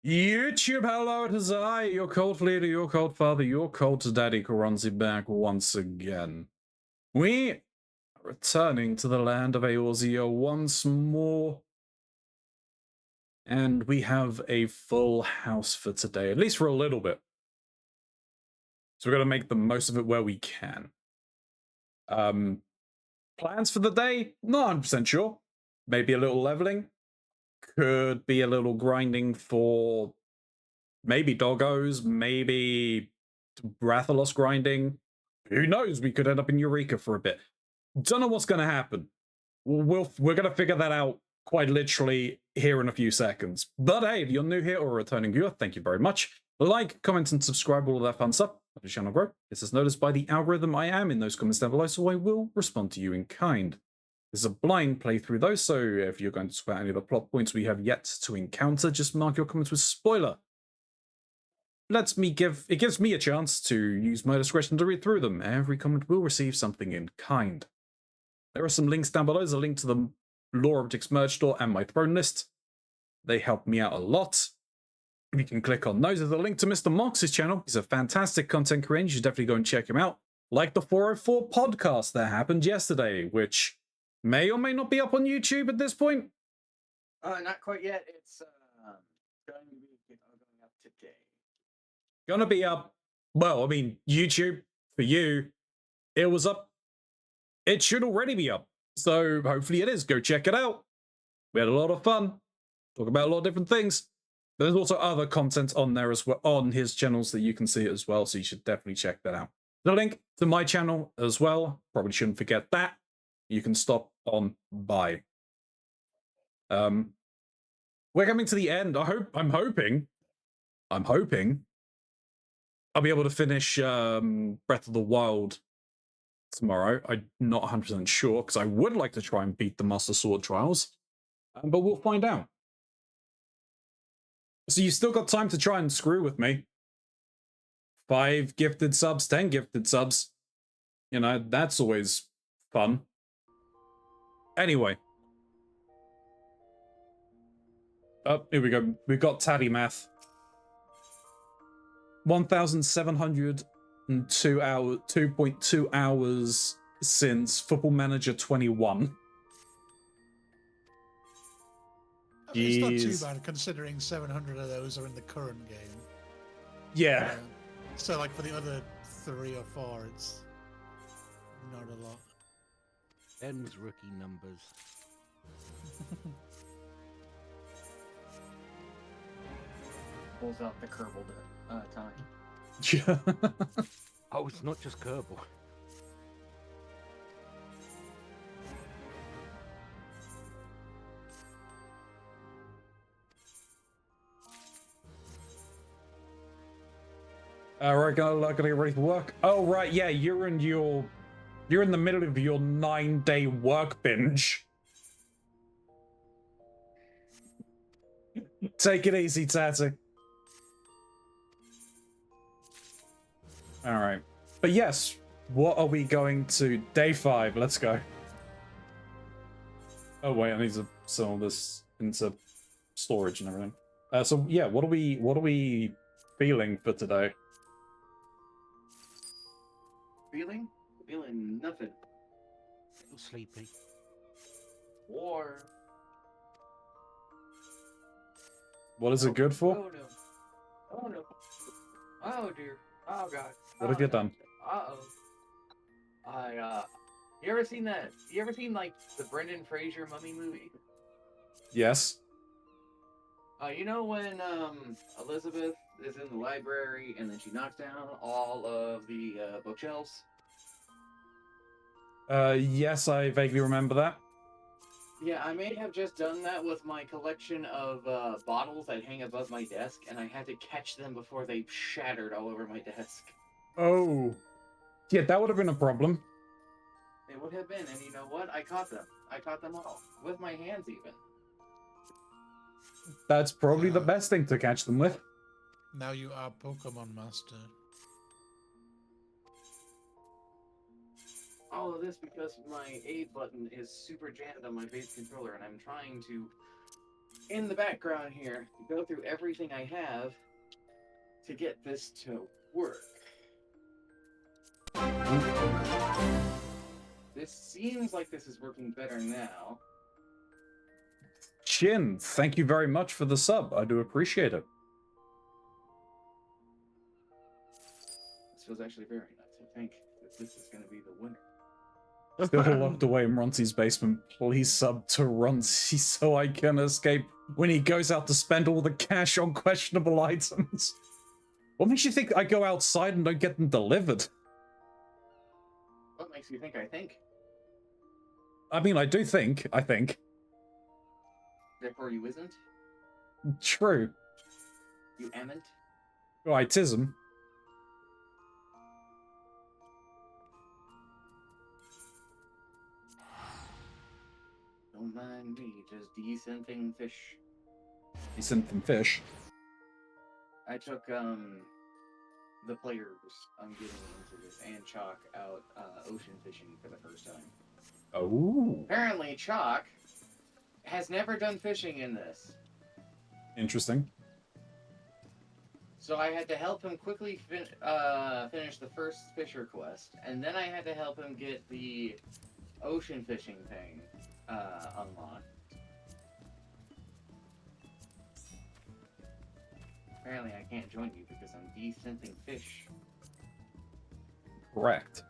YouTube, hello, it is I, your cult leader, your cult father, your cult daddy, Keronzi, back once again. We are returning to the land of Eorzea once more, and we have a full house for today, at least for a little bit. So we're going to make the most of it where we can. Plans for the day? Not 100% sure. Maybe a little leveling. Could be a little grinding for maybe doggos, maybe Rathalos grinding. Who knows? We could end up in Eureka for a bit. Don't know what's going to happen. We're going to figure that out quite literally here in a few seconds. But hey, if you're new here or a returning viewer, thank you very much. Like, comment, and subscribe, all of that fun stuff. Help the channel grow. This is noticed by the algorithm. I am in those comments down below, so I will respond to you in kind. This is a blind playthrough though, so if you're going to swear any of the plot points we have yet to encounter, just mark your comments with spoiler. It gives me a chance to use my discretion to read through them. Every comment will receive something in kind. There are some links down below. There's a link to the Lore Objects merch store and my throne list. They help me out a lot. You can click on those. There's a link to Mr. Mox's channel. He's a fantastic content creator. You should definitely go and check him out. Like the 404 podcast that happened yesterday, which may or may not be up on YouTube at this point. Not quite yet. It's going to be going up today. Gonna be up. Well, I mean, YouTube, for you, it was up. It should already be up. So hopefully it is. Go check it out. We had a lot of fun. Talk about a lot of different things. There's also other content on there as well, on his channels that you can see as well. So you should definitely check that out. The link to my channel as well. Probably shouldn't forget that. You can stop on by. We're coming to the end. I'm hoping I'll be able to finish Breath of the Wild tomorrow. I'm not 100% sure, because I would like to try and beat the Master Sword Trials, but we'll find out. So you still got time to try and screw with me. 5 gifted subs, 10 gifted subs. You know, that's always fun. Anyway. Oh, here we go. We've got Taddy Math. 1,702 hours, 2.2 hours since Football Manager 21. It's not too bad considering 700 of those are in the current game. Yeah. So like for the other 3 or 4, it's not a lot. Them's rookie numbers. Pulls out the Kerbal time. Yeah. Oh, it's not just Kerbal. Right, gonna get ready for work. Oh right, yeah, you're in the middle of your 9-day work binge. Take it easy, Tatty. Alright. But yes, what are we going to... Day 5, let's go. Oh wait, I need to sell this into storage and everything. So yeah, what are we feeling for today? Feeling nothing. Little sleepy. War. What is it good for? Oh no. Oh no. Oh dear. Oh god. What have you done? You ever seen that? You ever seen like the Brendan Fraser Mummy movie? Yes. You know when Elizabeth is in the library and then she knocks down all of the bookshelves? Yes, I vaguely remember that. Yeah, I may have just done that with my collection of bottles that hang above my desk, and I had to catch them before they shattered all over my desk. Oh. Yeah, that would have been a problem. It would have been, and you know what? I caught them. I caught them all. With my hands, even. That's probably the best thing to catch them with. Now you are Pokemon Master. All of this because my A button is super jammed on my base controller, and I'm trying to in the background here to go through everything I have to get this to work. This seems like this is working better now. Chin, thank you very much for the sub. I do appreciate it. This feels actually very nice. I think that this is going to be the winner. Still locked away in Runcy's basement. Please sub to Runcy so I can escape when he goes out to spend all the cash on questionable items. What makes you think I go outside and don't get them delivered? What makes you think I think? I mean, I think. Therefore you isn't? True. You amn't? Right, tism. Don't mind me, just decenting fish. Decent than fish. I took the players I'm getting into this and Chalk out ocean fishing for the first time. Oh. Apparently Chalk has never done fishing in this. Interesting. So I had to help him quickly finish the first fisher quest, and then I had to help him get the ocean fishing thing unlocked. Apparently I can't join you because I'm descenting fish. Correct.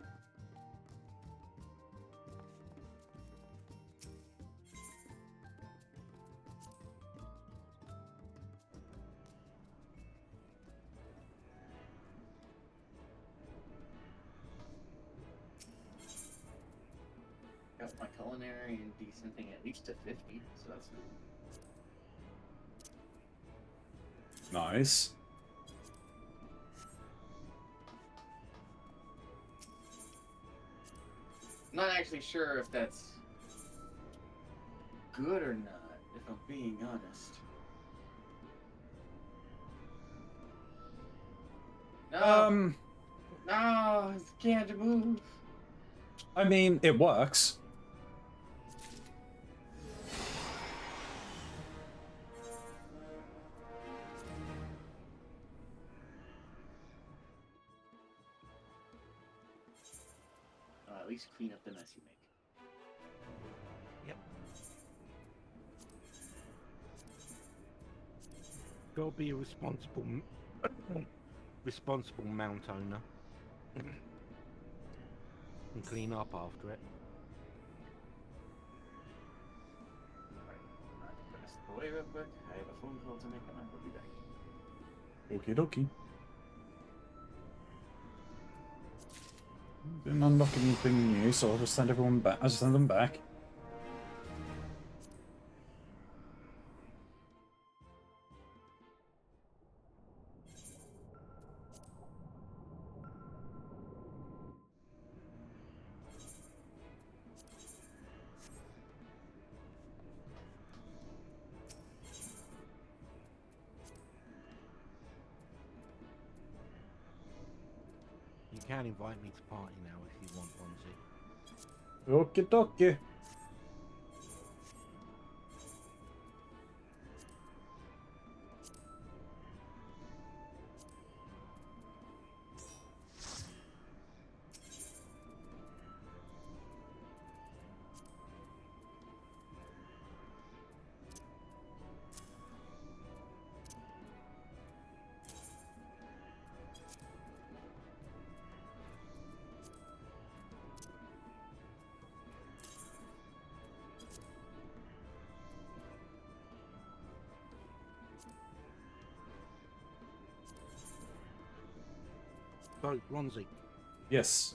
Got my culinary and descenting at least to 50, so that's good. Nice. Not actually sure if that's good or not, if I'm being honest. No, no, I can't move. I mean, it works. At least clean up the mess you make. Yep. Gotta be a responsible, responsible mount owner. And clean up after it. Let's step away real quick. I have a phone call to make and I will be back. Okie dokie. Didn't unlock anything new, so I'll just send everyone back. I'll just send them back. You can invite me to party now if you want, Bonzi. Okie dokie. So, Ronzi, Yes.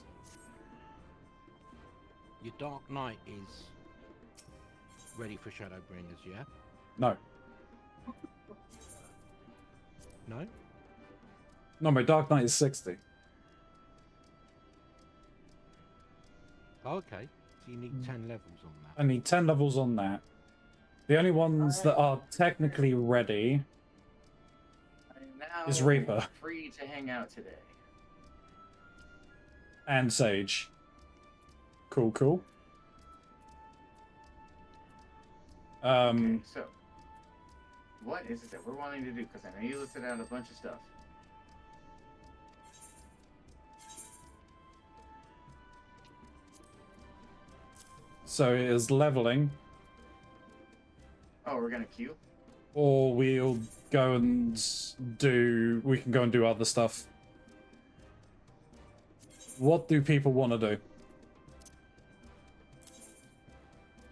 your Dark Knight is ready for Shadowbringers, yeah? No. No? No, my Dark Knight is 60. Oh, okay. So you need 10 levels on that. I need 10 levels on that. The only ones that are technically ready I'm now is Reaper free to hang out today. and Sage. Cool, cool. Okay, so what is it that we're wanting to do? Because I know you listed out a bunch of stuff. So it is leveling, Oh, we're gonna queue? or we'll go and do. We can go and do other stuff. What do people want to do?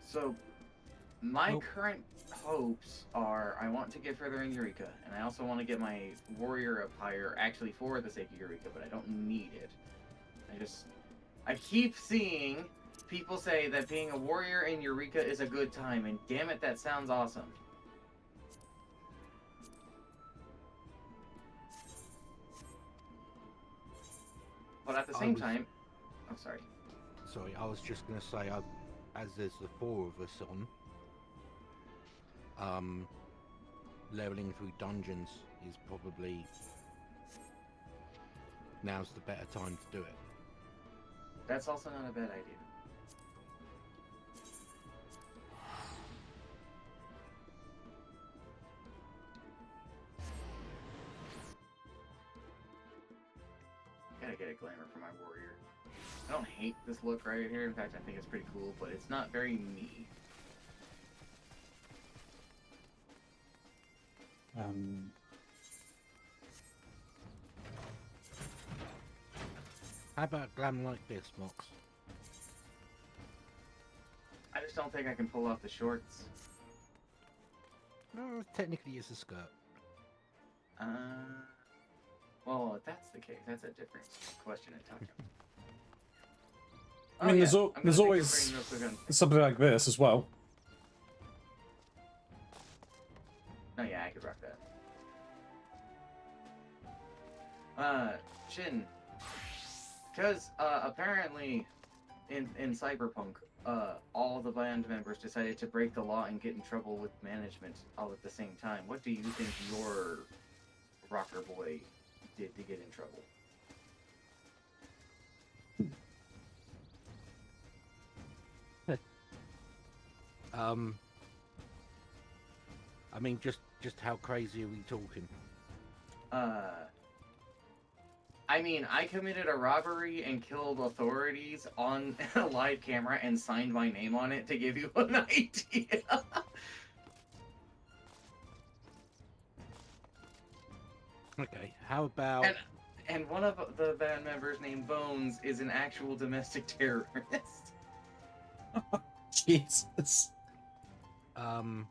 So, my Nope. current hopes are I want to get further in Eureka, and I also want to get my warrior up higher, actually for the sake of Eureka, but I don't need it. I keep seeing people say that being a warrior in Eureka is a good time, and damn it, that sounds awesome. But at the same time, I'm sorry. Sorry, I was just going to say, as there's the 4 of us on, leveling through dungeons is probably now's the better time to do it. That's also not a bad idea. Gotta get a glamour for my warrior. I don't hate this look right here. In fact, I think it's pretty cool, but it's not very me. How about glam like this, Mox? I just don't think I can pull off the shorts. No, technically it's a skirt. Well, if that's the case, that's a different question entirely. I mean, there's always something like this as well. Oh yeah, I could rock that. Shin. Because, apparently, in Cyberpunk, all the band members decided to break the law and get in trouble with management all at the same time. What do you think your rocker boy did to get in trouble? I mean, just how crazy are we talking? I mean, I committed a robbery and killed authorities on a live camera and signed my name on it to give you an idea. Okay, how about... And one of the band members named Bones is an actual domestic terrorist. Jesus. How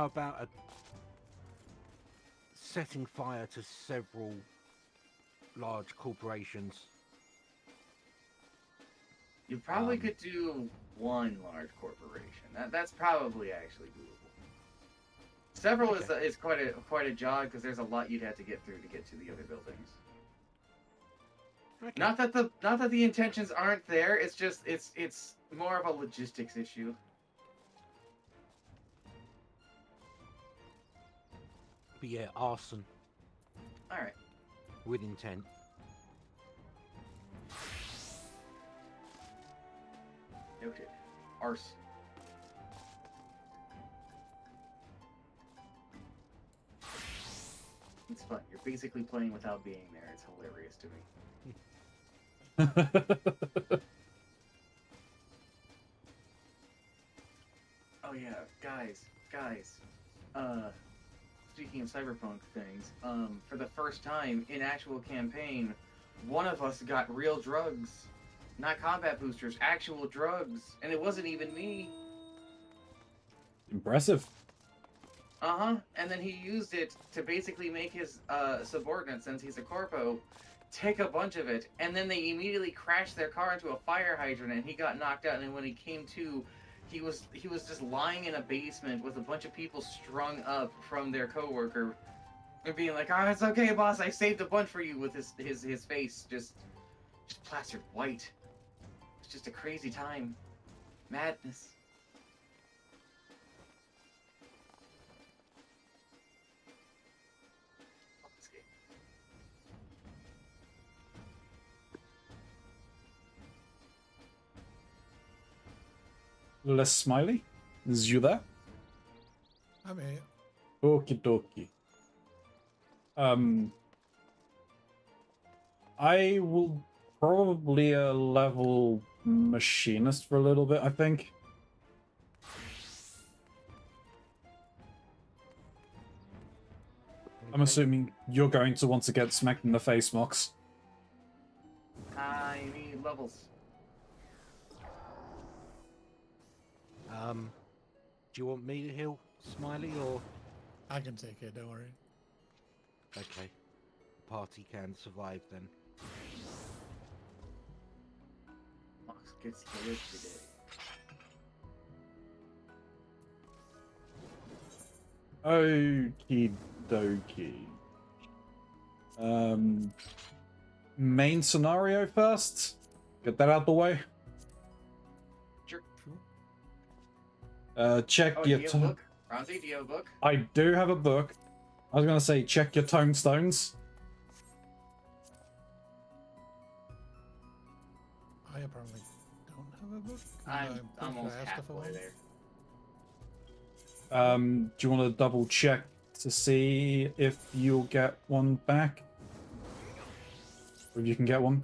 about setting fire to several large corporations? You probably could do one large corporation. That's probably actually doable. Several is quite a jog because there's a lot you'd have to get through to get to the other buildings. Okay. Not that the intentions aren't there. It's just it's more of a logistics issue. But yeah, arson. All right. With intent. Noted. Arse. It's fun. You're basically playing without being there. It's hilarious to me. Oh yeah, guys. Speaking of cyberpunk things, for the first time in actual campaign, one of us got real drugs. Not combat boosters, actual drugs. And it wasn't even me. Impressive. Uh-huh. And then he used it to basically make his subordinate, since he's a corpo, take a bunch of it. And then they immediately crashed their car into a fire hydrant and he got knocked out. And then when he came to, he was just lying in a basement with a bunch of people strung up from their coworker and being like, "Oh, it's okay, boss. I saved a bunch for you," with his face just plastered white. It's just a crazy time. Madness. Love this game. Less smiley? Is you there? I'm here. Okie dokie. I will probably level machinist for a little bit, I think. I'm assuming you're going to want to get smacked in the face, Mox. I need levels. Do you want me to heal Smiley or? I can take it, don't worry. Okay. Party can survive then. Mox gets healed today. Okie dokie. Main scenario first. Get that out the way. Sure. Check Oh, your. do you have a book? Keronzi, do you have a book? I do have a book. I was gonna say check your tombstones. I apparently don't have a book. I'm pretty sure almost I asked if I halfway wanted. there. Do you want to double check to see if you'll get one back? Or if you can get one?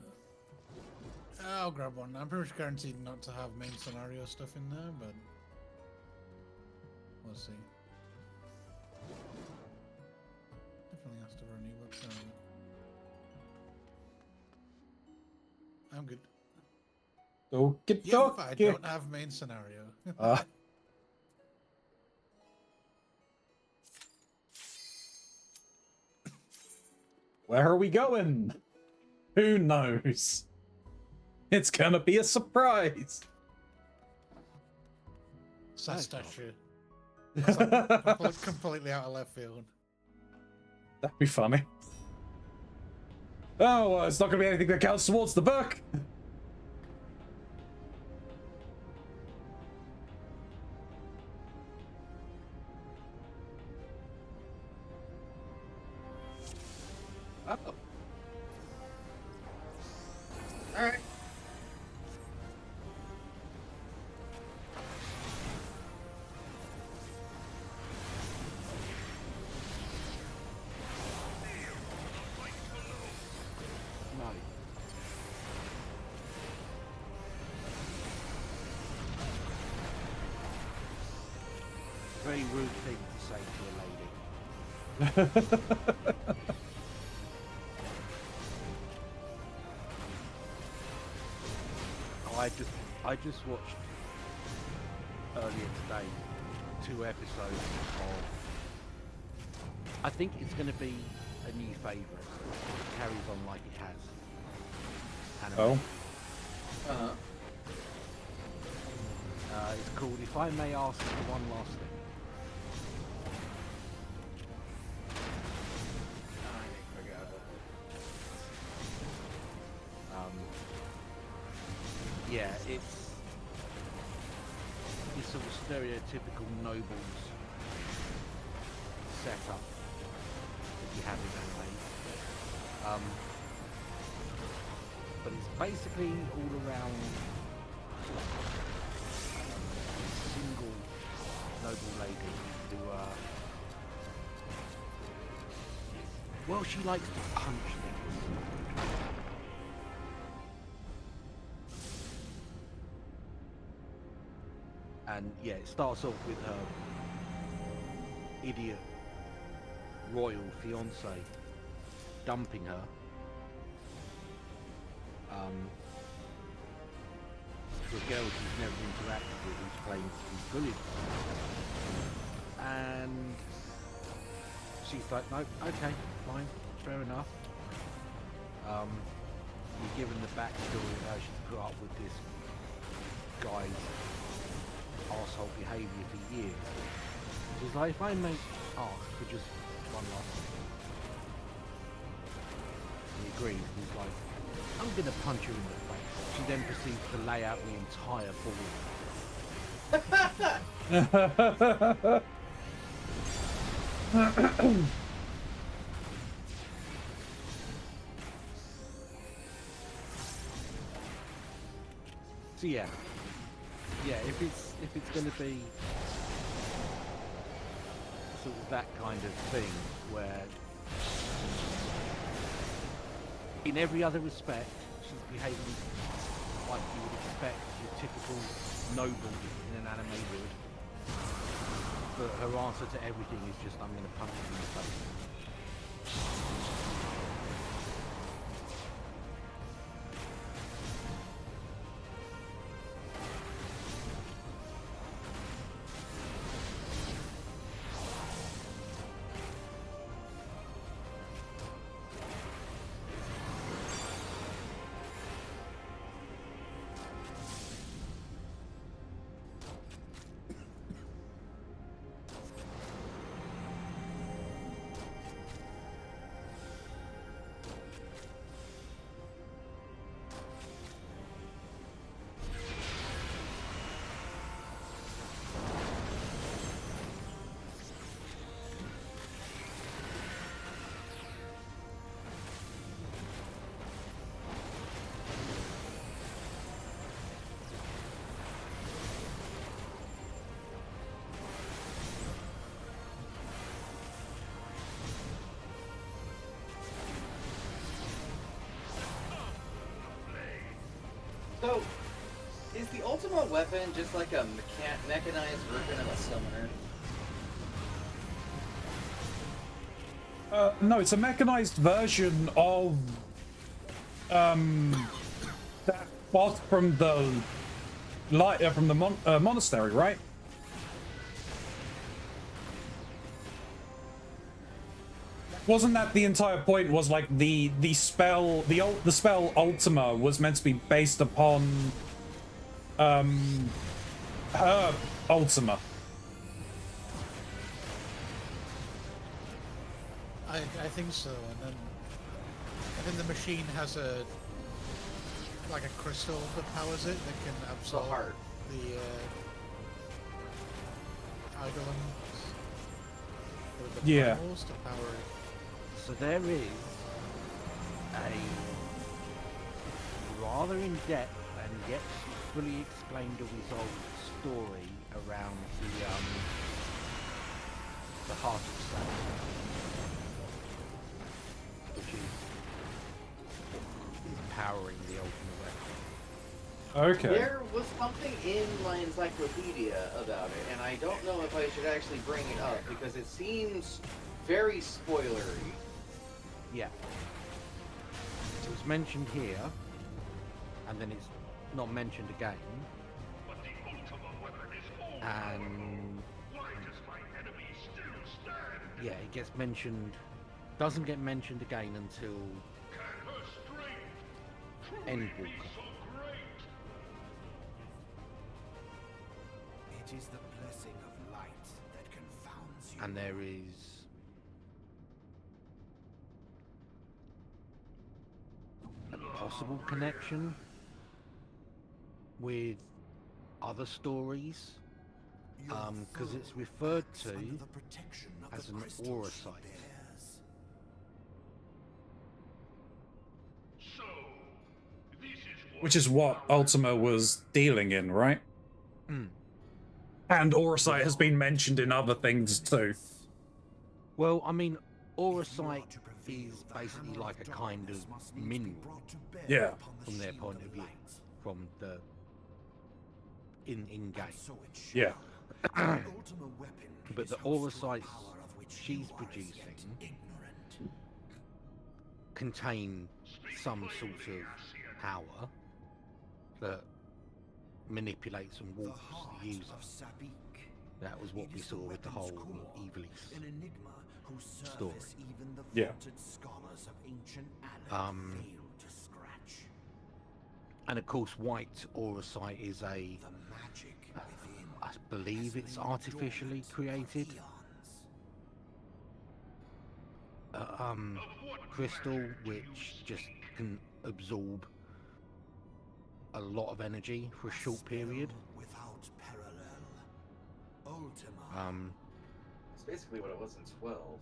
I'll grab one. I'm pretty sure guaranteed not to have main scenario stuff in there, but we'll see. Definitely has to run new book. I'm good. Okie Yeah, but I dokie. don't have main scenario. Where are we going? Who knows? It's gonna be a surprise. Sad Nice. statue. That's like completely out of left field. That'd be funny. Oh, well, it's not gonna be anything that counts towards the book. Oh. Alright. No. Very rude thing to say to a lady. I just watched earlier today 2 episodes of. I think it's going to be a new favourite. It carries on like it has. Anime. Oh. Uh-huh. It's called If I May Ask for One Last Thing. I forgot about Yeah, it's sort of stereotypical nobles setup that you have in anime. But it's basically all around a single noble lady who, well, she likes to punch things. And yeah, it starts off with her idiot royal fiance dumping her. To a girl she's never interacted with, who's claimed to be bullied. And she's like, no, okay, fine, fair enough. You're given the backstory of how she's put up with this guy's arsehole behaviour for years. She's like, if I may ask for just one last thing. And he agrees, and he's like, I'm gonna punch her in the face. She then proceeds to lay out the entire ball. So yeah, if it's gonna be sort of that kind of thing where, in every other respect, she's behaving like you would expect your typical noble in an anime would. But her answer to everything is just, I'm going to punch you in the face. So, is the ultimate weapon just like a mechanized version of a summoner? No, it's a mechanized version of that boss from the monastery, right? Wasn't that the entire point? Was like the spell Ultima was meant to be based upon her Ultima. I think so, and then I think the machine has a crystal that powers it that can absorb heart. the eidolons, the Yeah. primal's to power it. So there is a rather in-depth and yet fully explained or resolved story around the Heart of Saturn, which is powering the ultimate weapon. Okay. There was something in my encyclopedia about it, and I don't know if I should actually bring it up because it seems very spoilery. Yeah. It was mentioned here, and then it's not mentioned again. And yeah, it gets mentioned, doesn't get mentioned again until Endwalker. It is the blessing of light that confounds you. And there is a possible connection with other stories, because it's referred to as an aura site. Which is what Ultima was dealing in, right? Mm. And Auracite has been mentioned in other things too. Well, I mean, auracite is basically like a kind of mineral. Yeah. From their point of view, from the in-game. Yeah. But the auracites she's producing contain some sort of power that manipulates and warps the user. That was what we saw with the whole Evilise story. Yeah. And of course, white auracite is I believe it's artificially created crystal, which just can absorb a lot of energy for a short period. It's basically what it was in 12.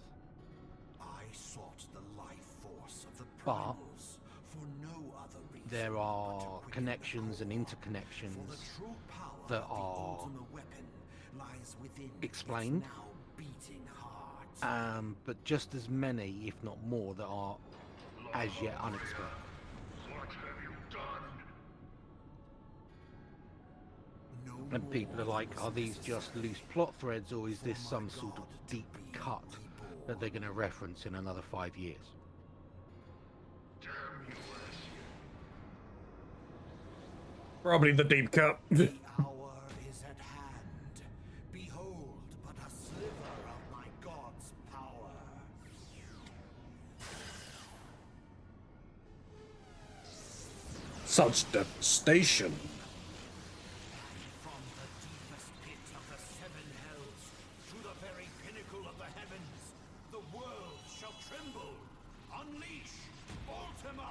I sought the life force of the But primals for no other reason there are but to connections and For interconnections the true power that of the are ultimate weapon lies within explained. its now beating heart. but just as many, if not more, that are as yet unexplained. What have you done? No And people are like, are these just loose plot threads, or is this some sort of deep cut that they're going to reference in another 5 years? Damn you, Asien. Probably the deep cut. The hour is at hand. Behold but a sliver of my god's power. Such devastation. From the deepest pit of the seven hells, to the very pinnacle of the heavens, the world shall tremble. Unleash Ultima!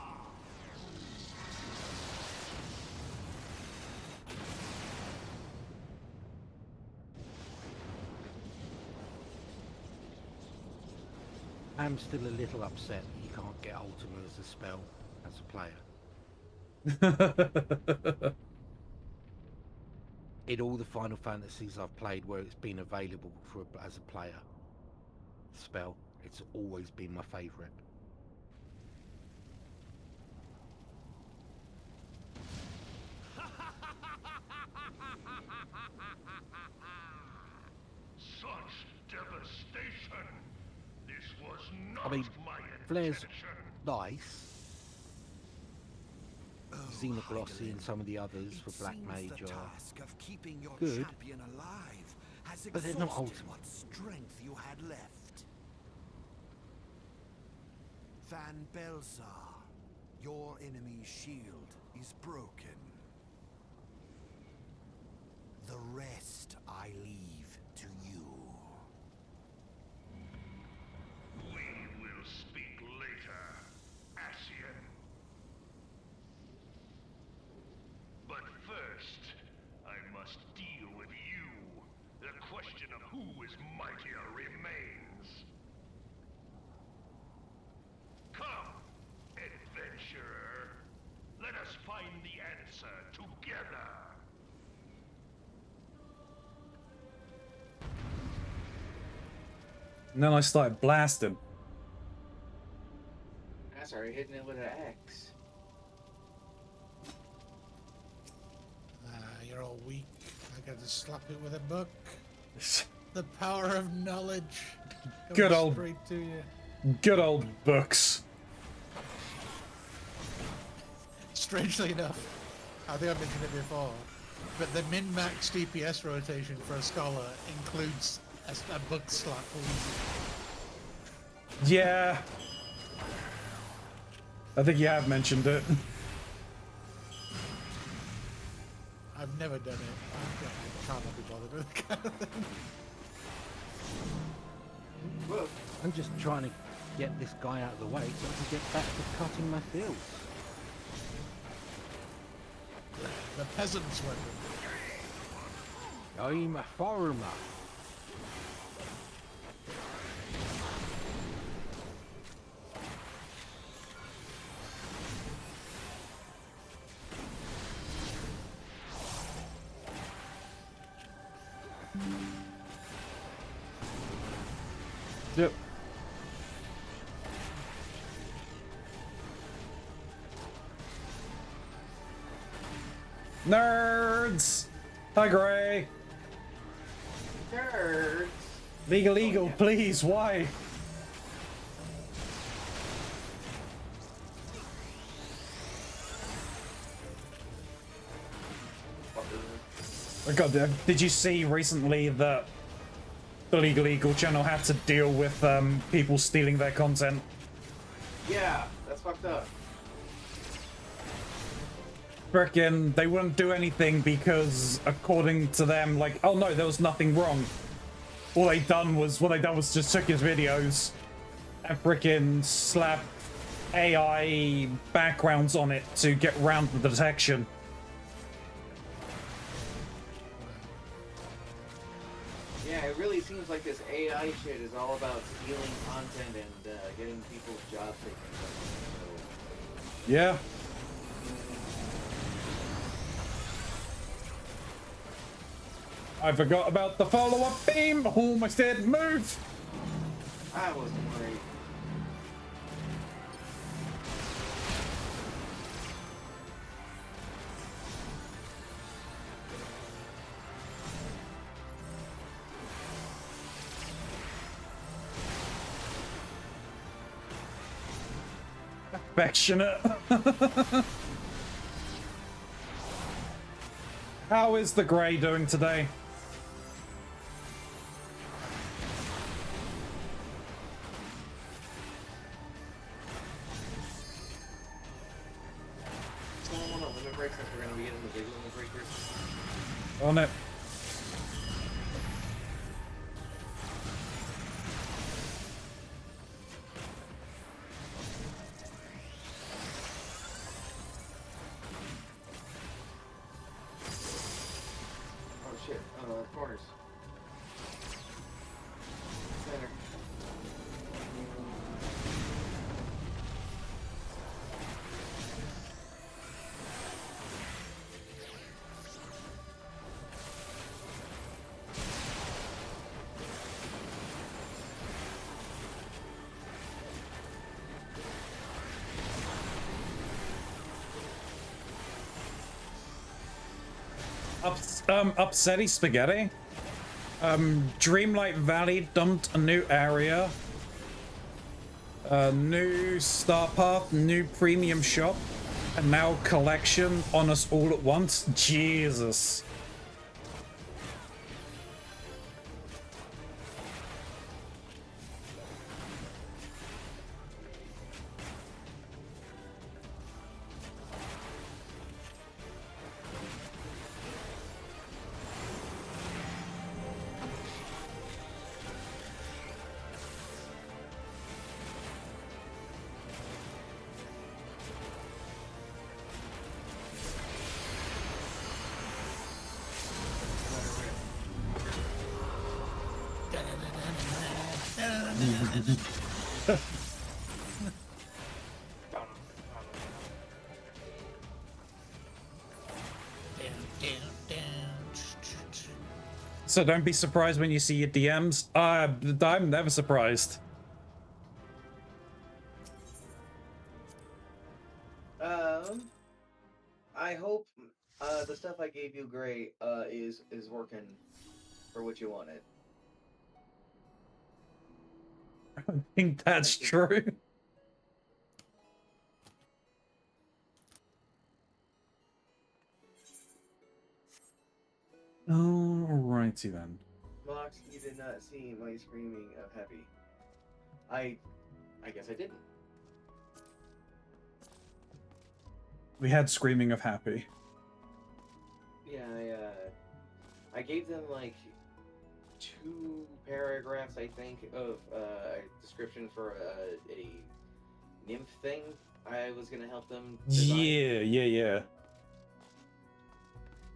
I'm still a little upset you can't get Ultima as a spell as a player. In all the Final Fantasies I've played where it's been available for as a player spell, it's always been my favourite. Such devastation! This was not I mean, my Flair's intention. nice. Xenoglossy and some of the others for Black Mage are task of keeping your good, champion alive has but they're not exhausted ultimate. what strength you had left. Van Belzar, your enemy's shield is broken. The rest I leave to you. We will speak later, Asien. But first, I must deal with you. The question of who is mightier remains. Come, adventurer. Let us find the answer together. And then I started blasting. I started hitting it with an axe. You're all weak. I gotta slap it with a book. The power of knowledge. Good Coming old- straight to you. Good old books. Strangely enough, I think I mentioned it before, but the min-max DPS rotation for a scholar includes a book slap. Yeah. I think you have mentioned it. I've never done it. I can't be bothered with that kind of thing. Whoa. I'm just trying to get this guy out of the way so I can get back to cutting my fields. The peasant's weapon. I'm a farmer. Yep. Nerds! Hi, Gray. Nerds. Legal, Oh, yeah. please, why? Oh, God, did you see recently that the Legal Eagle channel had to deal with people stealing their content? Yeah, that's fucked up. Frickin', they wouldn't do anything because, according to them, like, oh no, there was nothing wrong. What they done was just took his videos and frickin' slapped AI backgrounds on it to get around the detection. Yeah, it really seems like this AI shit is all about stealing content and getting people's jobs taken away. Yeah. I forgot about the follow-up beam. Almost did move. I wasn't worried. Affectionate. How is the Grey doing today? Someone want to limit break since we're going to be getting the big limit breakers? On it. Oh shit, corners. Center. Upsetty Spaghetti. Dreamlight Valley dumped a new area. New star path, new premium shop, and now collection on us all at once. Jesus. So don't be surprised when you see your DMs. I'm never surprised. I hope the stuff I gave you, Gray, is working for what you wanted. I don't think that's true. Alrighty then. Mox, you did not see my screaming of happy. I guess I didn't. We had screaming of happy. Yeah, I gave them like 2 paragraphs, I think, of a description for a nymph thing I was gonna help them design. Yeah.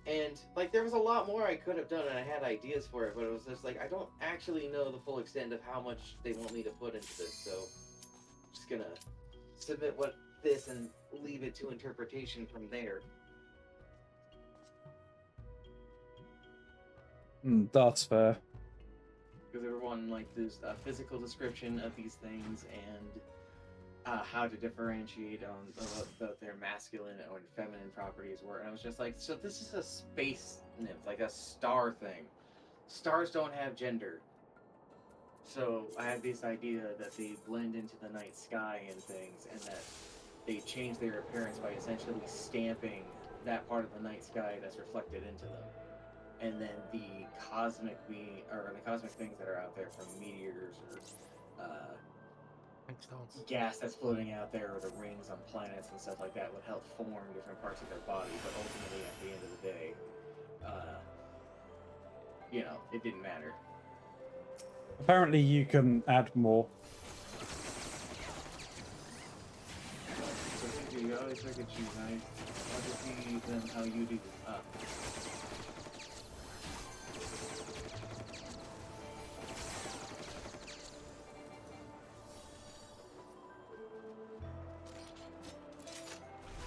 And like there was a lot more I could have done, and I had ideas for it, but it was just like I don't actually know the full extent of how much they want me to put into this, so I'm just gonna submit what this and leave it to interpretation from there. That's fair. Because everyone like there's a physical description of these things and how to differentiate on what their masculine or feminine properties were, and I was just like, so this is a space nymph, like a star thing. Stars don't have gender. So I had this idea that they blend into the night sky and things, and that they change their appearance by essentially stamping that part of the night sky that's reflected into them. And then the cosmic things that are out there from meteors or gas that's floating out there, or the rings on planets and stuff like that, would help form different parts of their body. But ultimately, at the end of the day, it didn't matter. Apparently you can add more. So you always look at you, right? I'll just see them how you do.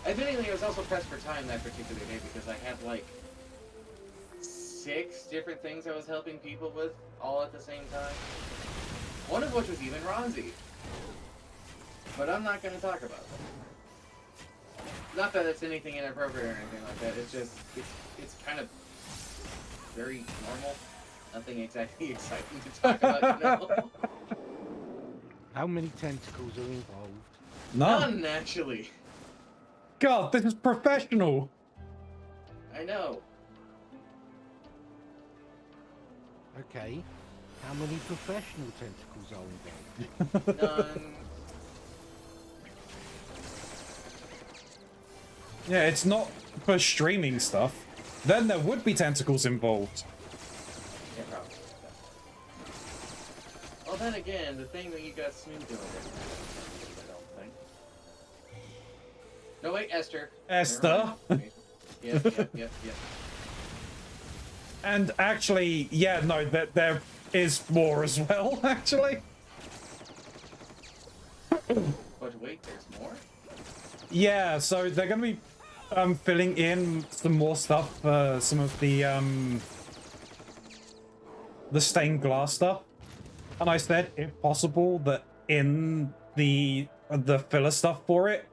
Admittedly, I was also pressed for time that particular day because I had like 6 different things I was helping people with all at the same time. One One of which was even Ronzi. But I'm not going to talk about that. Not that it's anything inappropriate or anything like that. It's just, it's kind of very normal. Nothing exactly exciting to talk about, you know? How many tentacles are involved? None. None, actually. God, this is professional. I know. Okay. How many professional tentacles are involved? None. Yeah, it's not for streaming stuff. Then there would be tentacles involved. Yeah, probably. Well, then again, the thing that you got Snoop doing doesn't have I don't think. No, wait, Esther. Esther. Yep. And actually, yeah, no, there is more as well, actually. But wait, there's more? Yeah, so they're going to be filling in some more stuff, some of the stained glass stuff. And I said, if possible, that in the filler stuff for it,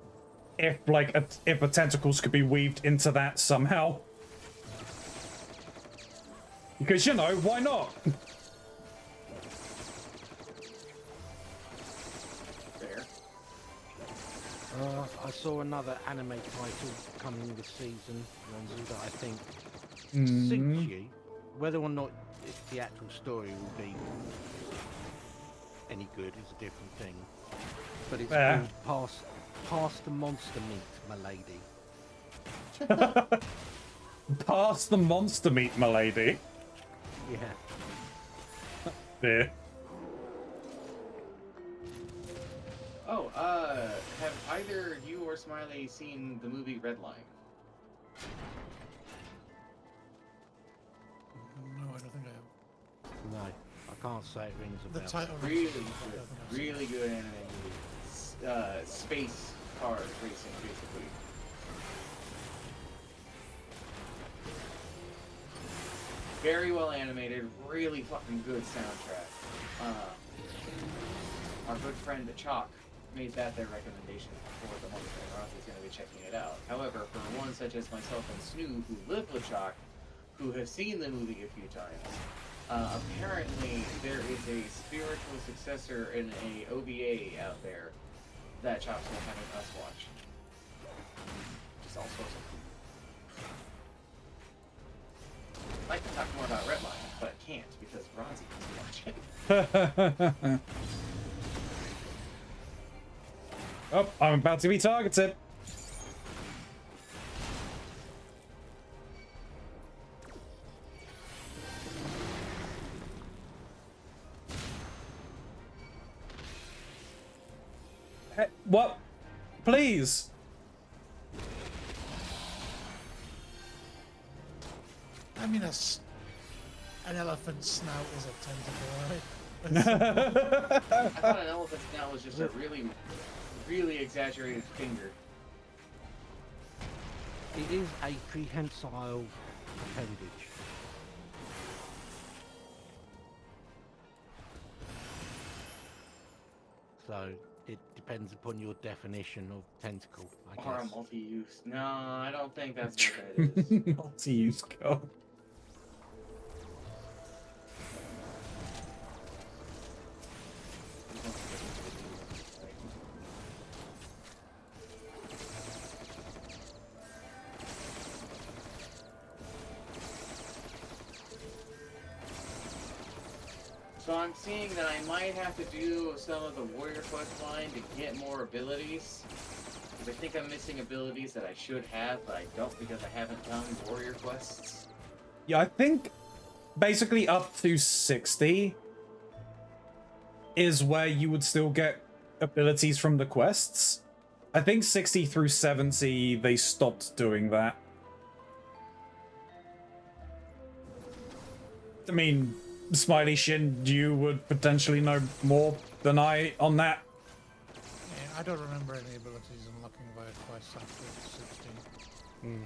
if the tentacles could be weaved into that somehow. Because, you know, why not? Fair. I saw another anime title coming this season, Ronzi, that I think suits you. Whether or not the actual story will be any good is a different thing. But it's called Past the Monster Meat, my lady. Pass the monster meat, my lady. Yeah. There. Oh, have either you or Smiley seen the movie Red Line? No, I don't think I have. No, I can't say it rings a The bell. title. Really rings a good, bell, I don't think I've seen really good anime movie. Space car racing, basically. Very well animated, really fucking good soundtrack. Our good friend Chalk made that their recommendation for the month, and Ross is going to be checking it out. However, for one such as myself and Snoo, who live with Chalk, who have seen the movie a few times, apparently there is a spiritual successor in a OVA out there that Chalk's been having us watch. Just all sorts of cool. I'd like to talk more about Redline, but I can't because Ronzi doesn't watch it. Oh, I'm about to be targeted. Hey, what? Please. I mean, an elephant's snout is a tentacle, right? I thought an elephant snout was just a really, really exaggerated finger. It is a prehensile appendage. So it depends upon your definition of tentacle, I Or a guess. multi-use. No, I don't think that's what that is. Multi-use go. So I'm seeing that I might have to do some of the warrior quest line to get more abilities. Because I think I'm missing abilities that I should have, but I don't because I haven't done warrior quests. Yeah, I think basically up to 60 is where you would still get abilities from the quests. I think 60 through 70, they stopped doing that. I mean, Smiley Shin, you would potentially know more than I on that. Yeah, I don't remember any abilities unlocking via quests after 16.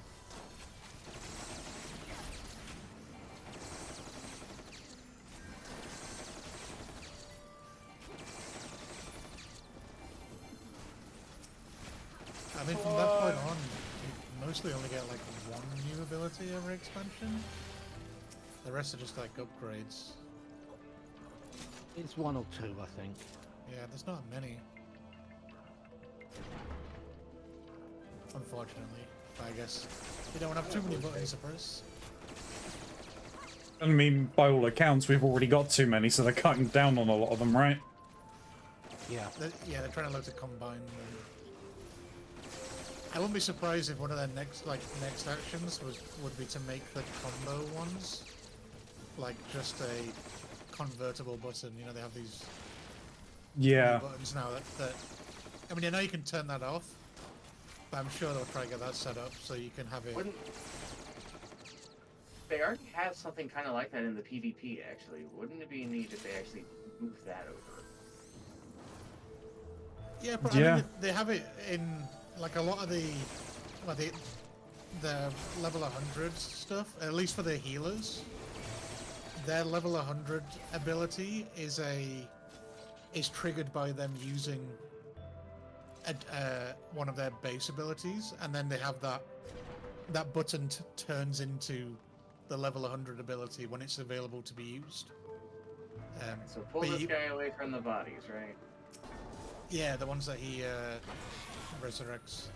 I mean, from that point on, you mostly only get like one new ability every expansion. The rest are just like upgrades. It's one or two, I think. Yeah, there's not many. Unfortunately. But I guess you don't have too many buttons to press. I mean, by all accounts, we've already got too many, so they're cutting down on a lot of them, right? Yeah. They're trying to look to combine them. I wouldn't be surprised if one of their next actions would be to make the combo ones like just a convertible button. You know, they have these Yeah. buttons now that I mean, I know you can turn that off, but I'm sure they'll try to get that set up so you can have it. They already have something kind of like that in the PvP, actually. Wouldn't it be neat if they actually moved that over? Yeah, but Yeah. I mean, they have it in like a lot of the level 100 stuff, at least for their healers. Their level 100 ability is triggered by them using one of their base abilities, and then they have that button turns into the level 100 ability when it's available to be used. So pull this guy away from the bodies, right? Yeah, the ones that he resurrects.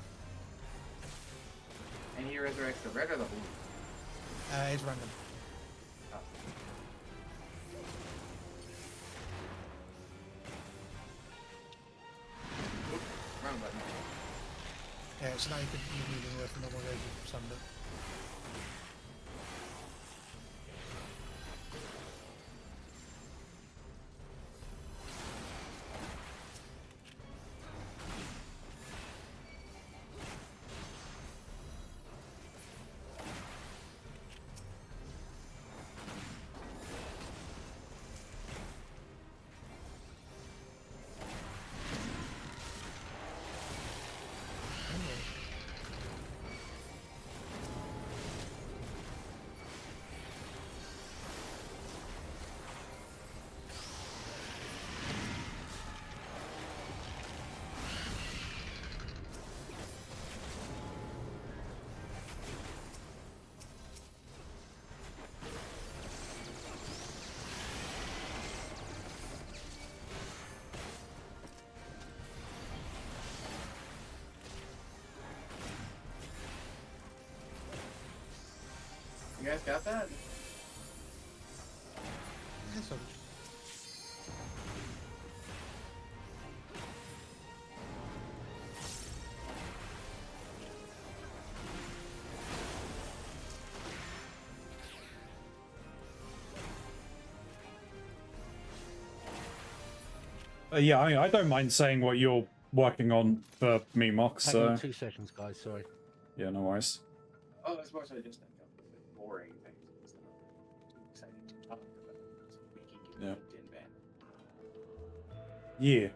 And he resurrects the red or the blue? It's random. Oh. Oop, wrong button. Yeah, so now you can move away from normal range and send it. You guys got that? Yeah, so Yeah, I don't mind saying what you're working on for me, Mox. Hang on So 2 seconds, guys. Sorry. yeah, no worries. Oh, it's more so just like a boring thing. It's not too exciting to talk about. So we can get Yeah. LinkedIn ban. Yeah.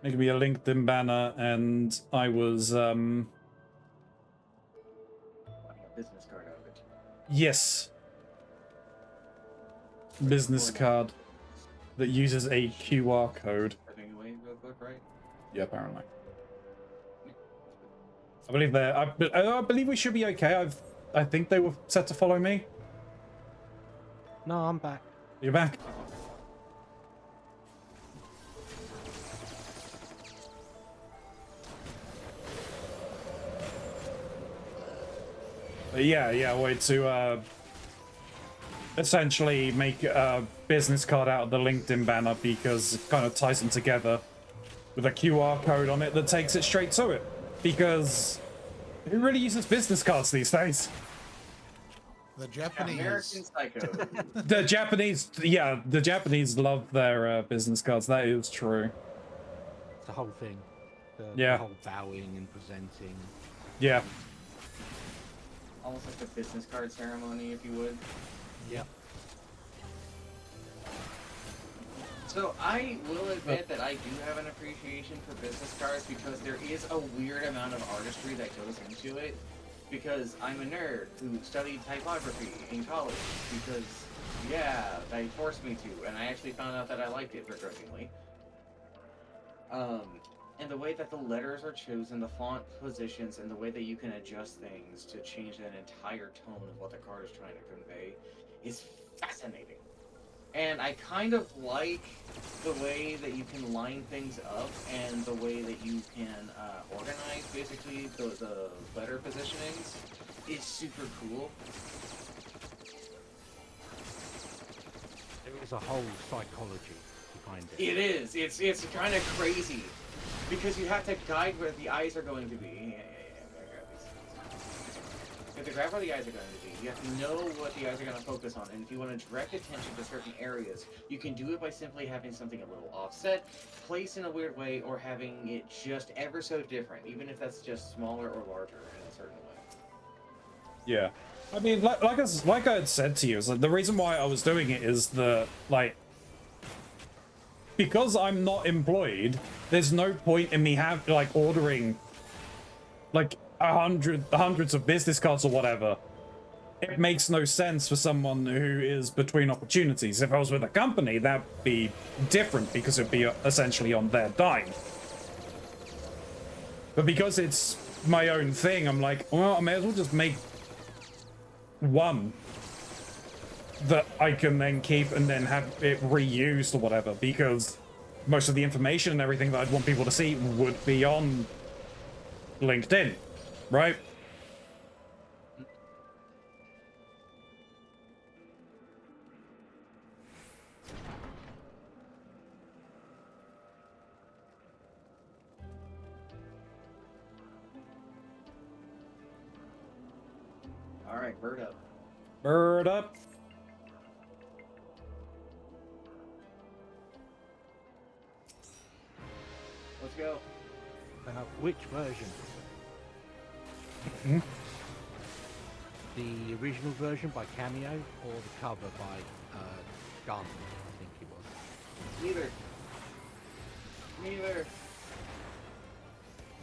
Making me a LinkedIn banner, and I was Wanting a business card out of it. yes, business card that uses a QR code. Stepping away real quick, right? Yeah, apparently. I believe they're. I believe we should be okay. I think they were set to follow me. No, I'm back. You're back. Yeah, way to essentially make a business card out of the LinkedIn banner because it kind of ties them together with a QR code on it that takes it straight to it. Because who really uses business cards these days? the Japanese. American Psycho. The Japanese love their business cards. That is true. It's the whole thing. Yeah. The whole bowing and presenting. Yeah. Almost like the business card ceremony, if you would. Yeah. So I will admit that I do have an appreciation for business cards because there is a weird amount of artistry that goes into it. Because I'm a nerd who studied typography in college. Because, yeah, they forced me to, and I actually found out that I liked it begrudgingly. And the way that the letters are chosen, the font positions, and the way that you can adjust things to change that entire tone of what the card is trying to convey is fascinating. And I kind of like the way that you can line things up and the way that you can organize basically the letter positionings is super cool. There is a whole psychology behind it. It is. It's kind of crazy because you have to guide where the eyes are going to be. You have to grab where the eyes are going to be. You have to know what the eyes are going to focus on. And if you want to direct attention to certain areas, you can do it by simply having something a little offset, placed in a weird way, or having it just ever so different, even if that's just smaller or larger in a certain way. Yeah. I mean, like I had said to you, is like the reason why I was doing it is because I'm not employed, there's no point in me ordering like hundreds of business cards or whatever. It makes no sense for someone who is between opportunities. If I was with a company, that'd be different because it'd be essentially on their dime. But because it's my own thing, I'm like, well, I may as well just make one that I can then keep and then have it reused or whatever, because most of the information and everything that I'd want people to see would be on LinkedIn, right? All right, bird up. Bird up. Let's go. Which version? Hmm? The original version by Cameo or the cover by Gunn, I think it was.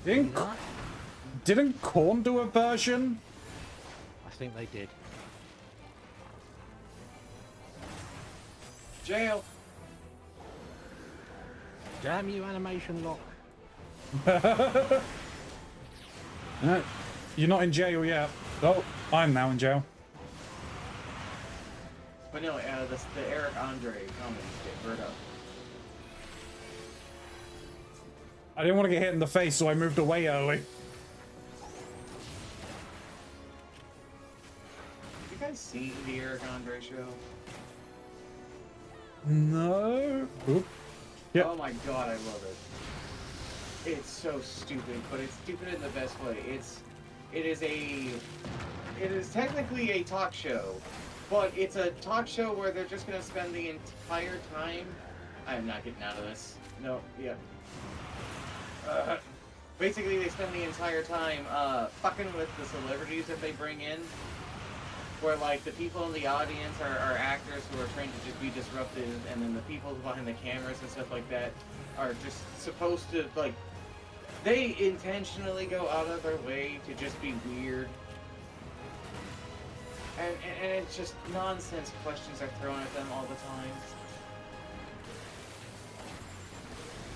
Neither. Didn't Korn do a version? I think they did. Jail. Damn you, animation lock. You're not in jail yet. Oh, I'm now in jail. But no, the Eric Andre comments get bird up. I didn't want to get hit in the face, so I moved away early. Have you guys seen the Eric Andre show? No. Oop. Yep. Oh my god, I love it. It's so stupid, but it's stupid in the best way. It is technically a talk show, but it's a talk show where they're just gonna spend the entire time. I am not getting out of this. No, yeah. Basically, they spend the entire time fucking with the celebrities that they bring in. Where like the people in the audience are actors who are trying to just be disruptive, and then the people behind the cameras and stuff like that are just supposed to like. They intentionally go out of their way to just be weird. And it's just nonsense questions are thrown at them all the time.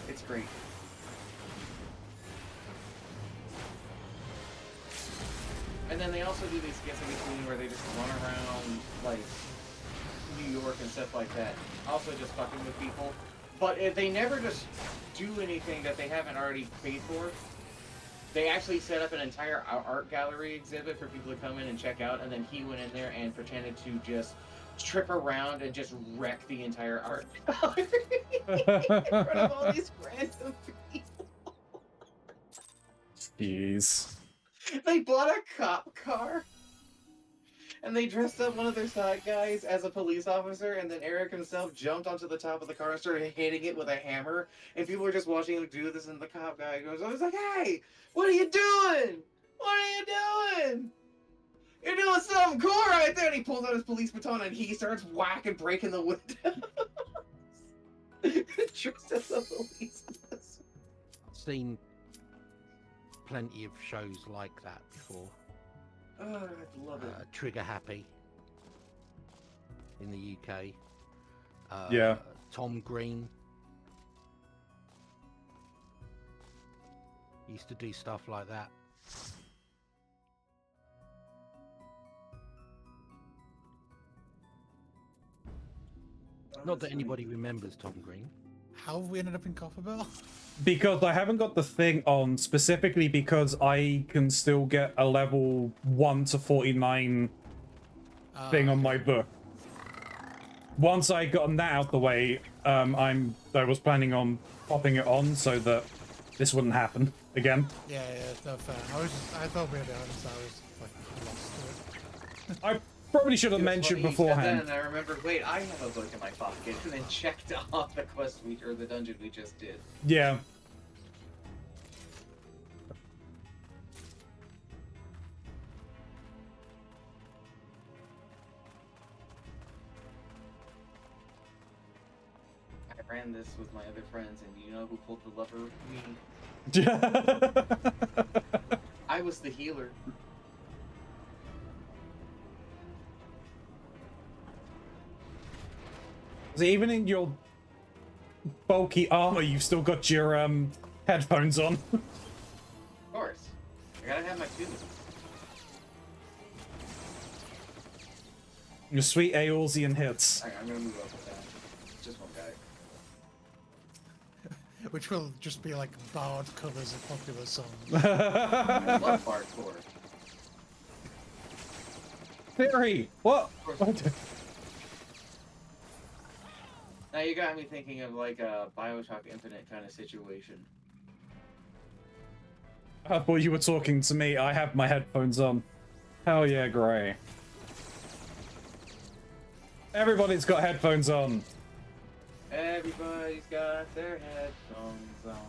It's great. And then they also do these skits in between where they just run around, like, New York and stuff like that. Also just fucking with people. But they never just do anything that they haven't already paid for. They actually set up an entire art gallery exhibit for people to come in and check out, and then he went in there and pretended to just trip around and just wreck the entire art gallery in front of all these random people. Jeez. They bought a cop car, and they dressed up one of their side guys as a police officer, and then Eric himself jumped onto the top of the car and started hitting it with a hammer, and people were just watching him do this, and the cop guy goes, I was like, hey, what are you doing? What are you doing? You're doing something cool right there, and he pulls out his police baton, and he starts whacking, breaking the window. Dressed as a police officer. I've seen plenty of shows like that before. Oh, I love it. Trigger Happy in the UK. Yeah. Tom Green. He used to do stuff like that. Not that anybody remembers Tom Green. How have we ended up in Copperbell? Because I haven't got the thing on, specifically because I can still get a level 1 to 49 thing on my book. Once I gotten that out the way, I was planning on popping it on so that this wouldn't happen again. Yeah, no fair. I thought we were honest, I was like lost to it. I probably should have mentioned beforehand. And I remembered, wait, I have a book in my pocket, and then checked off the quest or the dungeon we just did. Yeah. I ran this with my other friends, and you know who pulled the lever? Me. I was the healer. So even in your bulky armor, you've still got your headphones on. Of course. I gotta have my tunes. Your sweet Aeolsian hits. Alright, I'm gonna move up with that. Just one guy. Which will just be like bard covers of popular songs. I love hardcore. Theory! What? Now you got me thinking of like a Bioshock Infinite kind of situation. I thought you were talking to me. I have my headphones on. Hell yeah, Gray. Everybody's got headphones on. Everybody's got their headphones on.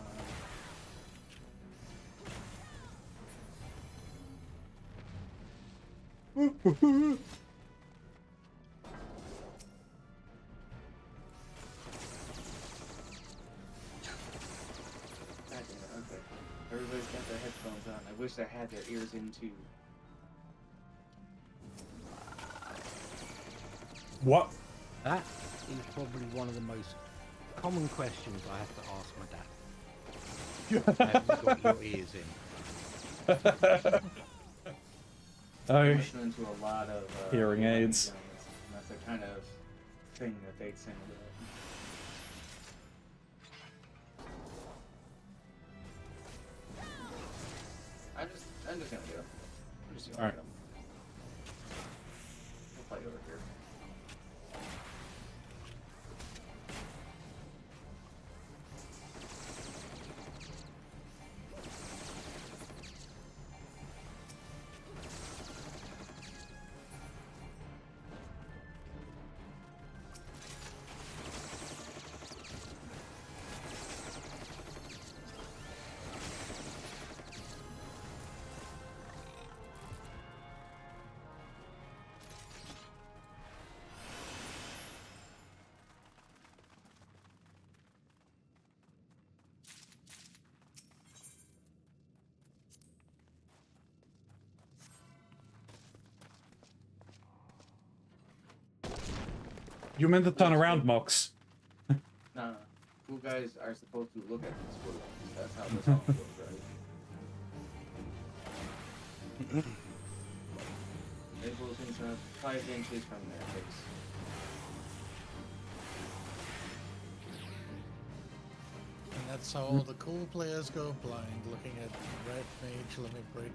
Okay. Everybody's got their headphones on. I wish they had their ears in too. What? That is probably one of the most common questions I have to ask my dad. Have you got your ears in? Oh, I'm listening to a lot of hearing aids. and that's the kind of thing that they sing about. I'm just gonna go. I'm just gonna Alright. go. We'll play over here. You meant to turn around, Mox. No. Cool guys are supposed to look at these photos. That's how this all goes, right? They pull things up 5 inches from their face. And that's how all the cool players go blind, looking at Red Mage Limit Break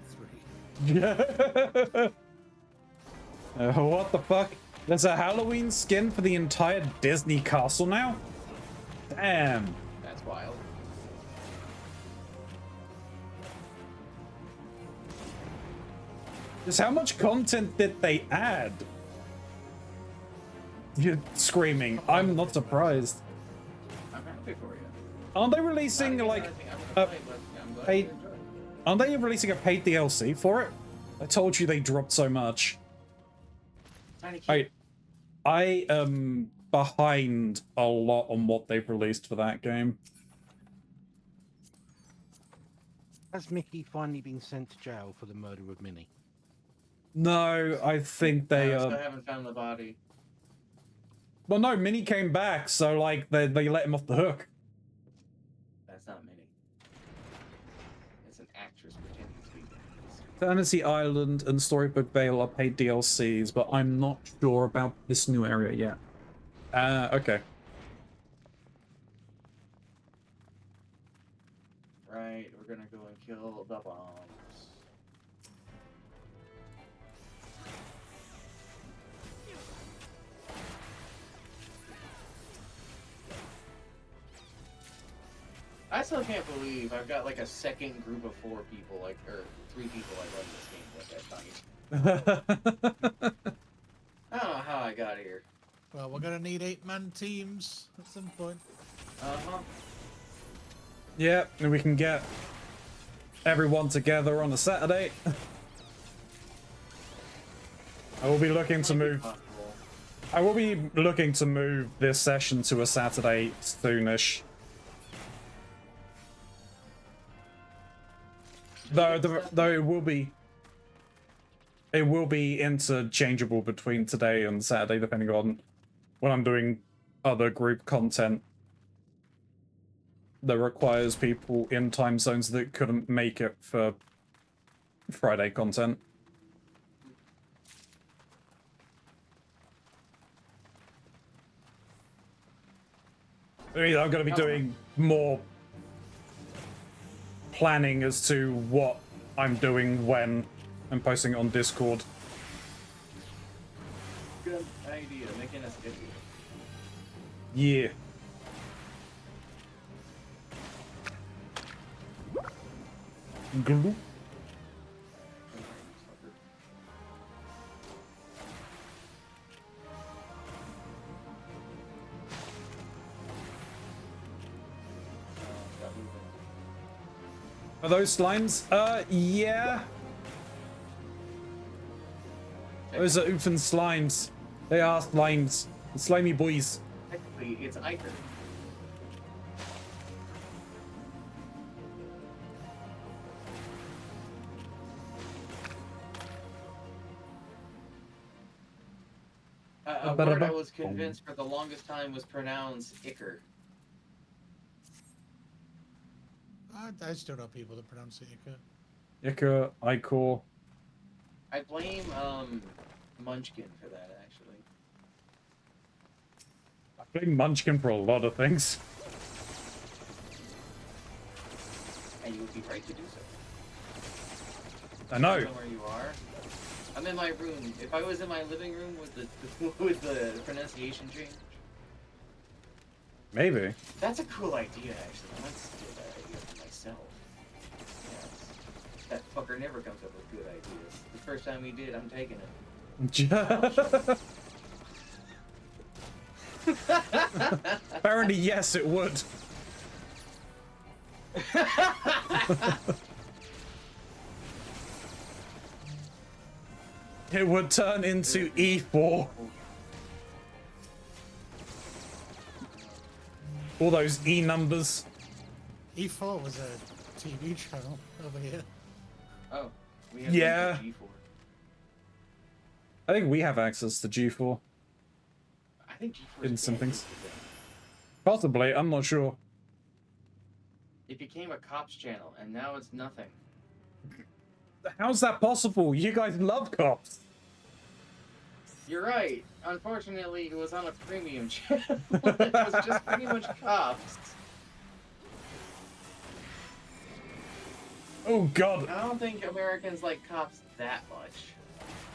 3. What the fuck? There's a Halloween skin for the entire Disney castle now? Damn. That's wild. Just how much content did they add? You're screaming. I'm not surprised. I'm happy for you. Aren't they releasing like paid? Aren't they releasing a paid DLC for it? I told you they dropped so much. Tiny kid. I am behind a lot on what they've released for that game. Has Mickey finally been sent to jail for the murder of Minnie? No, I think they I still haven't found the body. Well, no, Minnie came back, so like they let him off the hook. That's not Minnie. It's just pretending to be baddies. Fantasy Island and Storybook Vale are paid DLCs, but I'm not sure about this new area yet. Okay. Right, we're gonna go and kill the bombs. I still can't believe I've got like a second group of 4 people, like, or 3 people I run this game with that fight. I don't know how I got here. Well, we're gonna need 8-man teams at some point. Uh-huh. Yeah, and we can get everyone together on a Saturday. I will be looking to move. Possible. I will be looking to move this session to a Saturday soonish. Though it will be interchangeable between today and Saturday, depending on when I'm doing other group content that requires people in time zones that couldn't make it for Friday content. I mean, I'm going to be doing more planning as to what I'm doing when I'm posting it on Discord. Good idea, making us idiot. Yeah. Glue. Are those slimes? Yeah. Those are oofing slimes. They are slimes. The slimy boys. Technically, it's Iker. A word I was convinced for the longest time was pronounced Iker. I still know people that pronounce it Ica. Ica, Icor. I blame Munchkin for that, actually. I blame Munchkin for a lot of things. And you would be right to do so. I know. I don't know where you are. I'm in my room. If I was in my living room with the with the pronunciation change. Maybe. That's a cool idea, actually. Let's steal that idea for myself. Yes. That fucker never comes up with good ideas. The first time he did, I'm taking it. Apparently, yes, it would. It would turn into E4. All those E numbers. E4 was a TV channel over here. Oh, we have Yeah. G4. I think we have access to G4 I think G4 in is some dead. things. Possibly, I'm not sure. It became a cops channel, and now it's nothing. How's that possible? You guys love cops. You're right. Unfortunately, it was on a premium channel. It was just pretty much cops. Oh god. I don't think Americans like cops that much.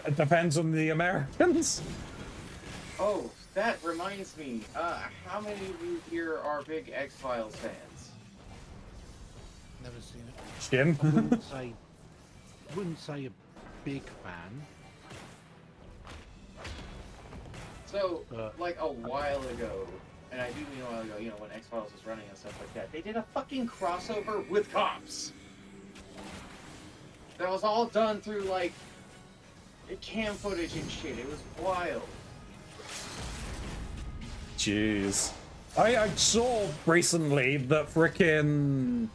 It depends on the Americans. Oh, that reminds me. How many of you here are big X-Files fans? Never seen it. Skin. Wouldn't say a big fan. So, like a while ago, and I do mean a while ago, you know, when X-Files was running and stuff like that, they did a fucking crossover with cops. That was all done through, like, cam footage and shit. It was wild. Jeez. I saw recently that frickin'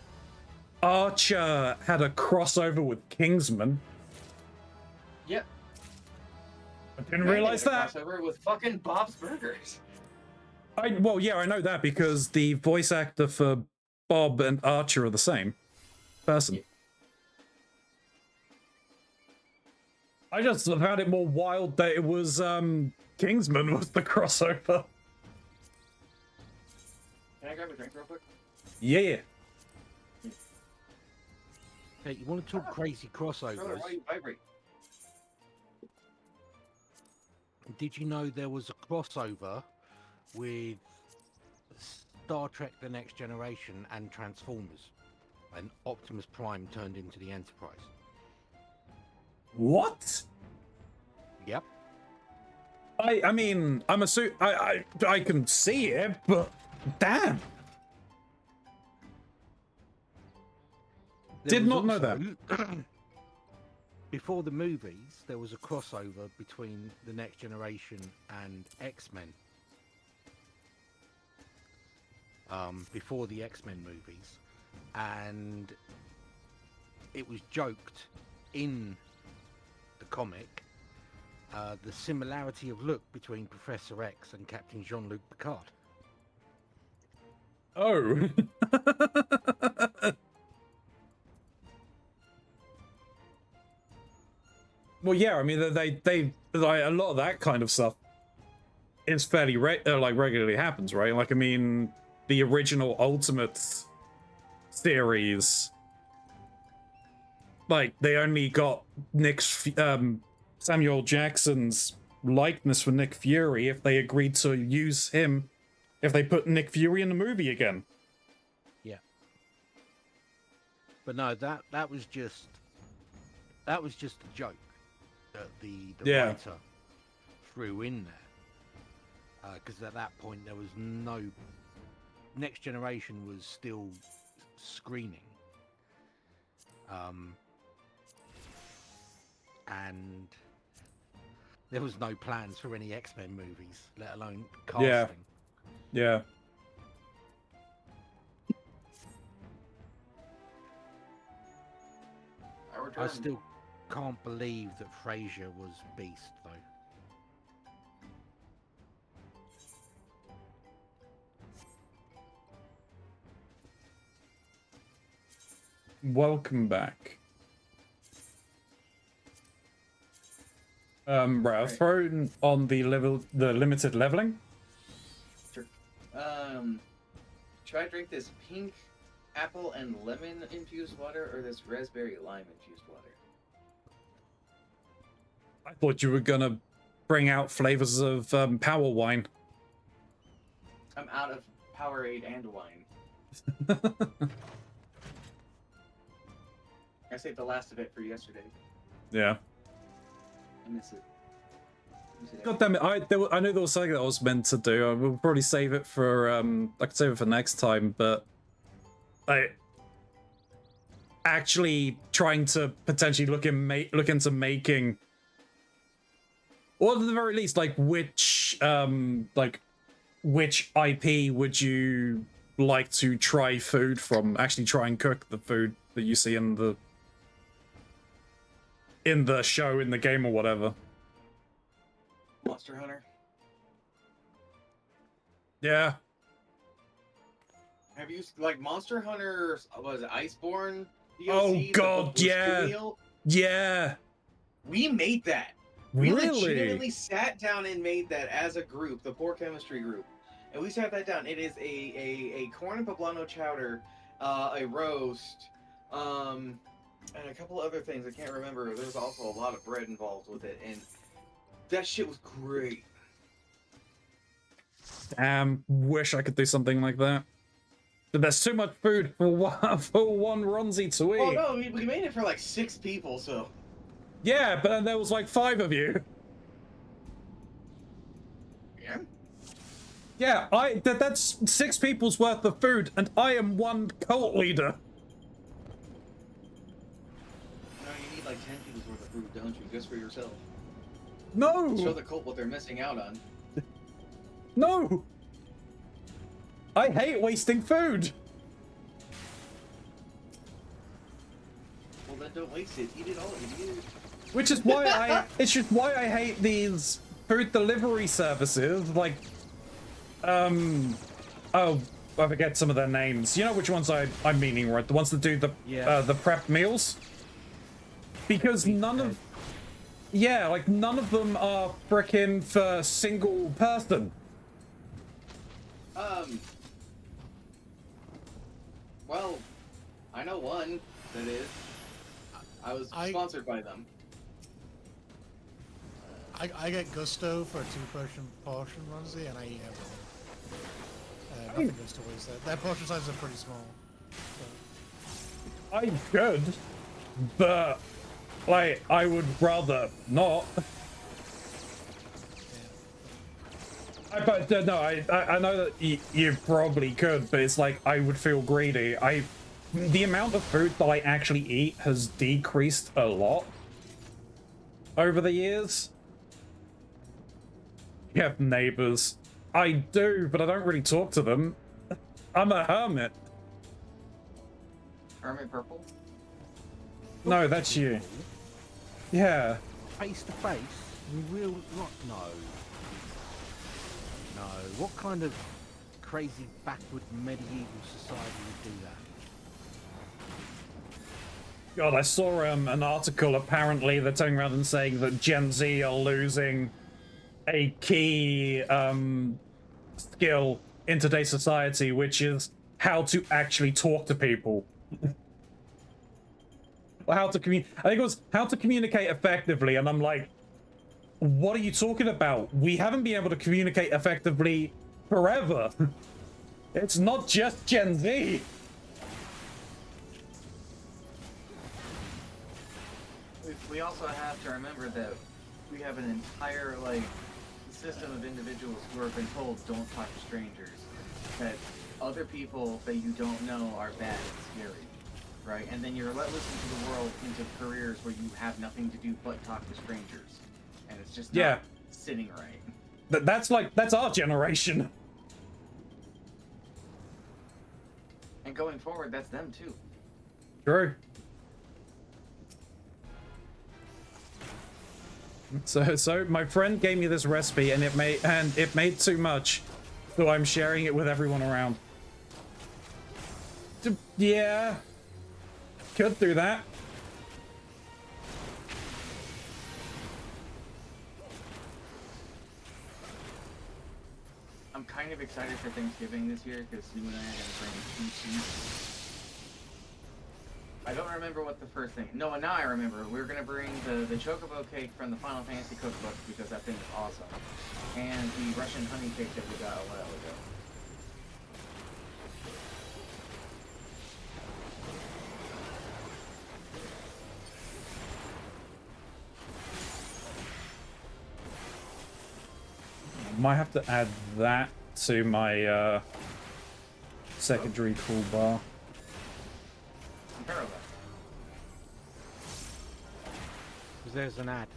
Archer had a crossover with Kingsman. Yep. I didn't realize They did a that. crossover with fucking Bob's Burgers. Well, yeah, I know that because the voice actor for Bob and Archer are the same person. I just found it more wild that it was Kingsman was the crossover. Can I grab a drink real quick? Yeah. Hey, you want to talk crazy crossovers? Brother, why you vibrate? Did you know there was a crossover with Star Trek The Next Generation and Transformers? And Optimus Prime turned into the Enterprise. What? Yep. I mean, I'm assuming I can see it, but damn. There Did was not know that. also- Before the movies, there was a crossover between The Next Generation and X-Men. Before the X-Men movies. And it was joked in the comic, the similarity of look between Professor X and Captain Jean-Luc Picard. Oh. Well, yeah, I mean, they like a lot of that kind of stuff is fairly like regularly happens, right? Like, I mean, the original Ultimate series, like, they only got Samuel Jackson's likeness for Nick Fury if they agreed to use him, if they put Nick Fury in the movie again. Yeah. But no, that was just a joke that the Yeah. writer threw in there. Because at that point there was no Next Generation was still screening. And there was no plans for any X-Men movies, let alone casting. Yeah. I still can't believe that Frasier was Beast, though. Welcome back. Right, I've thrown on the limited leveling. Sure. Should I drink this pink apple and lemon infused water or this raspberry lime infused water? I thought you were gonna bring out flavors of power wine. I'm out of Powerade and wine. I saved the last of it for yesterday. Yeah. I miss it. God damn it! I knew there was something that I was meant to do. I will probably save it for I could save it for next time, but I actually trying to potentially look into making, or at the very least, like which IP would you like to try food from? Actually, try and cook the food that you see in the show, in the game, or whatever. Monster Hunter. Yeah. Have you like Monster Hunter? Was it Iceborne? DLC, Oh God, the yeah, meal? yeah. We made that. We Really? legitimately sat down and made that as a group, the Poor Chemistry group, and we sat that down. It is a corn and poblano chowder, a roast, and a couple other things I can't remember. There's also a lot of bread involved with it, and that shit was great. Damn, wish I could do something like that. But there's too much food for one Ronzi to eat. Oh no, we made it for like 6 people, so. Yeah, but then there was like 5 of you. Yeah. Yeah, that's 6 people's worth of food, and I am one cult leader. No, you need like 10 people's worth of food, don't you? Just for yourself. No. Show the cult what they're missing out on. No. I hate wasting food. Well, then don't waste it. Eat it all. Eat it. Which is why it's just why I hate these food delivery services, like, oh, I forget some of their names. You know which ones I'm meaning, right? The ones that do the prep meals. Because none Yeah, like none of them are frickin' for single person. Well, I know one that is. I was sponsored by them. I get gusto for a 2-person portion, Ronzi, and I eat everything. Nothing goes to waste there. Their portion sizes are pretty small. So. I'm good, but like I would rather not. But no, I know that you probably could, but it's like I would feel greedy. The amount of food that I actually eat has decreased a lot over the years. You have neighbors. I do, but I don't really talk to them. I'm a hermit. Hermit Purple? No, that's you. Yeah. Face to face? Real? Not no. No. What kind of crazy backward medieval society would do that? God, I saw an article. Apparently, they're turning around and saying that Gen Z are losing a key skill in today's society, which is how to actually talk to people. Or how to I think it was how to communicate effectively, and I'm like, what are you talking about? We haven't been able to communicate effectively forever. It's not just Gen Z. We also have to remember that we have an entire, like, system of individuals who have been told don't talk to strangers. That other people that you don't know are bad and scary, right? And then you're let loose into the world, into careers where you have nothing to do but talk to strangers. And it's just not sitting right. That's our generation. And going forward, that's them too. True. So my friend gave me this recipe and it made too much, so I'm sharing it with everyone around. Yeah, could do that. I'm kind of excited for Thanksgiving this year because you and I are gonna bring 2 sweets. I don't remember what the first thing. No, now I remember. We're gonna bring the chocobo cake from the Final Fantasy cookbook because that thing is awesome, and the Russian honey cake that we got a while ago. Might have to add that to my secondary toolbar. Parallel. Because there's an ad.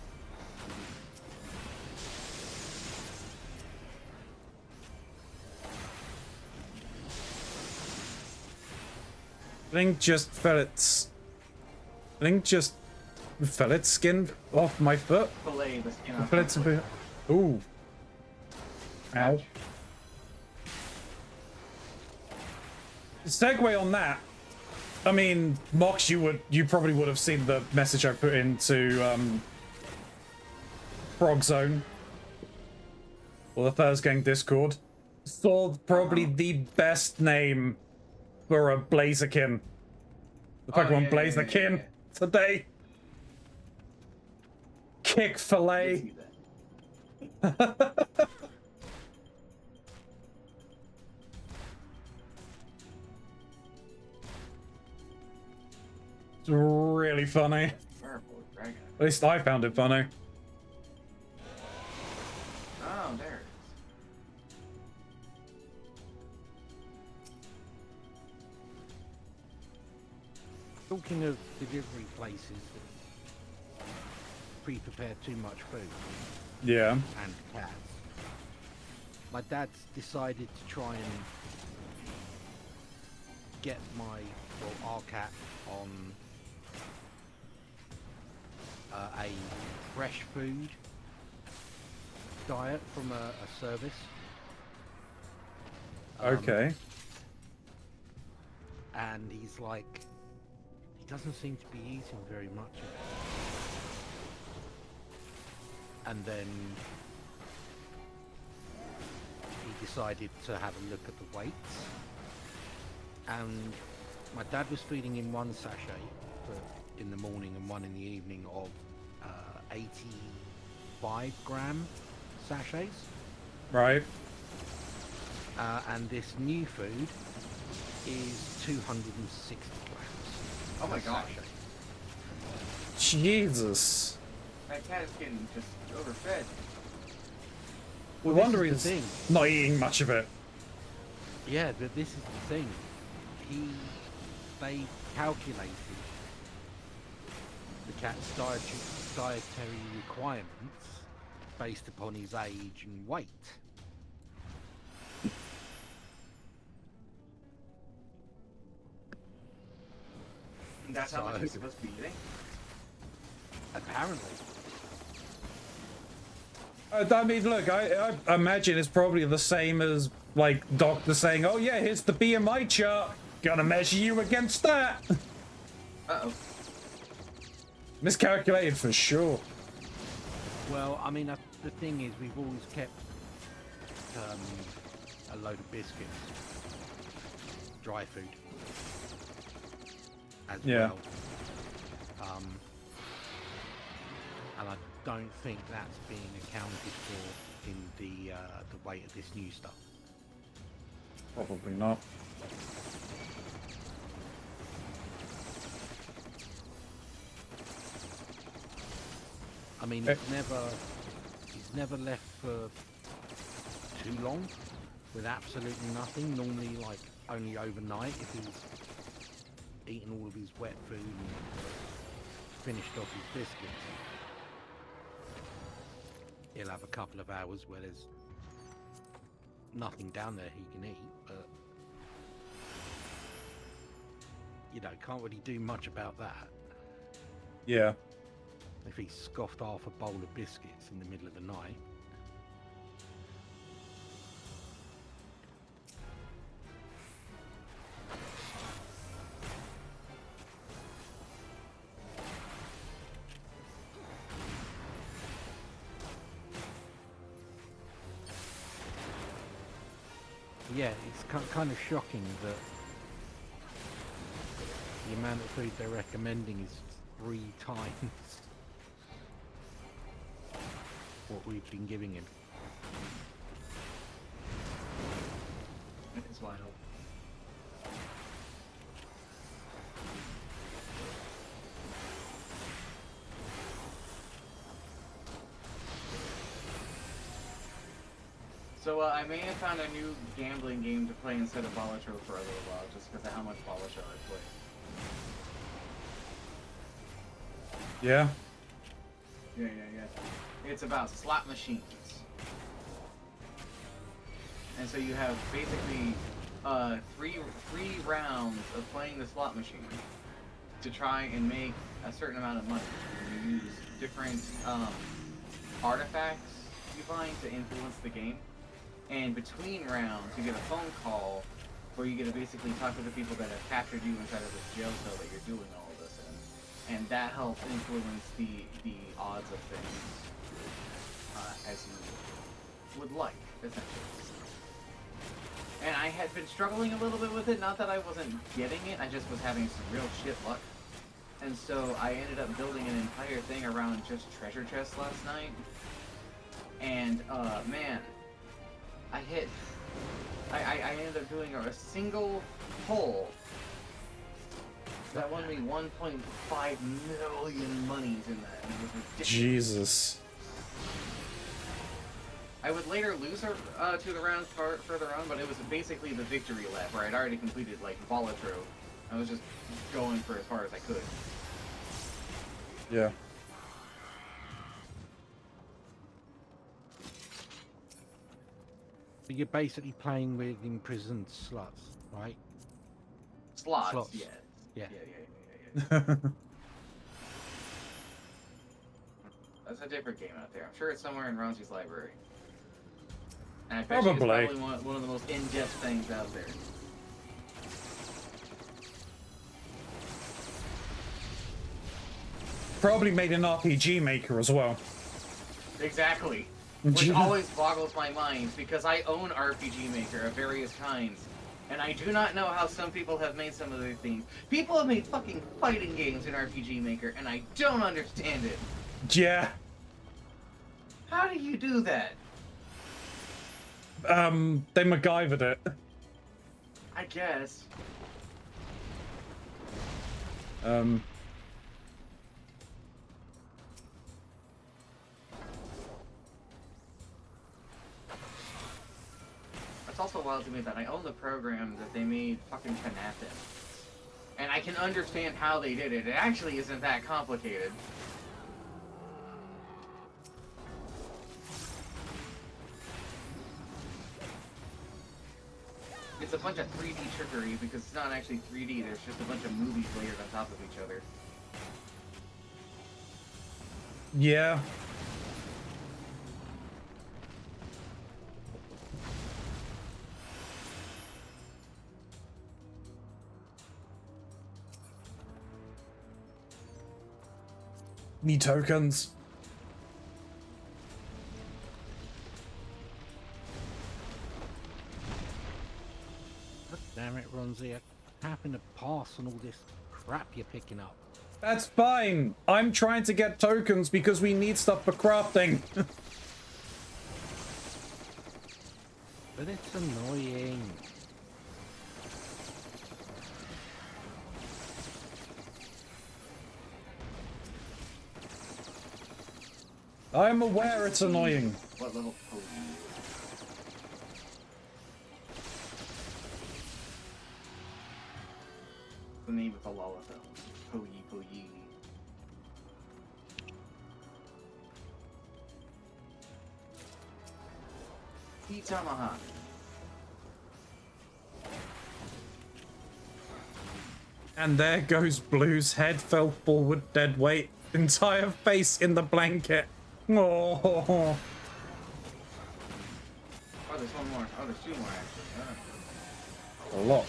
I think just fell its skin off my foot. Fillet the skin off. Fell its bit. Ooh. Ow. Segue on that. I mean, Mox, you probably would have seen the message I put into Frog Zone or the Thursday Gang Discord. Saw probably the best name for a Blaziken. The Pokemon Blaziken today. Kick fillet. It's really funny. At least I found it funny. Oh, there it is. Talking of delivery places that pre-prepare too much food. Yeah. And cats. My dad's decided to try and get our cat on a fresh food diet from a service. Okay. And he's like, he doesn't seem to be eating very much of it. and then he decided to have a look at the weights, and my dad was feeding him one sachet in the morning and one in the evening of 85-gram sachets. Right. And this new food is 260 grams. Oh my gosh. Jesus. That cat is getting just overfed. No Well, wonder this is he's the thing. not eating much of it. Yeah, but this is the thing. They calculated the cat's dietary requirements based upon his age and weight. And that's how much So- he's supposed to be eating? Apparently. I mean, look, I imagine it's probably the same as, like, doctor saying, oh yeah, here's the BMI chart. Gonna measure you against that. Uh-oh. Miscalculated for sure. Well, I mean, the thing is, we've always kept a load of biscuits, dry food, as Yeah. well. And I don't think that's being accounted for in the weight of this new stuff. Probably not. I mean, he's never left for too long with absolutely nothing. Normally, like, only overnight if he's eaten all of his wet food and finished off his biscuits. He'll have a couple of hours where there's nothing down there he can eat, but you know, can't really do much about that. Yeah. If he scoffed half a bowl of biscuits in the middle of the night. Yeah, it's kind of shocking that the amount of food they're recommending is 3 times what we've been giving him. It's wild. So I may have found a new gambling game to play instead of Balatro for a little while, just because of how much Balatro I play. Yeah. Yeah. It's about slot machines. And so you have basically three rounds of playing the slot machine to try and make a certain amount of money. You use different artifacts you find to influence the game. And between rounds, you get a phone call where you get to basically talk to the people that have captured you inside of this jail cell that you're doing all of this in. And that helps influence the odds of things as you would like, essentially. And I had been struggling a little bit with it, not that I wasn't getting it, I just was having some real shit luck. And so I ended up building an entire thing around just treasure chests last night. And, man, I ended up doing a single pull that won me 1.5 million monies in that, and it was ridiculous. Jesus. I would later lose her to the round further on, but it was basically the victory lap where I'd already completed like Balatro. I was just going for as far as I could. Yeah. But you're basically playing with imprisoned sluts, right? Slots. Yes. Yeah. Yeah. That's a different game out there. I'm sure it's somewhere in Ronzi's library. And I bet you it's Probably. probably one of the most in-depth things out there. Probably made an RPG maker as well. Exactly. Which always boggles my mind, because I own RPG Maker of various kinds. And I do not know how some people have made some of their things. People have made fucking fighting games in RPG Maker, and I don't understand it. Yeah. How do you do that? They MacGyvered it. I guess. It's also wild to me that I own the program that they made fucking FNAF in. And I can understand how they did it. It actually isn't that complicated. It's a bunch of 3D trickery because it's not actually 3D, there's just a bunch of movies layered on top of each other. Yeah. Need tokens. God damn it, Ronzi. Having to pass on all this crap you're picking up. That's fine. I'm trying to get tokens because we need stuff for crafting. But it's annoying. I'm aware it's annoying. What level? Oh, the name of the Lalafell. Poyi Poyi. Itamaha. And there goes Blue's head, fell forward, dead weight, entire face in the blanket. Oh. Oh, there's one more. Oh, there's two more actually. Oh. A lot.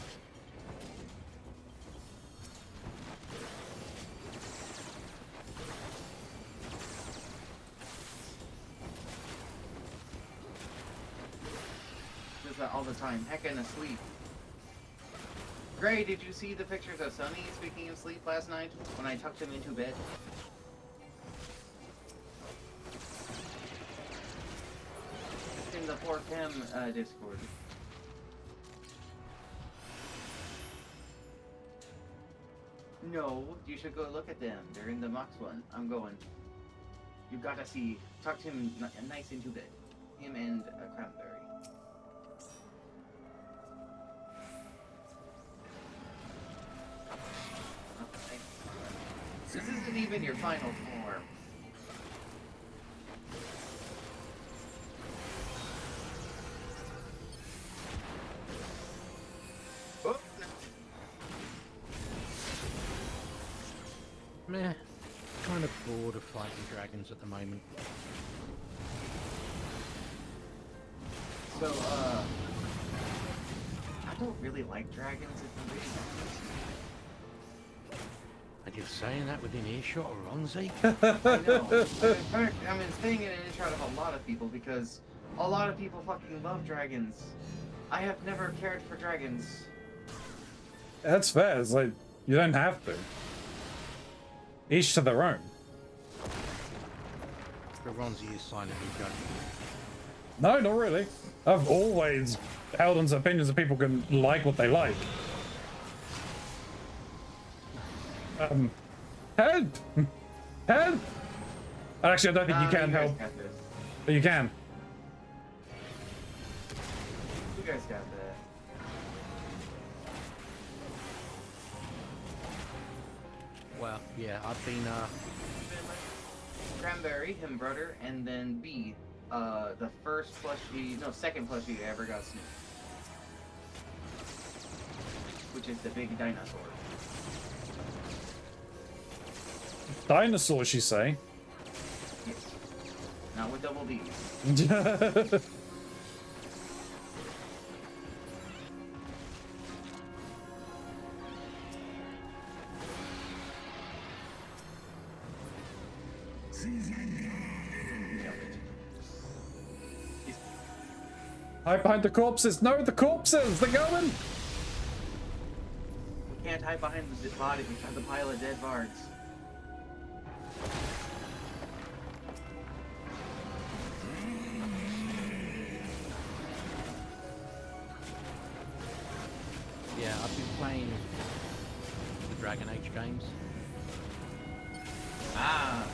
Does that all the time. Heckin' asleep. Gray, did you see the pictures of Sunny speaking of sleep last night when I tucked him into bed? It's in the 4Chem Discord. No, you should go look at them. They're in the Mox one. I'm going. You gotta see. Tucked him nice into bed. Him and Cranberry. This isn't even your final form. Oh, no. Meh. Kind of bored of fighting dragons at the moment. So, I don't really like dragons if I'm being honest. And you're saying that within earshot of Ronzi? I know. I'm saying it in earshot of a lot of people because a lot of people fucking love dragons. I have never cared for dragons. That's fair. It's like, you don't have to. Each to their own. But Ronzi is silently judging. No, not really. I've always held onto opinions that people can like what they like. Help! Help! Actually, I don't think you can guys help. got this. But you can. You guys got that. Well, yeah, I've been, Cranberry, him brother, and then B, the second plushie I ever got Snoop. Which is the big dinosaur. Dinosaurs, you say? Yes. Not with double D's. Hide behind the corpses. No, the corpses. They're going. We can't hide behind the body, the pile of dead vards. Yeah, I've been playing the Dragon Age games. Ah.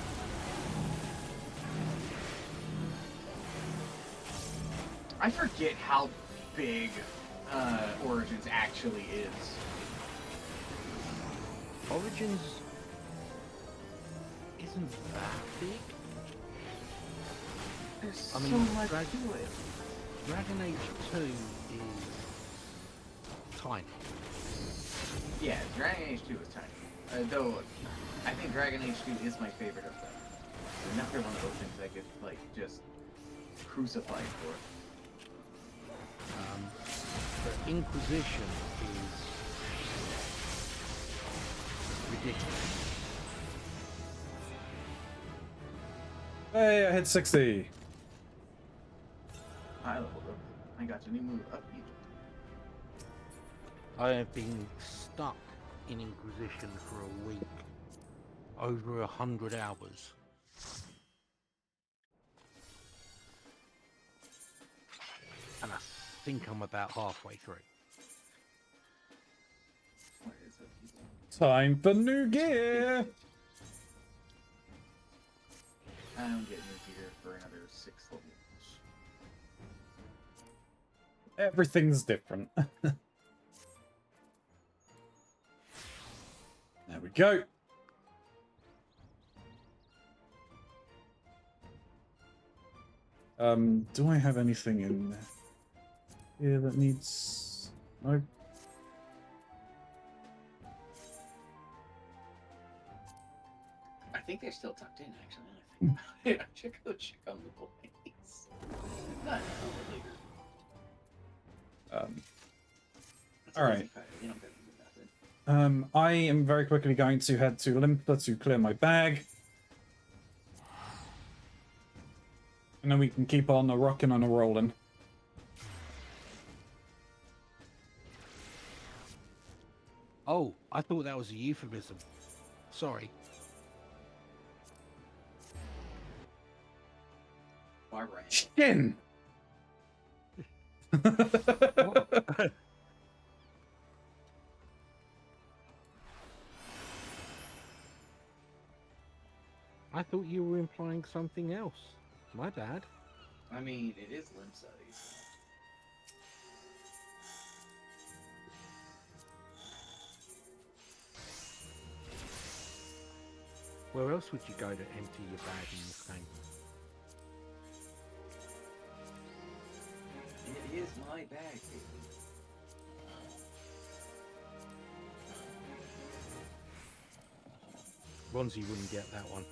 I forget how big Origins actually is. Origins isn't that big. There's I so mean, much to it. Dragon Age 2 is tiny. Yeah, Dragon Age 2 is tiny. Though, I think Dragon Age 2 is my favorite of them. Another one of those things I get, like, just crucified for. The Inquisition is ridiculous. Hey, I hit 60. I leveled up. I got a new move up Egypt. I have been stuck in Inquisition for a week. Over 100 hours. And I think I'm about halfway through. What is it, people? Time for new gear. I don't get new gear for another 6 levels. Everything's different. There we go. Do I have anything in here that needs... No. I think they're still tucked in, actually. I think about it. I should go check on the boys. Not now, but later. That's all an right. easy fight. You don't gotta do nothing. I am very quickly going to head to Olympia to clear my bag. And then we can keep on a rocking and a rolling. Oh, I thought that was a euphemism. Sorry. Barbara. Shin! What? I thought you were implying something else. My bad. I mean, it is limb size. Where else would you go to empty your bag in this game? It is my bag, baby. Ronzi wouldn't get that one.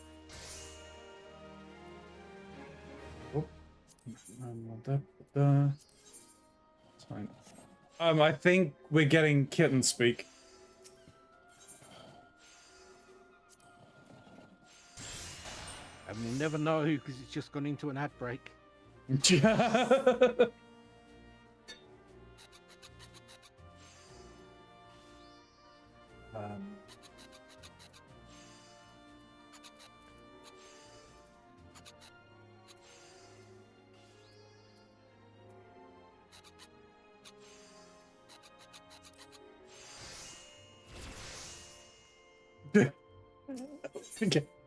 Fine. I think we're getting kitten speak. And we'll never know because it's just gone into an ad break.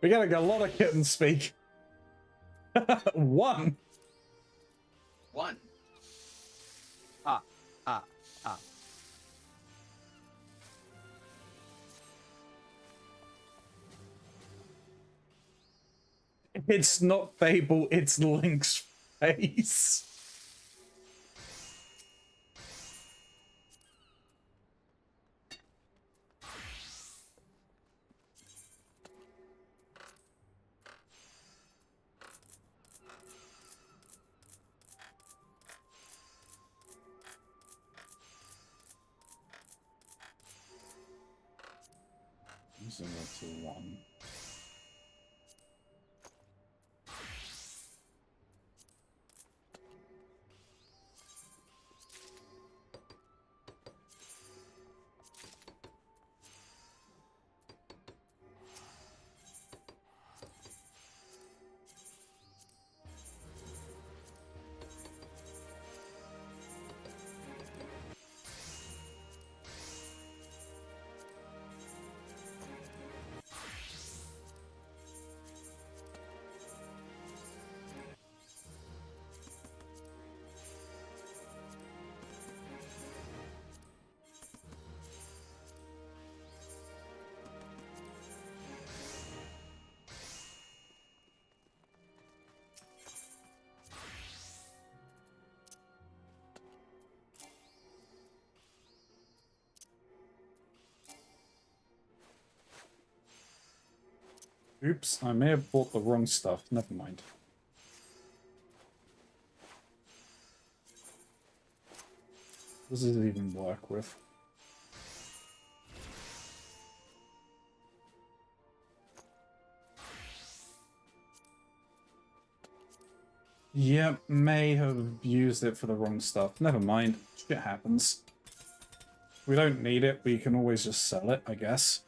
We're getting a lot of kitten speak. One. One. Ah. It's not Fable, it's Link's face. Using it to one. Oops, I may have bought the wrong stuff. Never mind. What does it even work with? Yep, may have used it for the wrong stuff. Never mind. Shit happens. We don't need it, but you can always just sell it, I guess.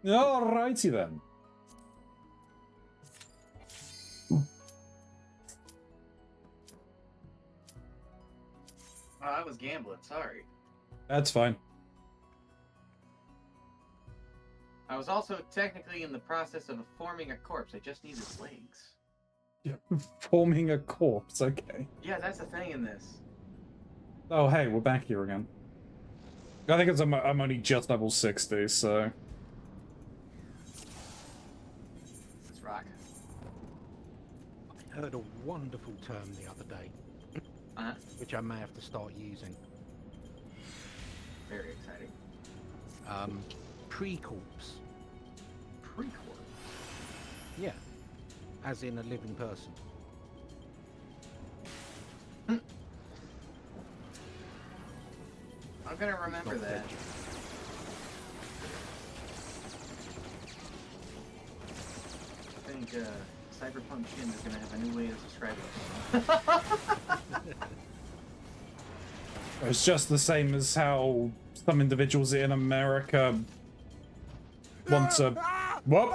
Alrighty then. Oh, I was gambling. Sorry. That's fine. I was also technically in the process of forming a corpse. I just needed legs. Forming a corpse, okay. Yeah, that's the thing in this. Oh, hey, we're back here again. I think it's I'm only just level 60, so... Let's rock. I heard a wonderful term the other day, which I may have to start using. Very exciting. Pre-corpse. Pre-corpse? Yeah. As in a living person. I'm gonna remember Not that. dead. I think Cyberpunk Shin is gonna have a new way to describe it. It's just the same as how some individuals in America want to... Whoop!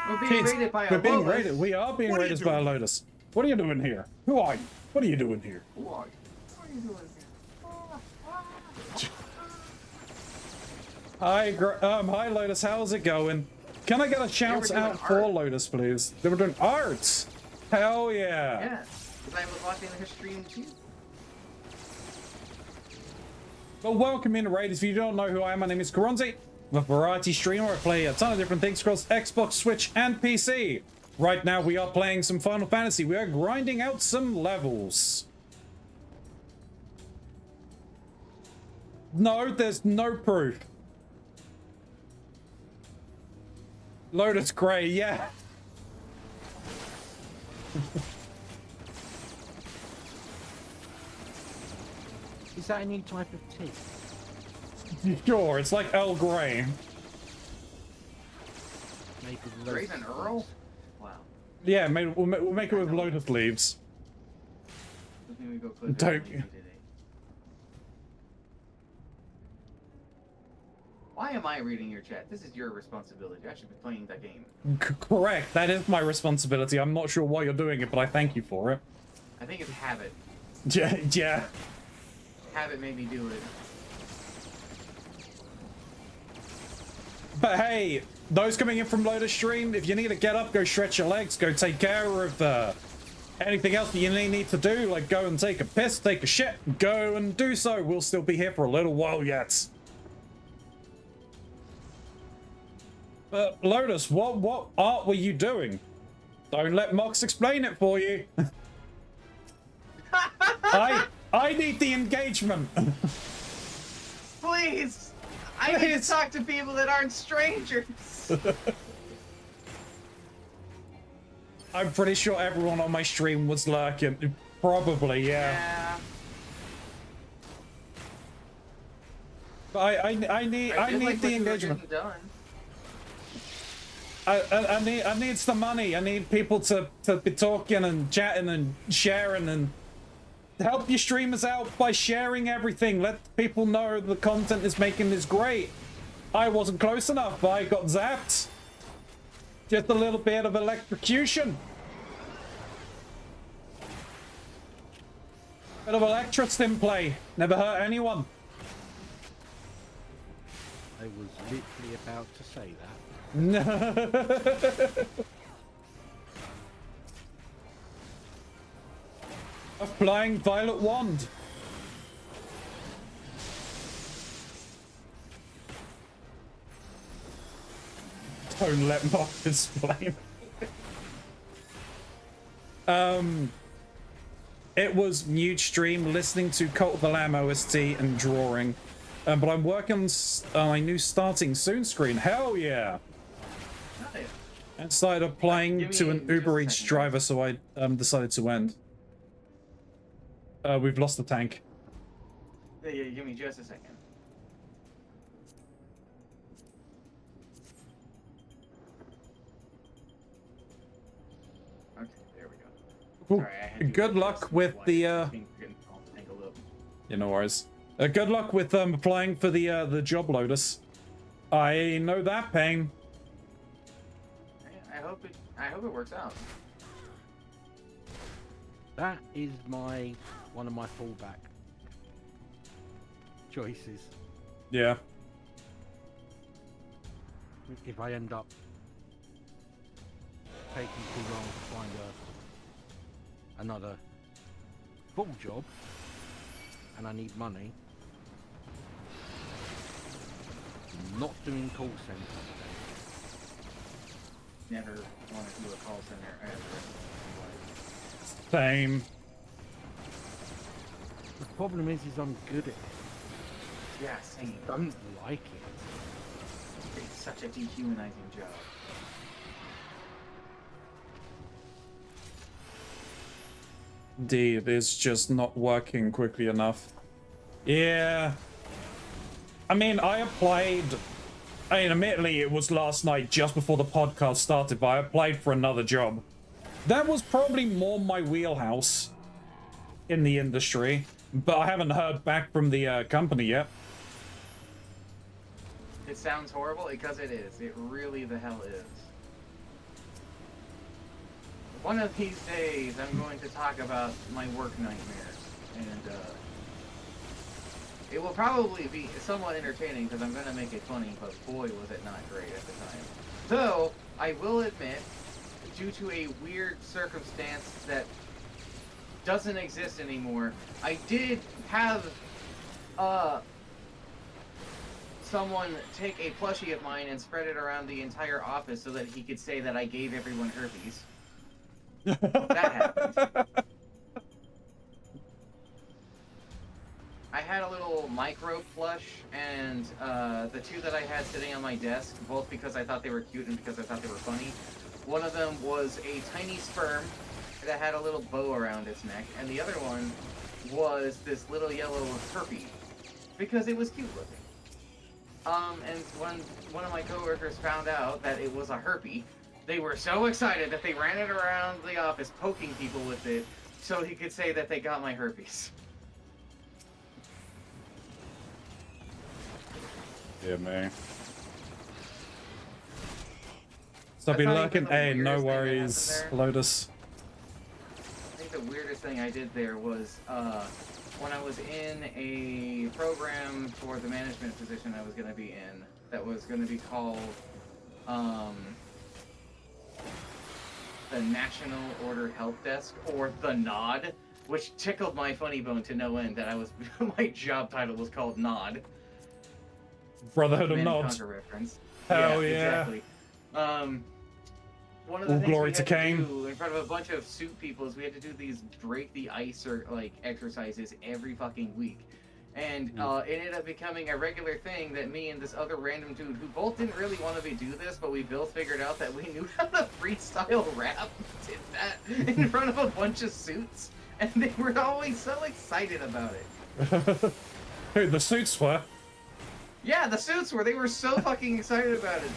We're being Kids, raided by a we're being Lotus. raided. We are being raided by a Lotus. What are you doing here? Who are you? What are you doing here? Who are you? What are you doing here? Hi Lotus, how's it going? Can I get a shout doing out for art. Lotus, please? They were doing art! Hell yeah! Yeah, because I was watching her stream too. Well, welcome in, Raiders. If you don't know who I am, my name is Keronzi. I'm a variety streamer. I play a ton of different things across Xbox, Switch, and PC. Right now, we are playing some Final Fantasy. We are grinding out some levels. No, there's no proof. Lotus Grey, yeah. Is that a new type of tea? Sure, it's like Earl Grey. Maybe Grave and Earl? Wow. Yeah, we'll make it with Lotus leaves. I think we go click Don't- it today. Why am I reading your chat? This is your responsibility. I should be playing that game. Correct, that is my responsibility. I'm not sure why you're doing it, but I thank you for it. I think it's habit. Yeah, yeah. Habit made me do it. But hey, those coming in from Lotus Stream, if you need to get up, go stretch your legs, go take care of anything else that you need to do, like go and take a piss, take a shit, go and do so. We'll still be here for a little while yet. Lotus, what art were you doing? Don't let Mox explain it for you. I need the engagement. Please! I need to talk to people that aren't strangers! I'm pretty sure everyone on my stream was lurking. Probably, yeah. But I need the engagement. I need some money. I need people to be talking and chatting and sharing and help your streamers out by sharing everything. Let people know the content is making this great. I wasn't close enough. I got zapped. Just a little bit of electrocution. Bit of electrostim play. Never hurt anyone. I was literally about to say that. A flying violet wand. Don't let Marcus blame. It was mute stream, listening to Cult of the Lamb OST and drawing. But I'm working on my new starting soon screen. Hell yeah! Nice. And started applying Give to me an just a Uber Eats second. driver, so I decided to end. We've lost the tank. Yeah, give me just a second. Okay, there we go. Ooh, Sorry, I had to good adjust luck my with light. the Think I'll take a look. Yeah, no worries. Good luck with applying for the job, Lotus. I know that pain. I hope it works out. That is one of my fallback choices. Yeah. If I end up taking too long to find another full job and I need money, not doing call centre. Never want to do a call center ever. Same. The problem is I'm good at it. Yeah, same. I don't like it. It's such a dehumanizing job. Indeed, it's just not working quickly enough. Yeah. I mean, admittedly, it was last night just before the podcast started, but I applied for another job. That was probably more my wheelhouse in the industry, but I haven't heard back from the company yet. It sounds horrible because it is. It really the hell is. One of these days, I'm going to talk about my work nightmares, and it will probably be somewhat entertaining because I'm going to make it funny, but boy was it not great at the time. Though, I will admit, due to a weird circumstance that doesn't exist anymore, I did have someone take a plushie of mine and spread it around the entire office so that he could say that I gave everyone herpes. That happened. I had a little micro plush, and the two that I had sitting on my desk, both because I thought they were cute and because I thought they were funny. One of them was a tiny sperm that had a little bow around its neck, and the other one was this little yellow herpy because it was cute looking. And when one of my coworkers found out that it was a herpy, they were so excited that they ran it around the office poking people with it so he could say that they got my herpes. Yeah, man. So be That's not lurking. even the Hey, no weirdest thing that worries, happened there. Lotus. I think the weirdest thing I did there was when I was in a program for the management position I was going to be in that was going to be called the National Order Help Desk, or the NOD, which tickled my funny bone to no end that I was my job title was called NOD. Brotherhood of Command and Nods. Conquer reference. Hell yeah. Exactly. One of the All things glory we to had Cain. do in front of a bunch of suit people is we had to do these break the ice or like exercises every fucking week. And it ended up becoming a regular thing that me and this other random dude, who both didn't really want to do this, but we both figured out that we knew how to freestyle rap, did that in front of a bunch of suits, and they were always so excited about it. Who the suits were? Yeah, the suits were. They were so fucking excited about it.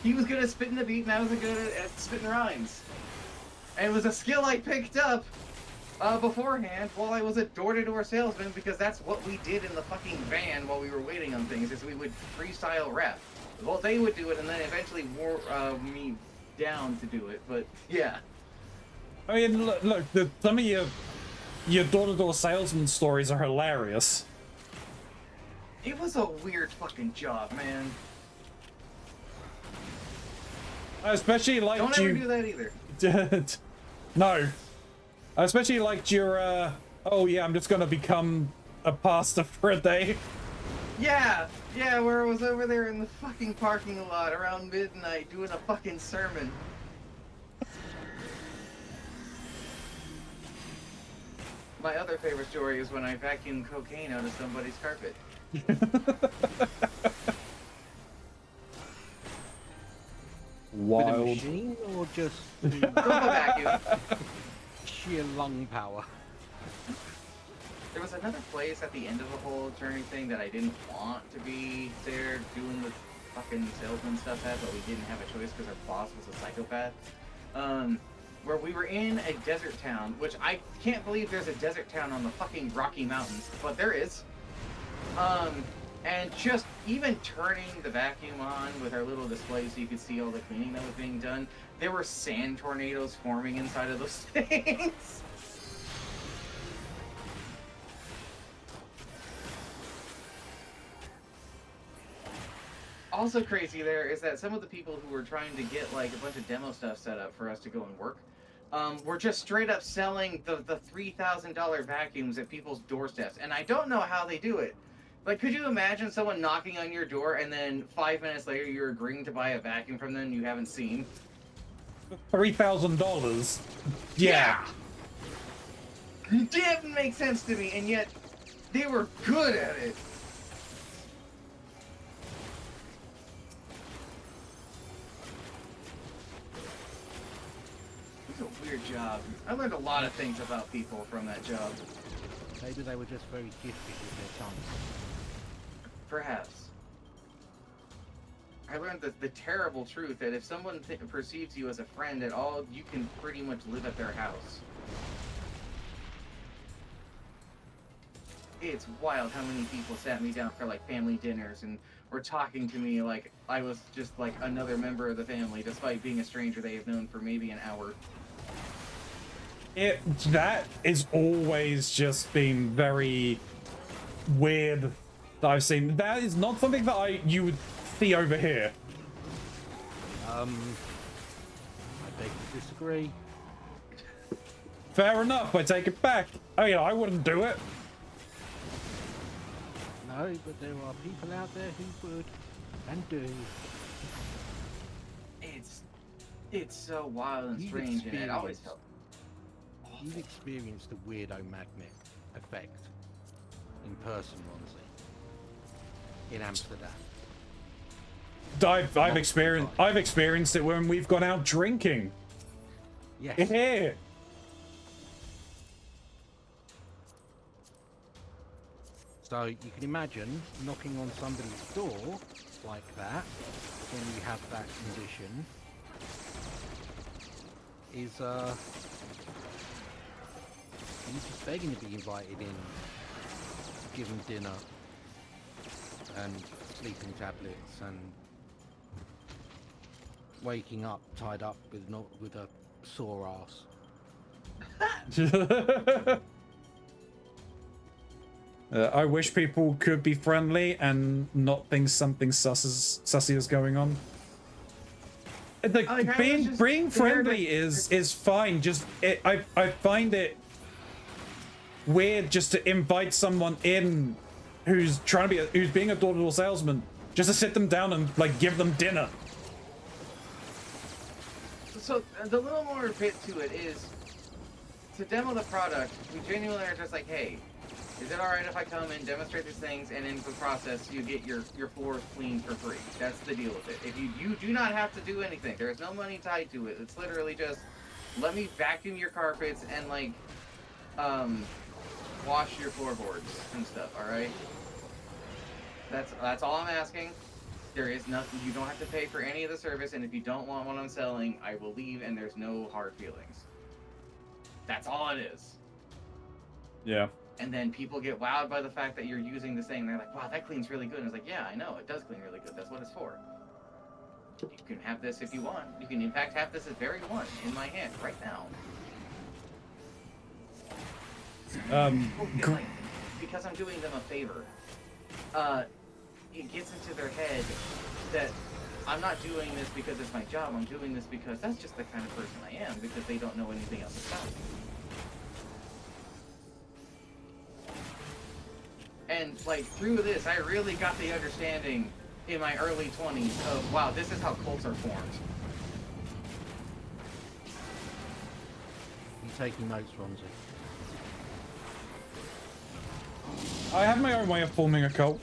He was good at spitting the beat, and I was good at spitting rhymes. And it was a skill I picked up beforehand while I was a door-to-door salesman, because that's what we did in the fucking van while we were waiting on things, is we would freestyle rap. Well, they would do it, and then eventually down to do it, but yeah. I mean, look, some of your door-to-door salesman stories are hilarious. It was a weird fucking job, man. I especially liked Don't you. ever do that either. No. I especially liked your, oh yeah, I'm just gonna become a pastor for a day. Yeah, where I was over there in the fucking parking lot around midnight doing a fucking sermon. My other favorite story is when I vacuumed cocaine out of somebody's carpet. With a Wild. machine or just Go vacuum. sheer lung power? There was another place at the end of the whole journey thing that I didn't want to be there doing the fucking salesman stuff at, but we didn't have a choice because our boss was a psychopath. Where we were in a desert town, which I can't believe there's a desert town on the fucking Rocky Mountains, but there is. And just even turning the vacuum on with our little display so you could see all the cleaning that was being done, there were sand tornadoes forming inside of those things. Also crazy there is that some of the people who were trying to get like a bunch of demo stuff set up for us to go and work, were just straight up selling the $3,000 vacuums at people's doorsteps. And I don't know how they do it. Like, could you imagine someone knocking on your door and then 5 minutes later you're agreeing to buy a vacuum from them you haven't seen? $3,000. Yeah. It didn't make sense to me, and yet they were good at it. It was a weird job. I learned a lot of things about people from that job. Maybe they were just very gifted with their tongues. Perhaps. I learned the terrible truth that if someone perceives you as a friend at all, you can pretty much live at their house. It's wild how many people sat me down for like family dinners and were talking to me like I was just like another member of the family, despite being a stranger they have known for maybe an hour. That is always just been very weird that I've seen. That is not something that you would see over here. I beg to disagree. Fair enough, I take it back. Oh yeah, I wouldn't do it. No, but there are people out there who would and do. It's so wild and You've strange, and it always felt. You've experienced the weirdo magnet effect in person, Ronzi, in Amsterdam. I've experienced it when we've gone out drinking. Yes. Yeah. So you can imagine knocking on somebody's door like that when you have that condition is you're just begging to be invited in, given dinner and sleeping tablets and waking up tied up with a sore ass. I wish people could be friendly and not think something sussy is going on. Like, being friendly is fine. Just I find it weird just to invite someone in who's trying to be who's being a door-to-door salesman, just to sit them down and like give them dinner. So the little more bit to it is to demo the product. We genuinely are just like, hey, is it alright if I come and demonstrate these things, and in the process you get your floors cleaned for free? That's the deal with it. If you do not have to do anything. There is no money tied to it. It's literally just let me vacuum your carpets and like wash your floorboards and stuff. All right. That's all I'm asking. There is nothing. You don't have to pay for any of the service, and if you don't want what I'm selling, I will leave, and there's no hard feelings. That's all it is. Yeah. And then people get wowed by the fact that you're using this thing. They're like, wow, that cleans really good. And it's like, yeah, I know, it does clean really good. That's what it's for. You can have this if you want. You can, in fact, have this very one in my hand right now. Because I'm doing them a favor. It gets into their head that I'm not doing this because it's my job. I'm doing this because that's just the kind of person I am, because they don't know anything else about me. And, like, through this, I really got the understanding in my early 20s of, wow, this is how cults are formed. You taking notes, Ronzi? I have my own way of forming a cult.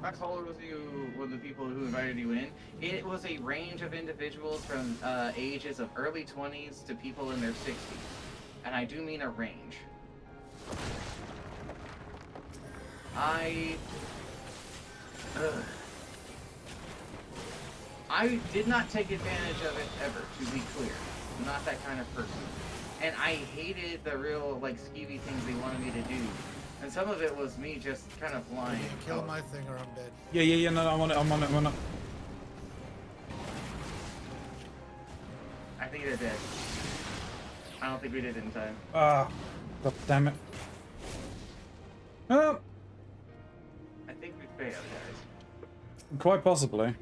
How old was you when the people who invited you in? It was a range of individuals from ages of early 20s to people in their 60s. And I do mean a range. I did not take advantage of it ever, to be clear. I'm not that kind of person. And I hated the real, like, skeevy things they wanted me to do. And some of it was me just kind of lying. Kill my thing or I'm dead. Yeah, no, I'm on it. I think they're dead. I don't think we did it in time. Ah, god damn it. Oh, I think we failed, guys. quite possibly.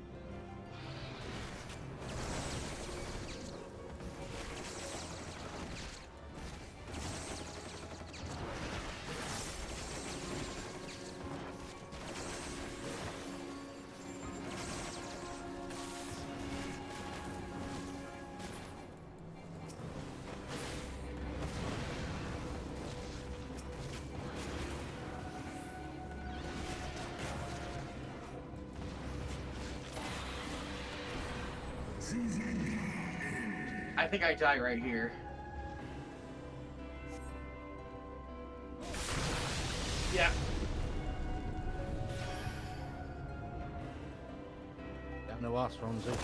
I think I die right here. Yeah. Don't know us, Ronzi.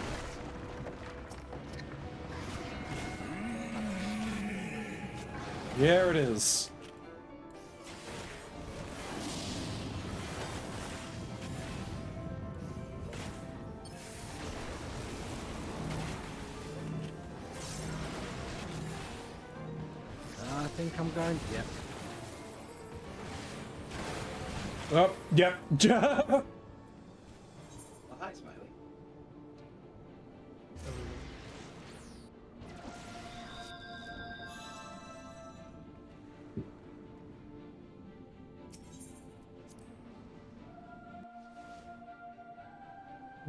Here it is. I think I'm going. Yep. Oh, yep. Well, hi, Smiley.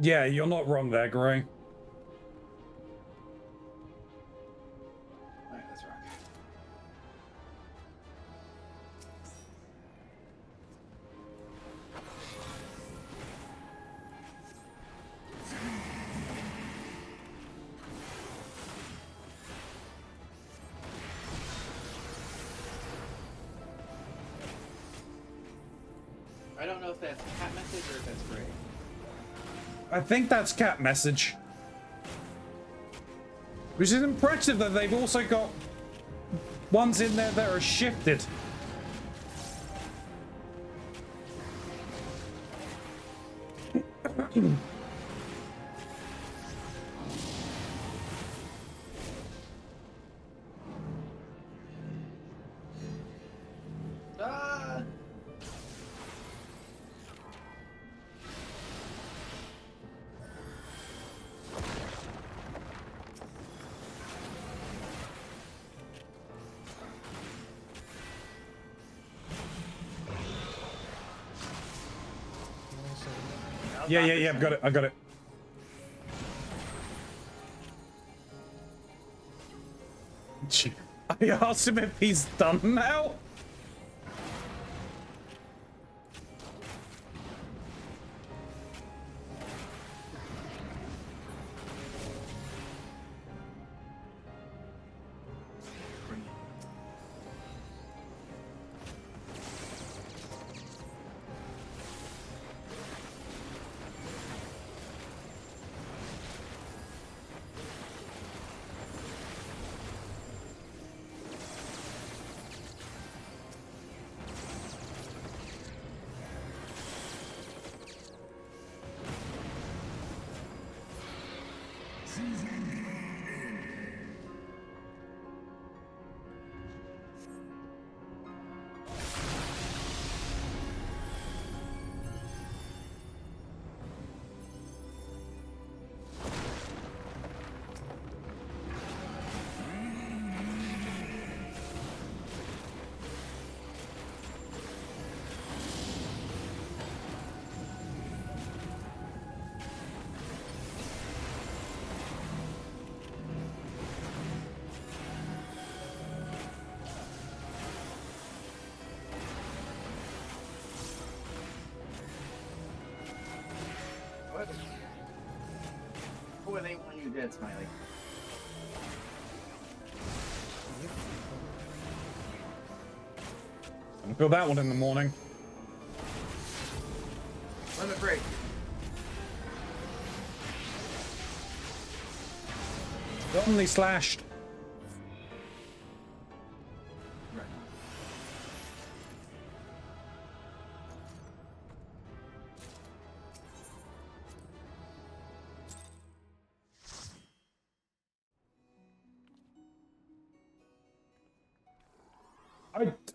Yeah, you're not wrong there, Gray. Alright, let's rock. I don't know if that's cat message or if that's great. I think that's cat message. Which is impressive that they've also got ones in there that are shifted. Ah! Yeah, I've got it. I got it. I asked him if he's done now. What? Oh, they want you dead, Smiley. I feel that one in the morning. Limit break. Suddenly slashed.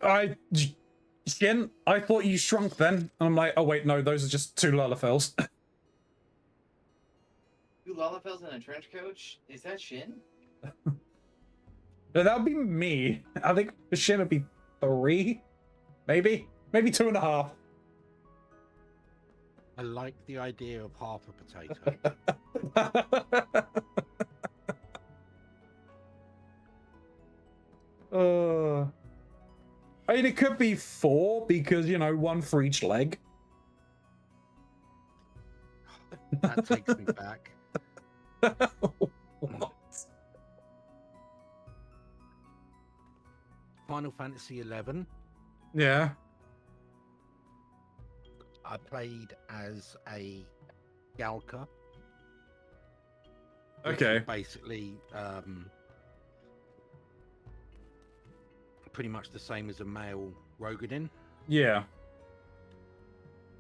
Right. Shin, I thought you shrunk then. And I'm like, oh wait, no, those are just two Lalafels. Two Lalafels and a trench coat? Is that Shin? That would be me. I think Shin would be 3, maybe 2.5. I like the idea of half a potato. I mean, it could be 4 because, you know, 1 for each leg. That takes me back. What? Final Fantasy XI. Yeah. I played as a Galka. which Okay. is basically pretty much the same as a male Rogadin. Yeah.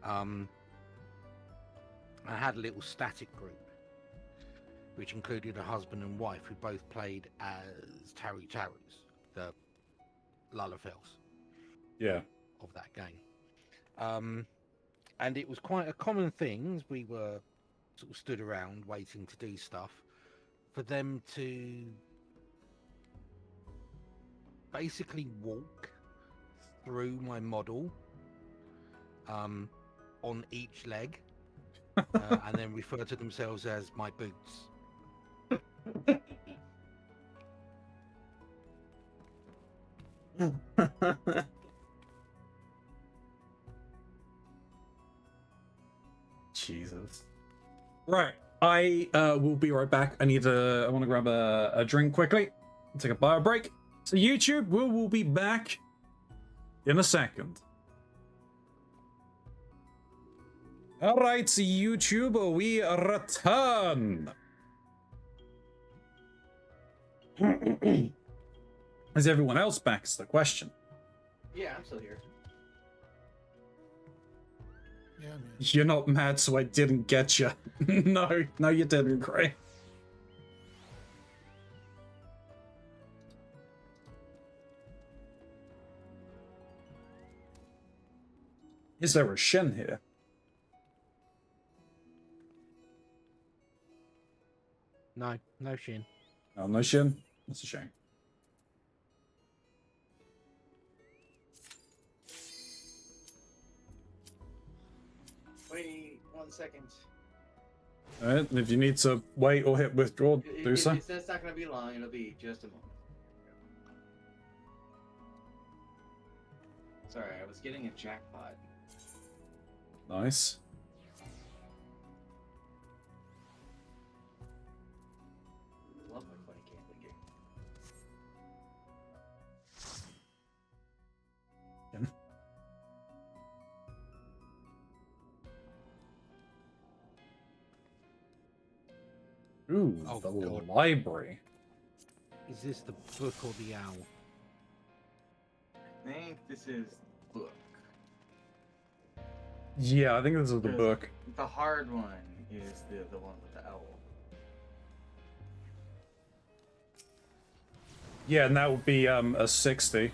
I had a little static group, which included a husband and wife who both played as Taru Tarus, the Lalafels Yeah. of that game. And it was quite a common thing, as we were sort of stood around waiting to do stuff, for them to basically walk through my model on each leg and then refer to themselves as my boots. Jesus. Right. I will be right back. I want to grab a drink quickly. Take a bio break. So YouTube, we will be back in a second. All right, so YouTube, we return. Is everyone else back? Is the question. Yeah, I'm still here. Yeah, man. You're not mad, so I didn't get you. No, you didn't, Gray. Is there a Shen here? No Shin. Oh, no Shen? That's a shame. Wait 1 second. Alright, if you need to wait or hit withdraw, do so. It's not going to be long. It'll be just a moment. Sorry, I was getting a jackpot. Nice. Love my funny gambling game. Ooh, Oh, the God. library. Is this the book or the owl? I think this is book. Yeah, I think this is the Yes. book. The hard one is the one with the owl. Yeah, and that would be a 60.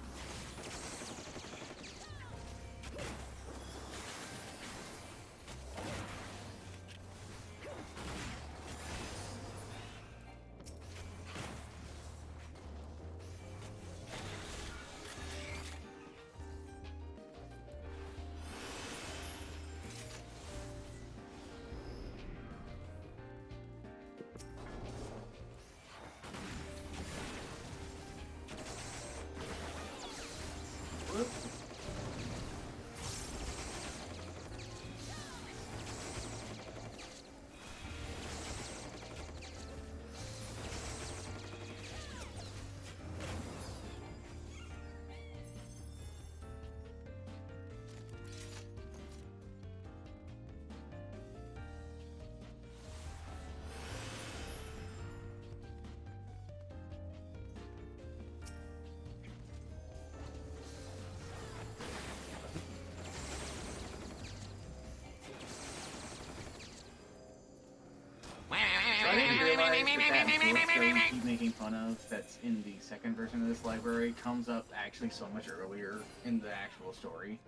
I didn't realize that book that we keep making fun of that's in the second version of this library comes up actually so much earlier in the actual story.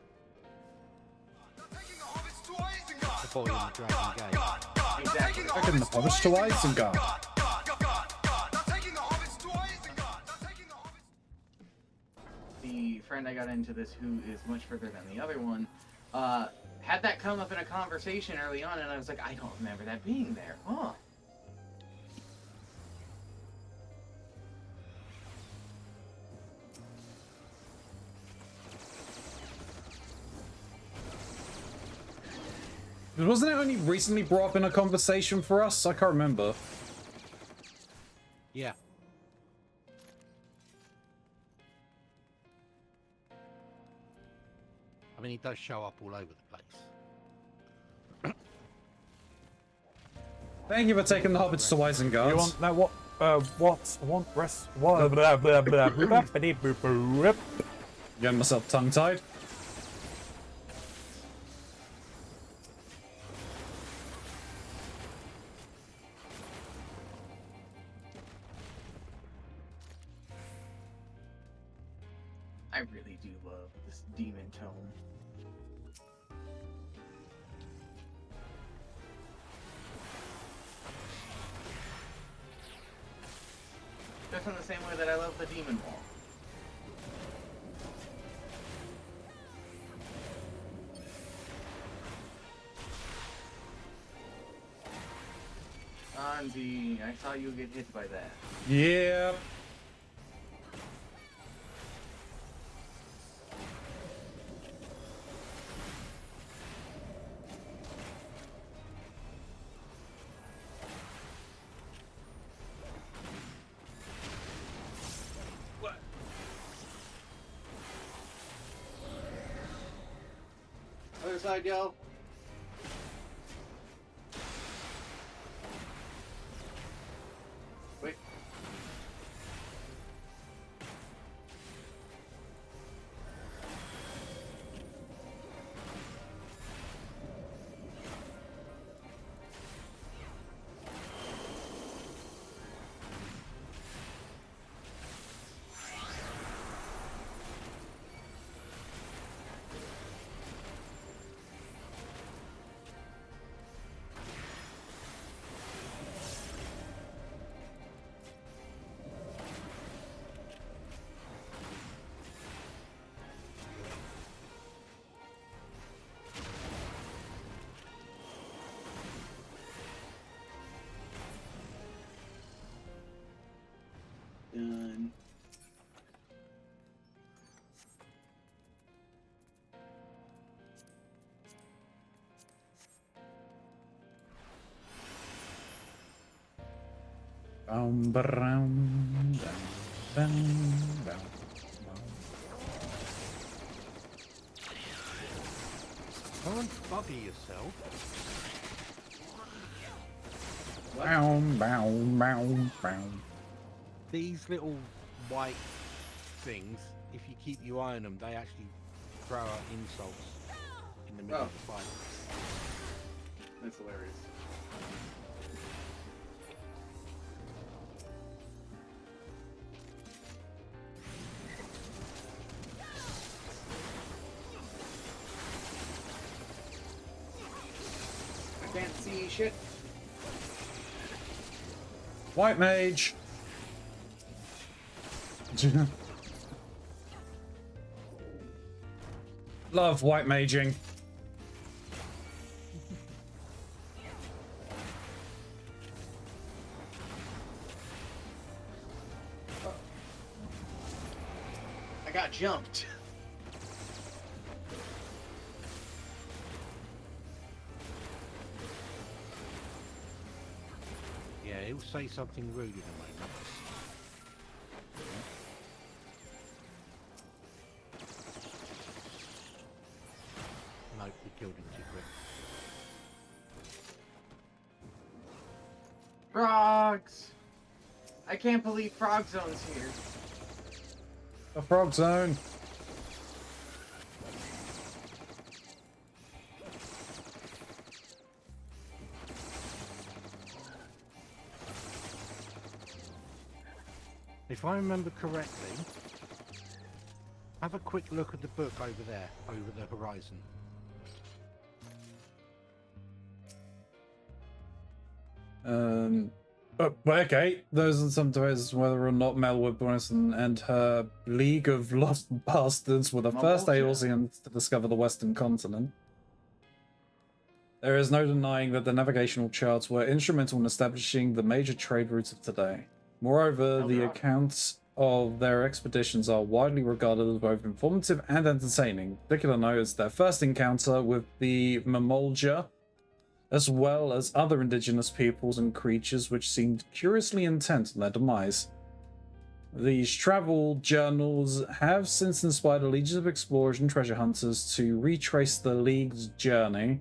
The boy in the Dragon Gate. Exactly. Taking the hobbits to Isengard. The friend I got into this who is much further than the other one, had that come up in a conversation early on, and I was like, I don't remember that being there. Huh. Wasn't it only recently brought up in a conversation for us? I can't remember. Yeah. I mean, he does show up all over the place. Thank you for taking the hobbits to Isengard. You want now what? What? I want rest. What? Blah, blah, blah, blah, blah. Getting myself tongue-tied. I really do love this demon tome. Just in the same way that I love the demon wall. Keronzi, I saw you get hit by that. Yeah. Other side, yo. Wait. Done. Boom, ba-rum, bum, bum, bum. Don't bugger yourself. Bow, bow, bow, bow. These little white things, if you keep your eye on them, they actually throw out insults in the middle of the fight. That's hilarious. Holy shit. White mage. Love white maging. I got jumped. Yeah, he'll say something rude in a moment. Nope, we killed him too quick. Frogs! I can't believe Frog Zone's here. A frog zone. If I remember correctly, have a quick look at the book over there, over the horizon. But okay, those are some debates whether or not Melwood Bryson and her League of Lost Bastards were the first Mumble Aeolsians to discover the Western continent. There is no denying that the navigational charts were instrumental in establishing the major trade routes of today. Moreover, the accounts of their expeditions are widely regarded as both informative and entertaining. Particular note is their first encounter with the Mamolja, as well as other indigenous peoples and creatures which seemed curiously intent on their demise. These travel journals have since inspired a legion of explorers and treasure hunters to retrace the League's journey,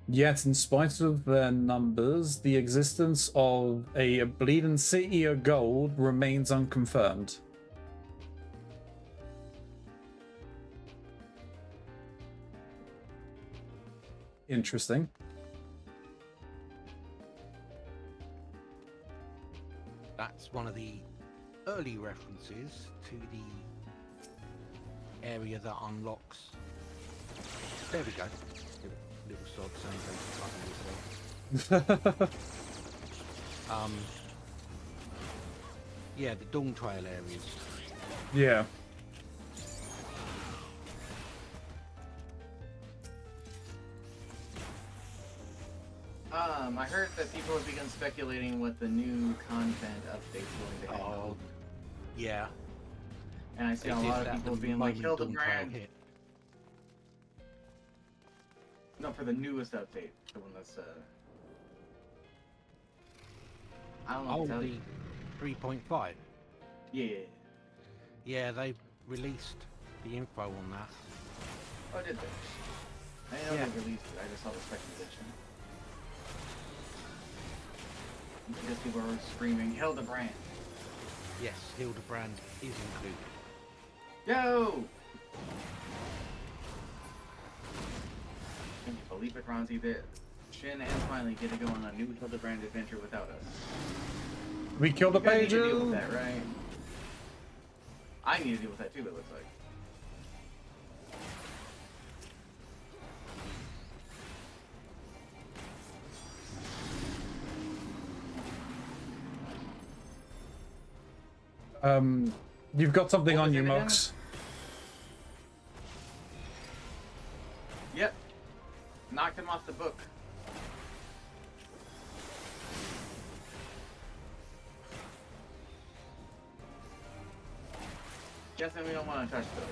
yet in spite of their numbers, the existence of a bleeding city of gold remains unconfirmed. Interesting. That's one of the early references to the area that unlocks. There we go. Little sod saying yeah, the Dawn Trail areas. Yeah. I heard that people have begun speculating what the new content update's going to have. Oh, yeah. And I see They a did lot of that people the being like, moment Dawn Trail Hildebrand. hit. No, for the newest update. The one that's, I don't know Oh, what to tell the you. 3.5. Yeah. Yeah, they released the info on that. Oh, did they? I didn't know Yeah. they released it. I just saw the speculation. Because people are screaming, Hildebrand. Yes, Hildebrand is included. Yo! Can you believe it, Keronzi, that Shin and finally get to go on a new Hildebrand adventure without us? We killed a You guys need page. to deal with that, right? I need to deal with that too, it looks like. You've got something What on was you, it again? Mox. Yep. Knocked him off the book. Guessing we don't want to touch those.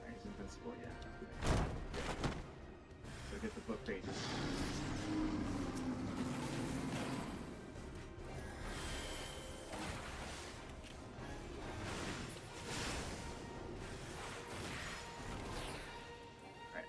He's invincible, yeah. So get the book pages. Alright,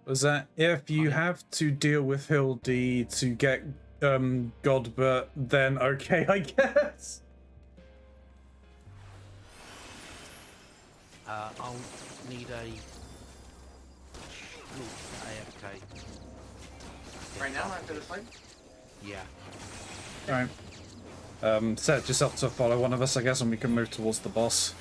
was that if you have to deal with Hildy to get Godbert, then okay, I guess. I'll need a AFK. Right now, after this fight? Yeah. Alright. Set yourself to follow one of us, I guess, and we can move towards the boss.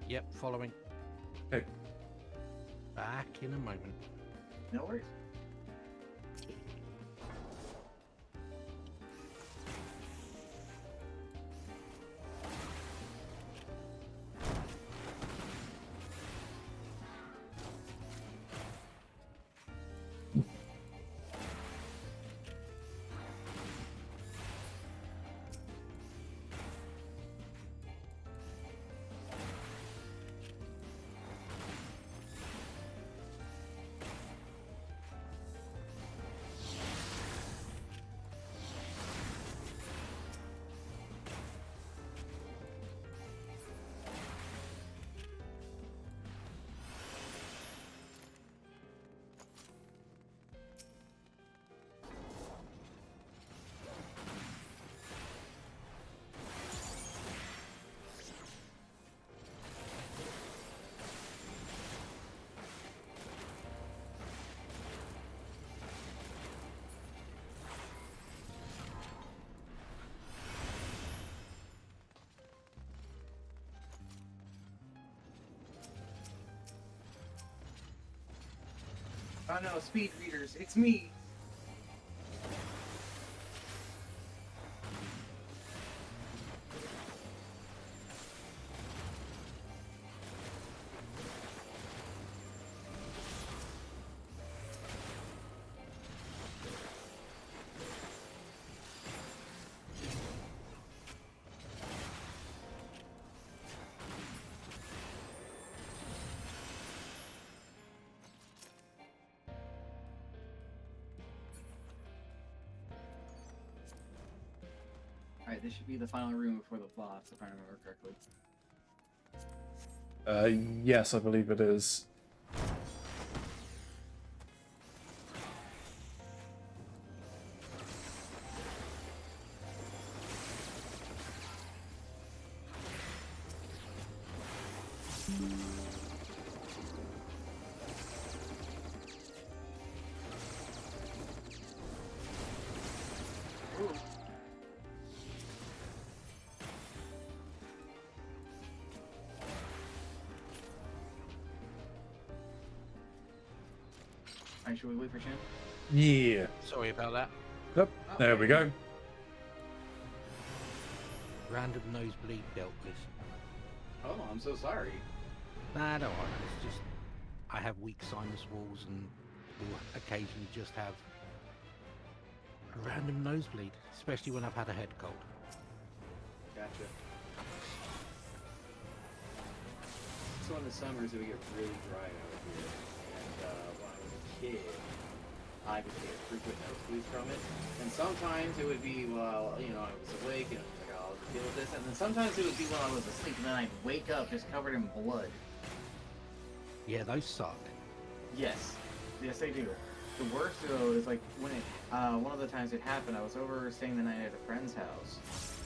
Yep, following. Okay. Back in a moment. No worries. Oh no, speed readers, it's me! Alright, this should be the final room before the boss, if I remember correctly. Yes, I believe it is. Alright, should we wait for Shin? Yeah. Sorry about that. Yep. There we go. Random nosebleed dealt with. Oh, I'm so sorry. Nah, don't worry. It's just I have weak sinus walls and will occasionally just have a random nosebleed, especially when I've had a head cold. Gotcha. So in the summers it would get really dry out here, and when I was a kid, I would get frequent nosebleeds from it. And sometimes it would be while, you know, I was awake and I was like, oh, I'll deal with this. And then sometimes it would be when I was asleep and then I'd wake up just covered in blood. Yeah, those suck. Yes. Yes, they do. The worst though is like when it, one of the times it happened, I was over staying the night at a friend's house.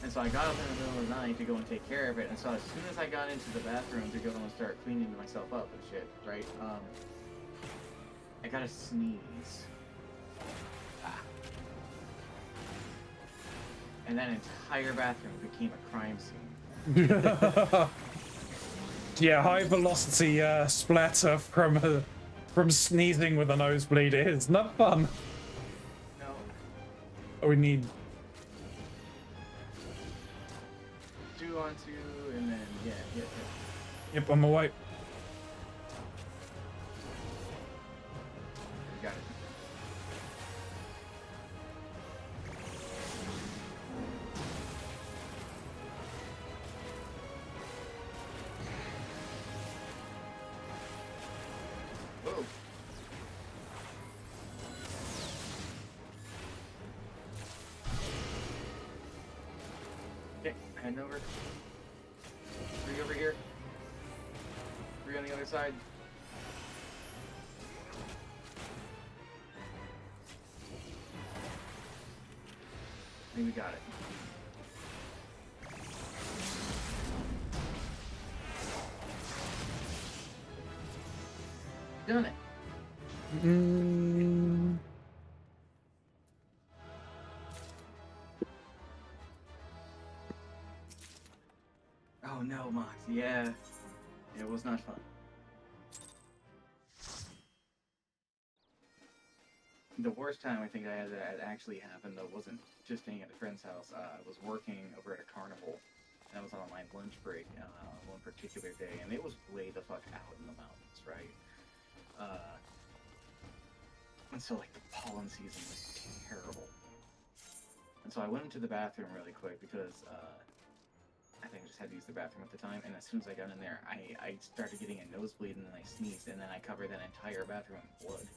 And so I got up in the middle of the night to go and take care of it. And so as soon as I got into the bathroom to go and start cleaning myself up and shit, right? I got a sneeze. And that entire bathroom became a crime scene. Yeah, high velocity splatter from sneezing with a nosebleed is not fun. No. We need 2 on 2, and then yeah. Yep, on my way. Got it. Whoa. Okay, heading over. on the other side. I think we got it. Done it. Mm, Oh no, Mox. Yeah. It was not fun. The worst time I think I had that actually happen though wasn't just staying at a friend's house. I was working over at a carnival, and I was on my lunch break one particular day, and it was way the fuck out in the mountains, right? And so like the pollen season was terrible, and so I went into the bathroom really quick because I think I just had to use the bathroom at the time, and as soon as I got in there, I started getting a nosebleed, and then I sneezed, and then I covered that entire bathroom in blood.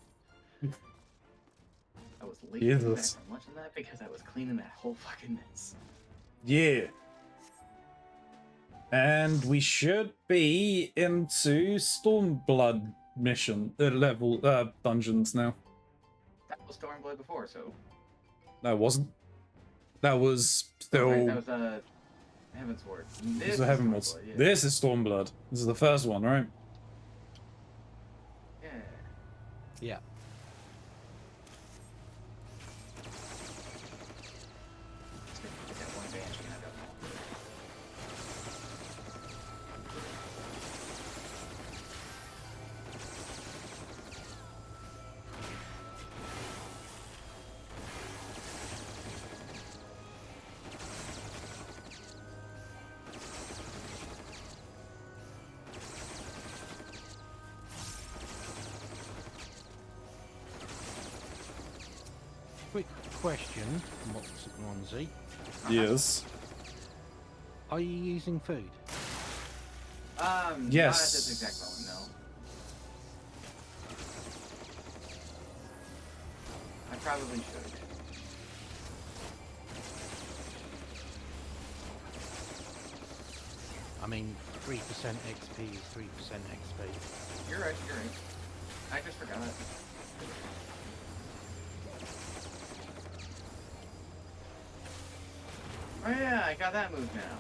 I was late getting back Jesus. from lunch and that because I was cleaning that whole fucking mess. Yeah. And we should be into Stormblood mission level dungeons now. That was Stormblood before, so. No, it wasn't. That was still. Oh, right, that was Heavensward. This is Heavenward. Stormblood, yeah. This is Stormblood. This is the first one, right? Yeah. Yeah. Get that one banshee and I got them all. Quick question, Keronzi. Yes. Are you using food? Not at Yes. this exact moment, no. I probably should. I mean, 3% XP is 3% XP. You're right, you're right. I just forgot it. Oh yeah, I got that move now.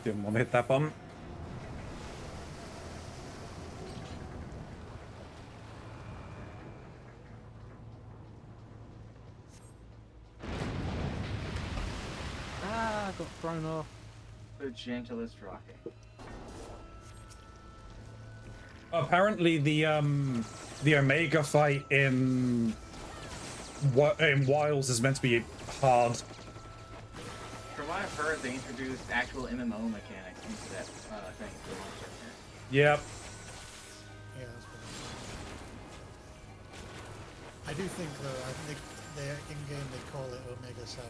Didn't want to hit that button. Ah, got thrown off. The gentlest rocket. Apparently, the Omega fight in Wiles is meant to be hard. From what I've heard, they introduced actual MMO mechanics into that thing for the monster here. Yep. Yeah, that's what I do think though, I think they in-game they call it Omega 7.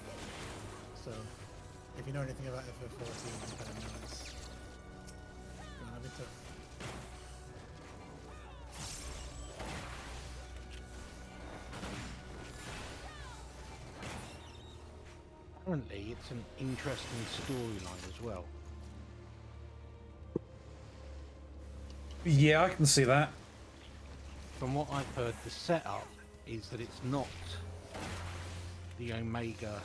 So, if you know anything about FF14, you kind of know it's gonna be tough. Apparently, it's an interesting storyline as well. Yeah, I can see that. From what I've heard, the setup is that it's not the Omega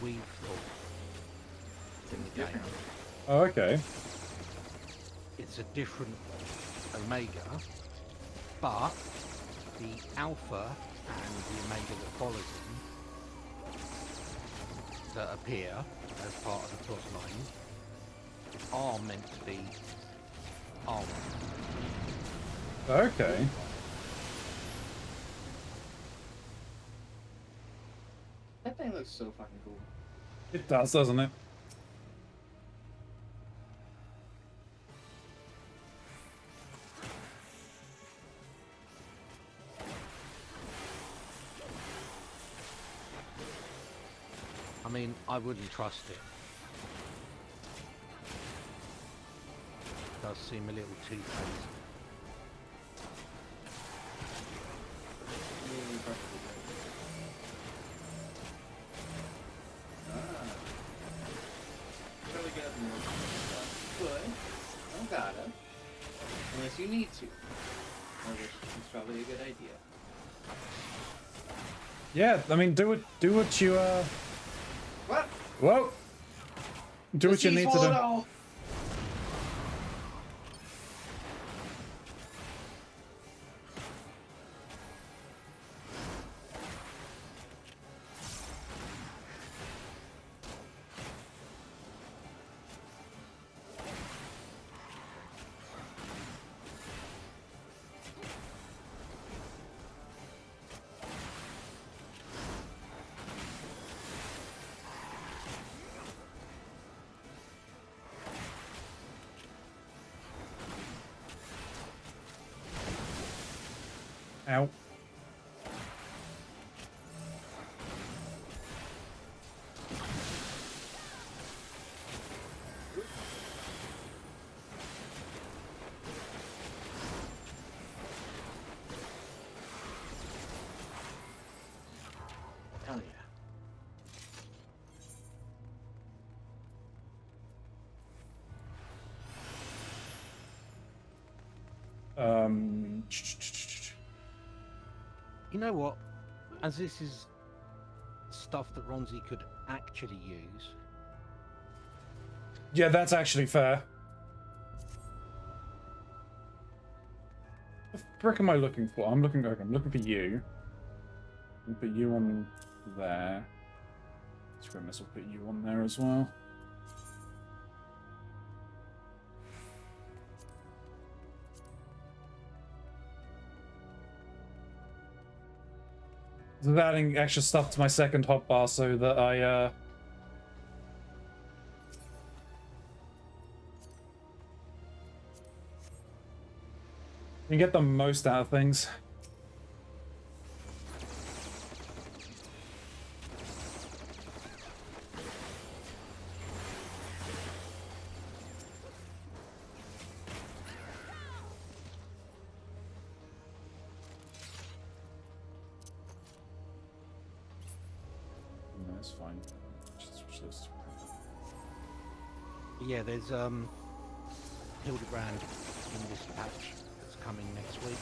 we've thought in the game. Oh, okay. It's a different Omega, but the Alpha and the Omega that follows him that appear as part of the plot line are meant to be armor. Okay. That thing looks so fucking cool. It does, doesn't it? I mean, I wouldn't trust it. Does seem a little too crazy. need to. Which is probably a good idea. Yeah, I mean, do what you What? whoa, do what you need to do. All. Ow. Hell yeah. Um. You know what? As this is stuff that Ronzi could actually use, Yeah, that's actually fair. What the frick am I looking for? I'm looking for you. I'll put you on there. Scrimmers will put you on there as well. Just adding extra stuff to my second hotbar so that I can get the most out of things. No, that's fine. Just switch this. yeah, there's Hildebrand in this patch that's coming next week.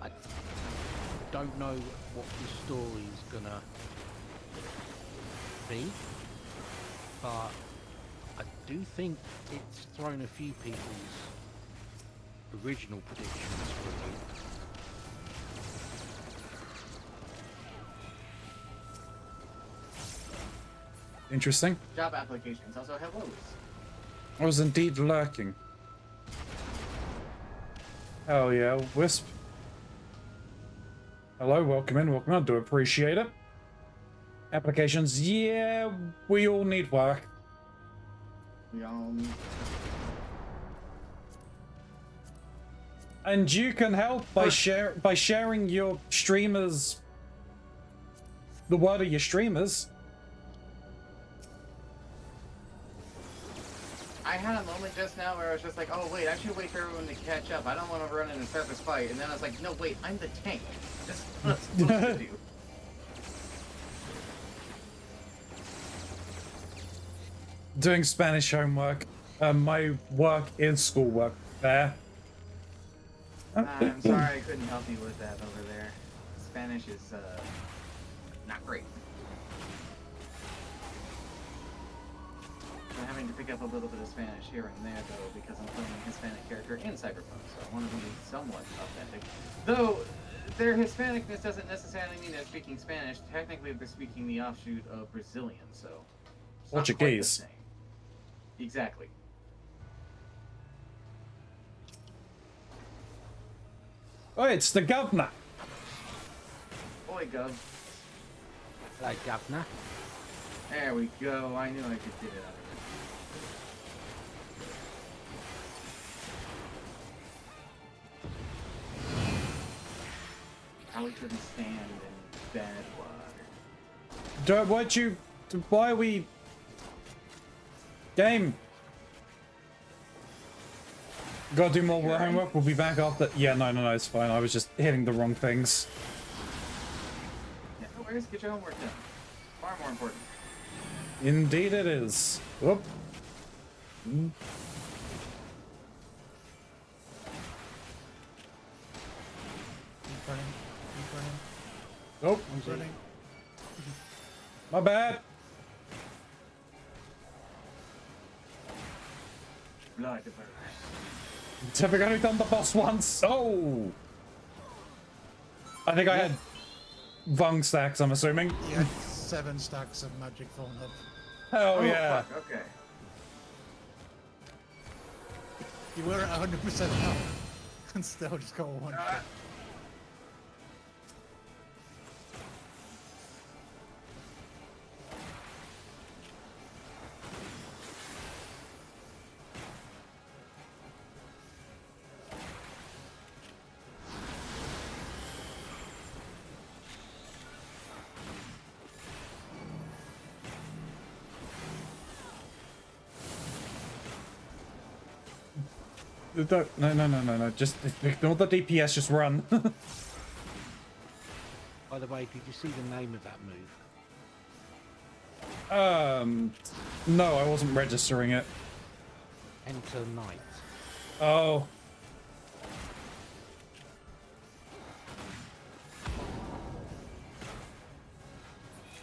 I don't know what the story is gonna be, but I do think it's thrown a few people's original predictions for a loop. Interesting. Job applications also have lows. I was indeed lurking. Hell yeah, Wisp. Hello, welcome in, welcome in. I do appreciate it. Applications, yeah, we all need work. We all need. And you can help by sharing your streamers, the word of your streamers. I had a moment just now where I was just like, oh wait, I should wait for everyone to catch up. I don't want to run in and start this fight. And then I was like, no wait, I'm the tank. That's what I'm supposed to do. Doing Spanish homework. My work is schoolwork. There. I'm sorry I couldn't help you with that over there. Spanish is not great. I'm having to pick up a little bit of Spanish here and there, though, because I'm playing a Hispanic character in Cyberpunk, so I want to be somewhat authentic. Though, their Hispanicness doesn't necessarily mean they're speaking Spanish. Technically, they're speaking the offshoot of Brazilian, so... it's not quite the Portuguese. same. Exactly. Oh, it's the governor. Boy, Gov. Hello, Governor. There we go. I knew I could get it out of it. Probably couldn't stand in bad water. Why are we... Game. Gotta do more homework, we'll be back after... Yeah, no, it's fine. I was just hitting the wrong things. Yeah, no worries. Get your homework done. Far more important. Indeed it is. Whoop. Oh, One's running. my bad. Blood Have we only done the boss once? Oh! I think I had Vung stacks, I'm assuming. You had 7 stacks of magic falling up. Hell yeah. Fuck, okay. You were at 100% health and still just got one shot. No. Just ignore the DPS, just run. By the way, did you see the name of that move? No, I wasn't registering it. Enter Knight. Oh.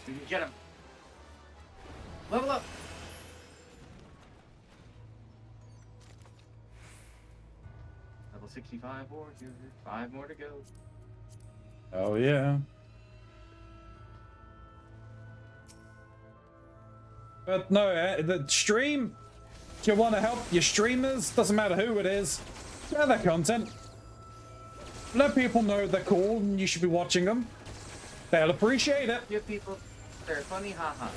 We can get him. Level up. Level 65 more. 5 more to go. Oh, yeah. But no, the stream, if you want to help your streamers, doesn't matter who it is, share their content. Let people know they're cool and you should be watching them. They'll appreciate it. Give people their funny ha-ha.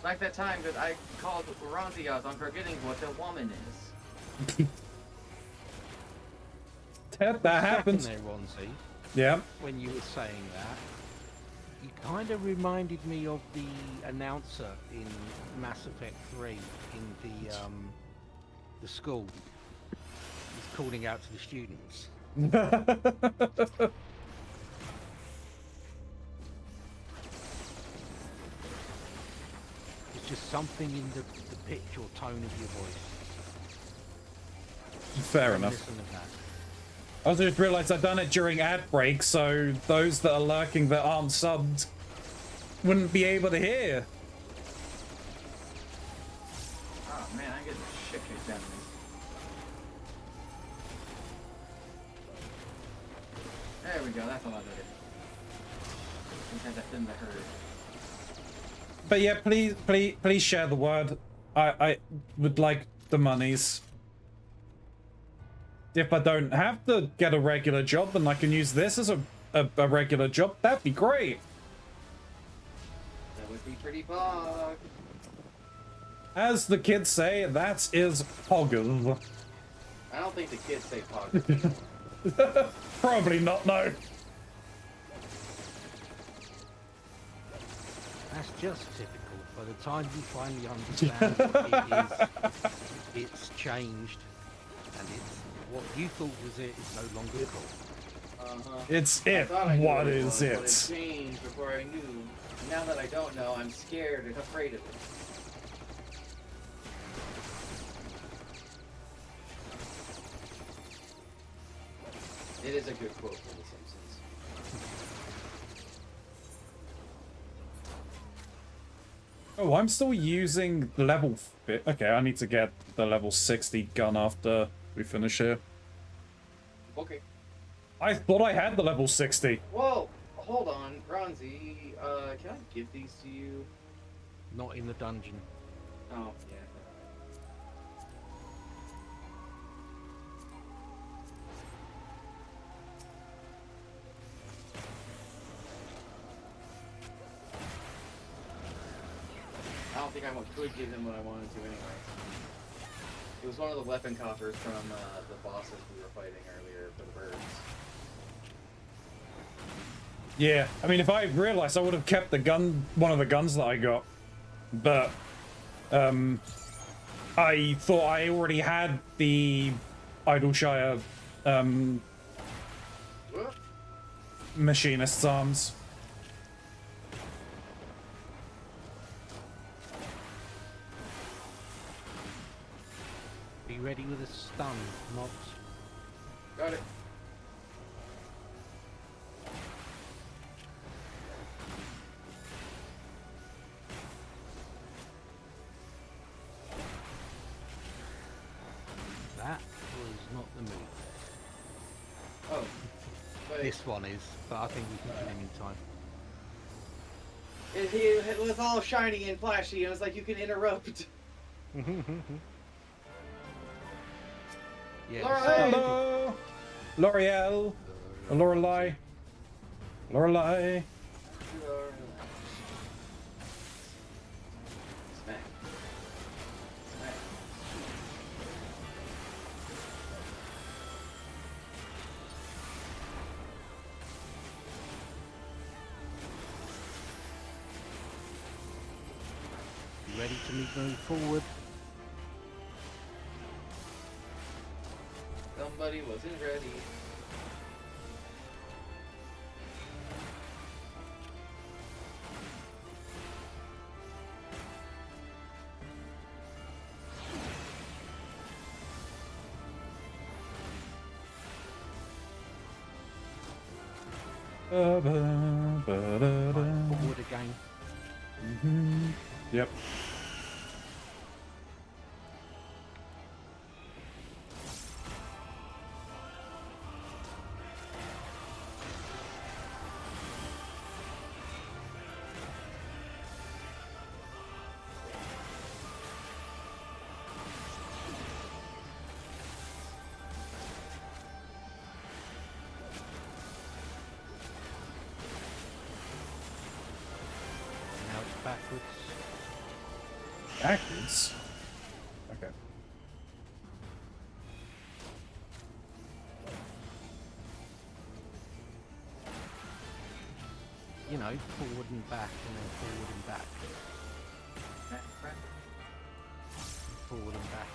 Like that time that I called Keronzi out on forgetting what a woman is. That happens. There, Ronzi, Yeah. when you were saying that, you kind of reminded me of the announcer in Mass Effect 3 in the school. He's calling out to the students. It's just something in the pitch or tone of your voice. Fair enough. Listen to that. I also just realised I've done it during ad break, so those that are lurking that aren't subbed wouldn't be able to hear. Oh man, I get the shit kicked out of me. There we go, that's a lot better. Just had to thin the herd. But yeah, please share the word. I would like the monies. If I don't have to get a regular job and I can use this as a regular job, that'd be great. That would be pretty bog. As the kids say, that is poggers. I don't think the kids say pog. Probably not, no. That's just typical. By the time you finally understand what it is, it's changed, and it's what you thought was it is no longer cool. It's I it. thought I knew What it is was, but it? it changed before I knew. Now that I don't know, I'm scared and afraid of it. It is a good quote from The Simpsons. Oh, I'm still using level okay, I need to get the level 60 gun after we finish here. Okay. I thought I had the level 60. Whoa! Hold on, Keronzi. Can I give these to you? Not in the dungeon. Oh, yeah. I don't think I could give him what I wanted to anyway. It was one of the weapon coffers from the bosses we were fighting earlier for the birds. Yeah, I mean, if I realized, I would have kept the gun, one of the guns that I got. But, I thought I already had the Idleshire, Whoop. machinist's arms. Be ready with a stun, Mox. Got it. not the movie. Oh, but This one is, but I think we can kill him in time. it was all shiny and flashy. It was like you can interrupt. Yeah, Laura, this is- Hello, L'Oreal, Lorelei, Lorelei. Smack. Smack. You ready to move forward? Somebody wasn't ready. Right, forward again. Yep. Now it's backwards. Backwards. Okay. You know, forward and back, and then forward and back. Forward and back.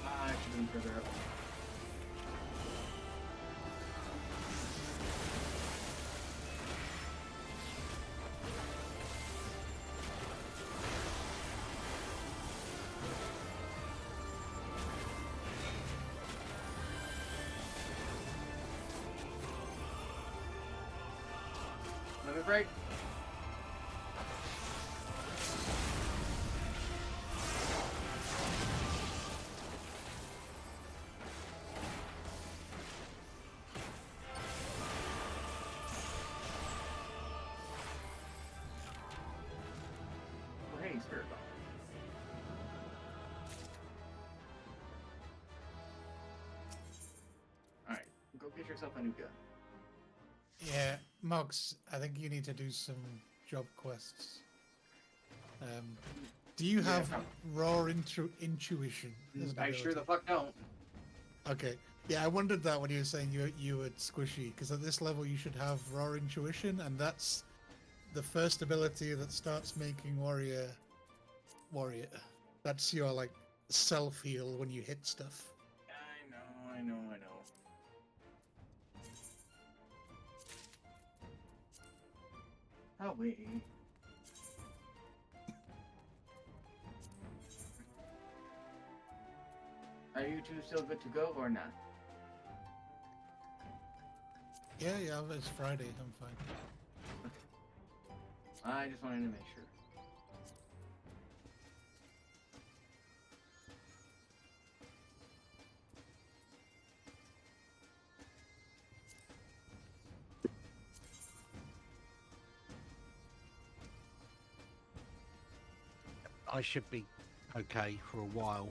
I should have been further up. Limit break. Oh, hey, Spirit Bomb. Alright, go get yourself a new gun. Yeah, Mogs, I think you need to do some job quests. Do you have raw intuition? as an I sure ability? the fuck don't. Okay. Yeah, I wondered that when you were saying you were squishy, because at this level you should have raw intuition, and that's the first ability that starts making warrior. That's your like self heal when you hit stuff. I know. Oh wait. Are you two still good to go or not? Yeah, it's Friday. I'm fine. I just wanted to make sure. I should be okay for a while.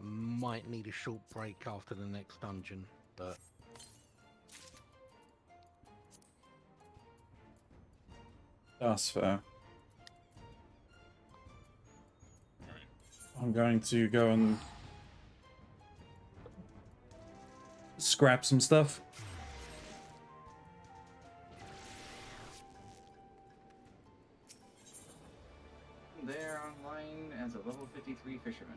Might need a short break after the next dungeon, but That's fair. I'm going to go and scrap some stuff. They're online as a level 53 fisherman.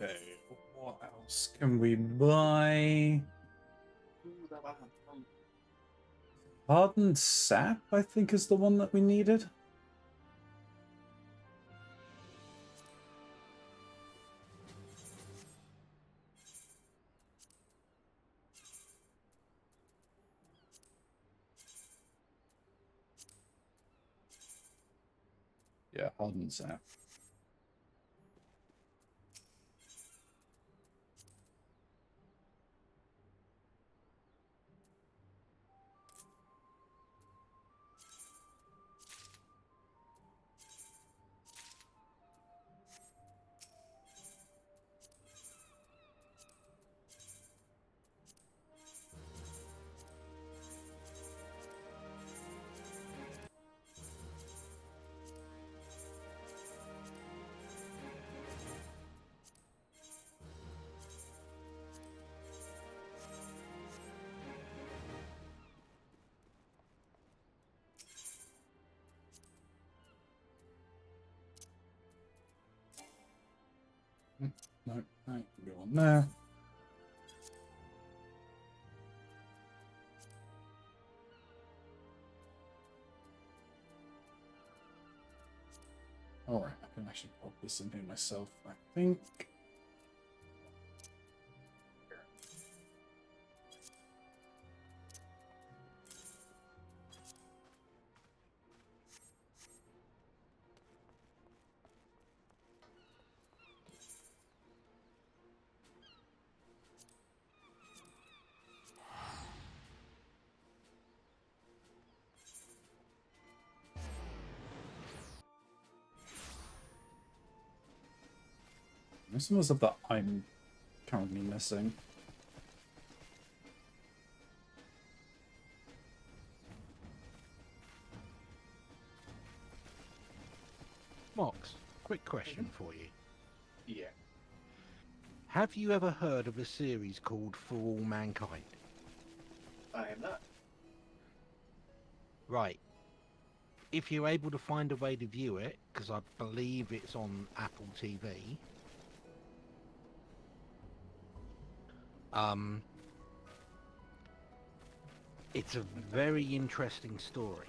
Okay, what else can we buy? Hardened sap, I think, is the one that we needed. Yeah, hardened sap. No, no, go on there. Alright, I can actually pop this in here myself, I think. There's some stuff that I'm currently missing. Mox, quick question for you. Yeah. Have you ever heard of a series called For All Mankind? I am not. Right. If you're able to find a way to view it, because I believe it's on Apple TV, it's a very interesting story.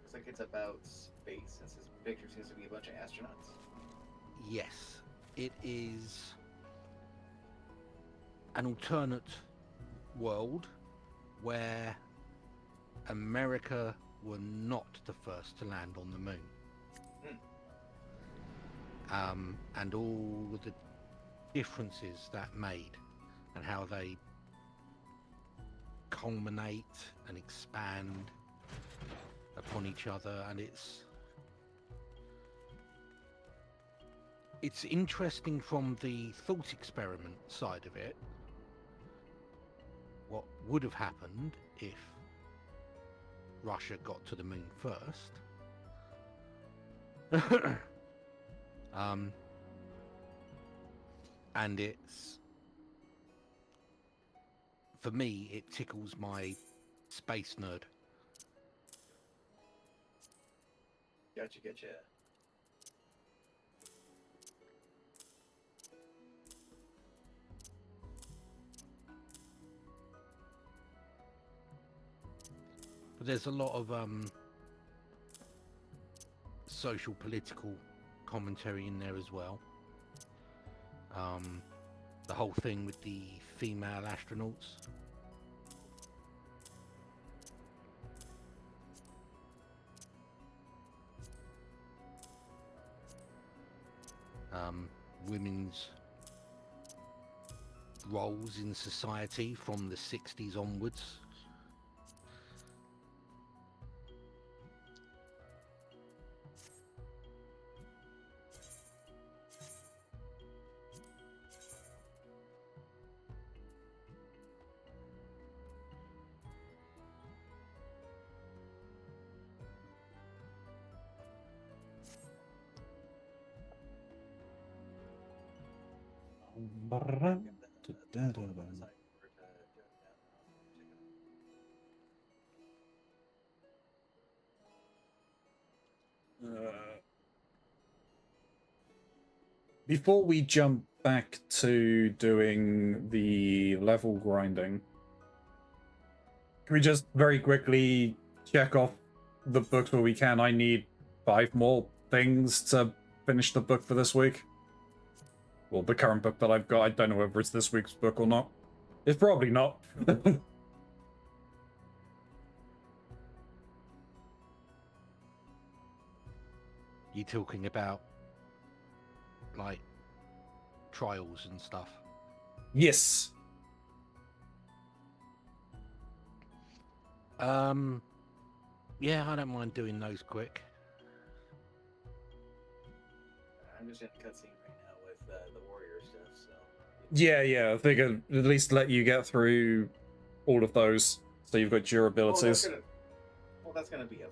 Looks like it's about space, since his picture seems to be a bunch of astronauts. Yes, it is an alternate world where America were not the first to land on the moon. And all of the differences that made and how they culminate and expand upon each other, and it's interesting from the thought experiment side of it. What would have happened if Russia got to the moon first? And it's, for me, it tickles my space nerd. Gotcha. But there's a lot of social political commentary in there as well. The whole thing with the female astronauts. Women's roles in society from the 60s onwards. Before we jump back to doing the level grinding, can we just very quickly check off the books where we can? I need 5 more things to finish the book for this week. Well, the current book that I've got, I don't know whether it's this week's book or not. It's probably not. You talking about like trials and stuff? Yes. Yeah, I don't mind doing those quick. I'm just in a cutscene right now with the warrior stuff, so. Yeah, I figured at least let you get through all of those, so you've got durabilities. Well, that's gonna be a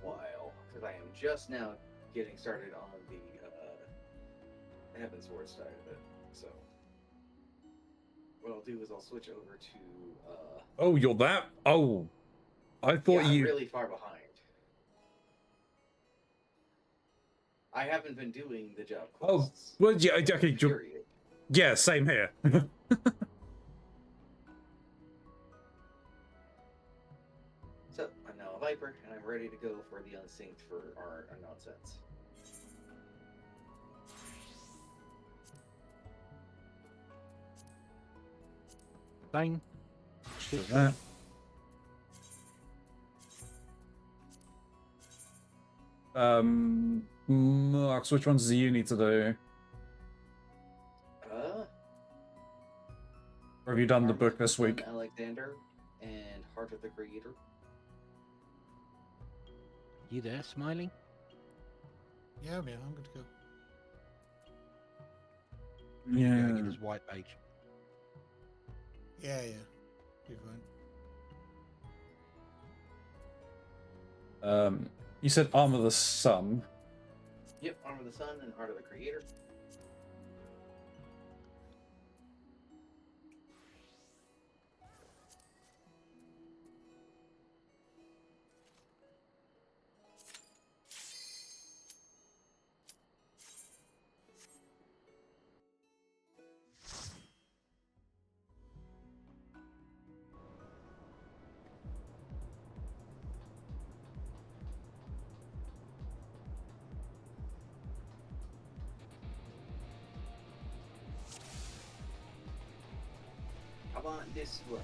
while, because I am just now getting started on the Heaven Sword side of it. So what I'll do is I'll switch over to. Oh, you're that? Oh, I thought yeah, you. I'm really far behind. I haven't been doing the job Oh, quests. well, yeah, okay. Period. Yeah, same here. So I'm now a Viper, and I'm ready to go for the Unsynced for our nonsense. Dane? Do that. Marks, which ones do you need to do? Or have you done the book this week? Alexander and Heart of the Creator. You there, smiling? Yeah, man, I'm good to go. Yeah, Yeah. get his white page. Yeah, be fine. You said Arm of the Sun. Yep, Arm of the Sun and Heart of the Creator. How about this one?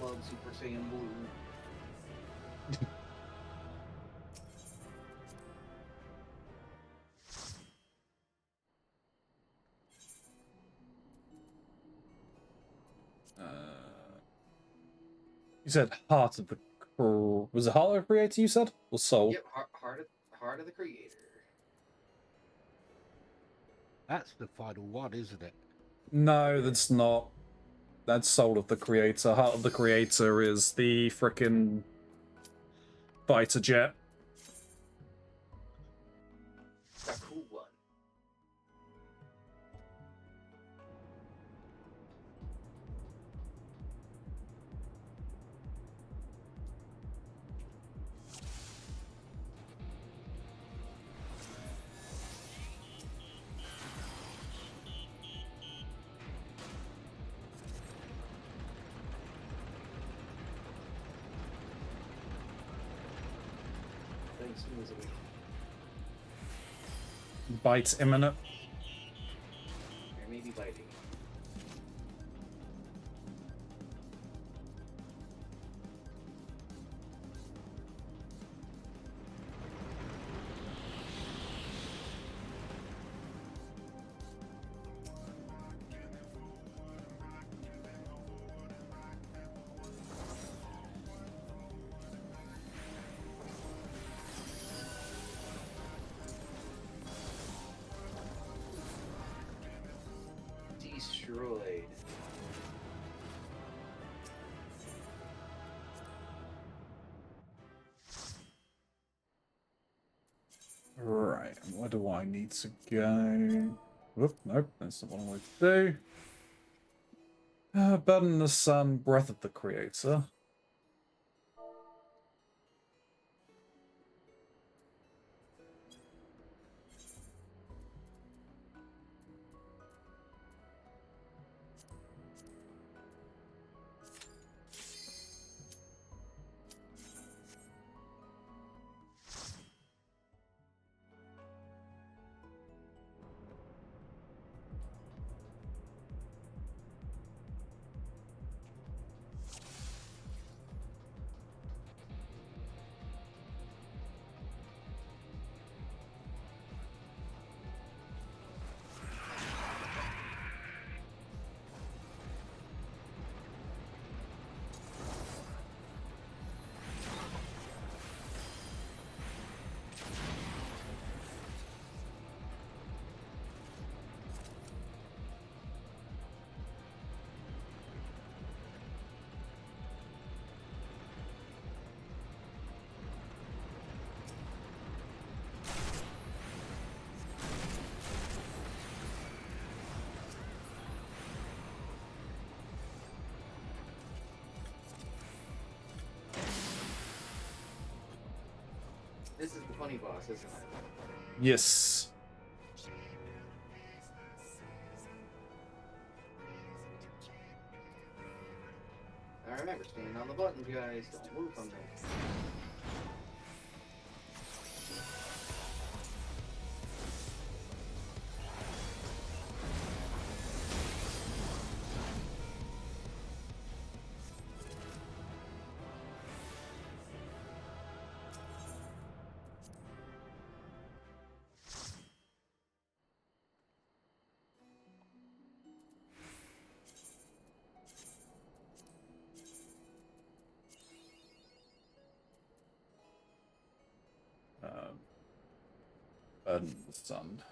Love Super Saiyan Blue. You said Heart of the Was it Heart of the Creator you said? Or Soul? Yep, Heart of the Creator. That's the final one, isn't it? No, that's not. That's Soul of the Creator. Heart of the Creator is the frickin' fighter jet. The cool one. soon as a week. Bites imminent. Or maybe biting. Destroyed. Right, where do I need to go? Whoop, nope, that's not what I want to do. Burden in the Sun, Breath of the Creator. This is the funny boss, isn't it? Yes. I remember standing on the buttons, guys. Don't move from them. Burden in the Sun.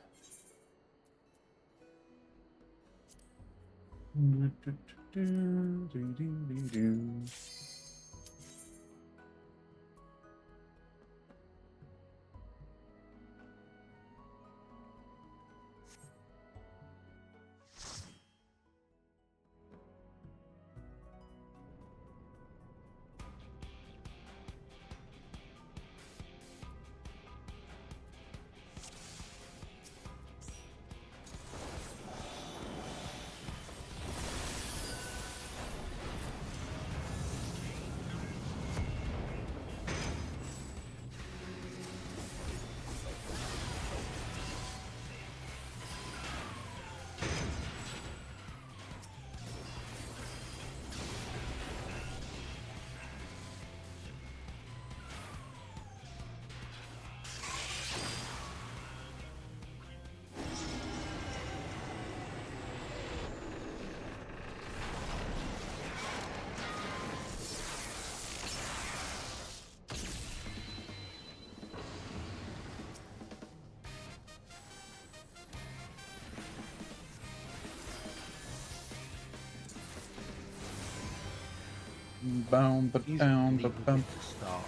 Boom, but Music down, didn't but even bum. get to start.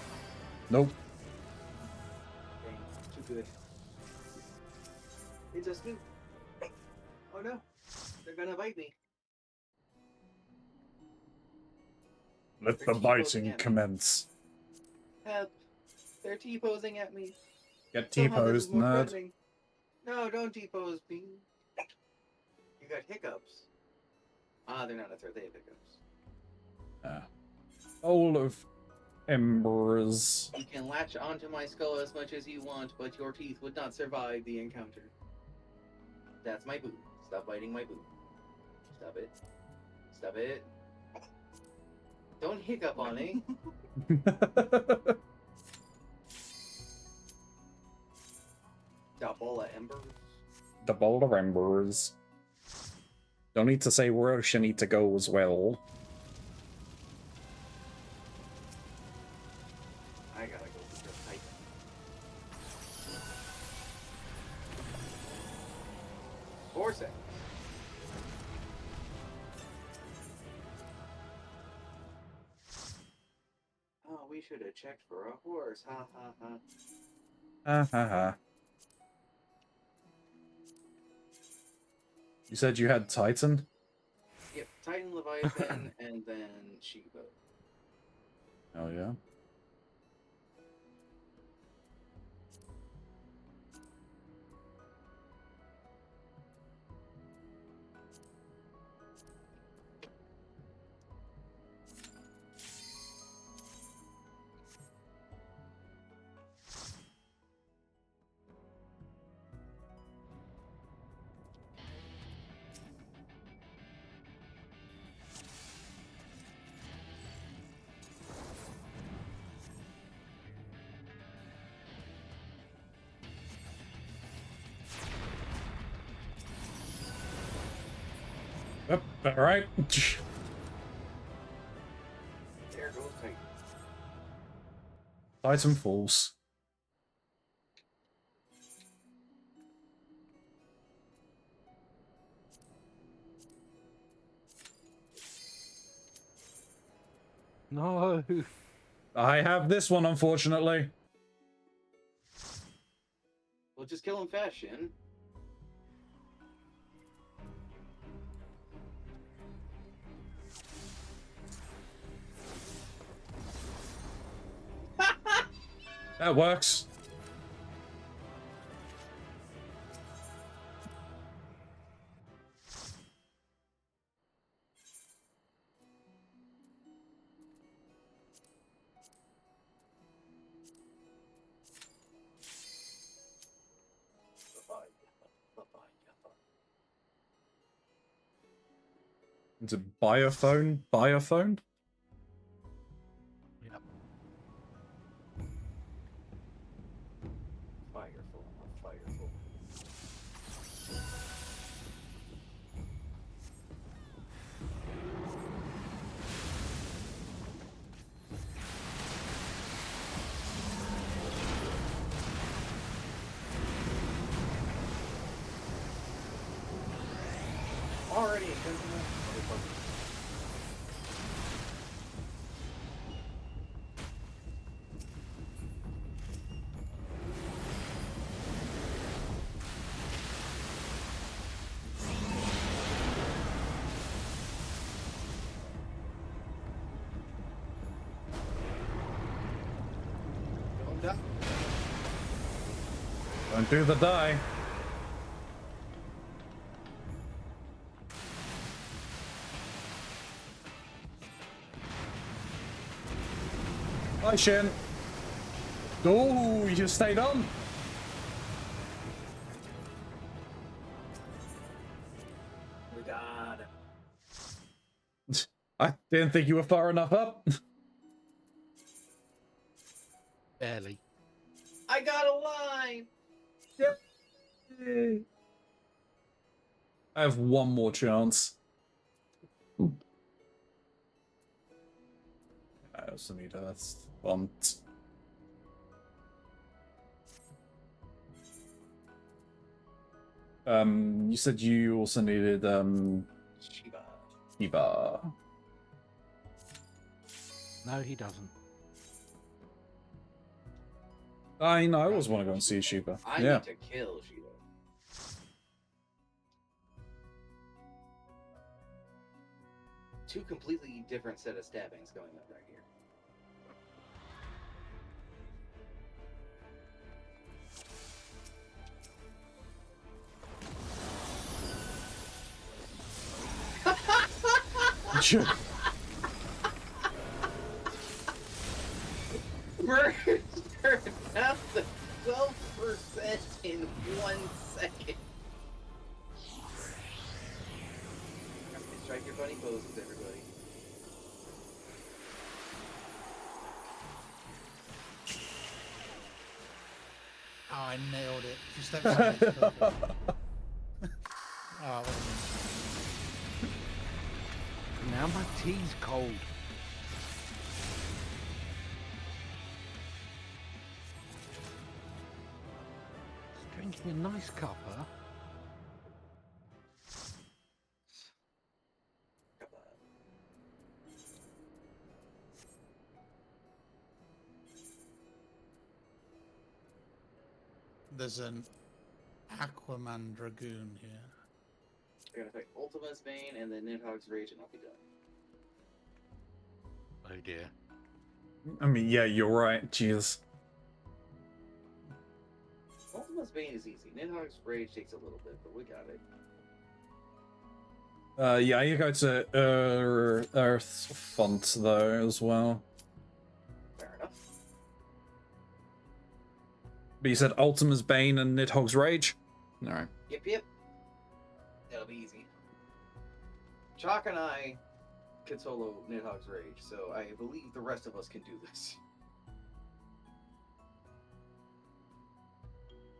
Nope. Dang, too good. It's a snoop. Oh no, they're gonna bite me. Let They're the T-posing biting at me. commence. Help! They're T-posing at me. Get Somehow this is T-posed, more nerd. threatening. No, don't T-pose me. You got hiccups. Ah, they're not a threat, they have hiccups. Bowl of embers. You can latch onto my skull as much as you want, but your teeth would not survive the encounter. That's my boo. Stop biting my boo. Stop it. Stop it. Don't hiccup on me. Double embers. The bowl of embers. Don't need to say where else you need to go as well. I gotta go with the Titan. Four seconds. Oh, we should have checked for a horse. Ha ha ha. Ha ha ha. You said you had Titan? Yep, Titan, Leviathan, and then Shiva. Oh yeah. Yep, alright. There goes Titan. Titan falls. No. I have this one, unfortunately. Well, just kill him fast, Shin. That works. It's a biophone? Biophone? Yep. Fireful, fireful. Already intentional. Don't die. Don't do the die. Hi, Shin. Oh, you stayed on. We got him. I didn't think you were far enough up. Barely. I got a line. I have one more chance. Ooh. I also need a font. You said you also needed Shiva. Eba. No, he doesn't. I know, I always want to go and see Sheba. I Yeah. need to kill Shiva. Two completely different set of stabbings going up right here. poses, everybody. Oh, I nailed it. If you step back, it's perfect. Oh, what a Now my tea's cold. Just drinking a nice cuppa. There's an Aquaman Dragoon here. I gotta fight Ultima's Bane and then Nidhogg's Rage and I'll be done. Oh dear. I mean, yeah, you're right. Jeez. Ultima's Bane is easy. Nidhogg's Rage takes a little bit, but we got it. Yeah, you go to Earth Font though as well. Fair enough. But you said Ultima's Bane and Nidhogg's Rage? Alright. Yep. That'll be easy. Chalk and I can solo Nidhogg's Rage, so I believe the rest of us can do this.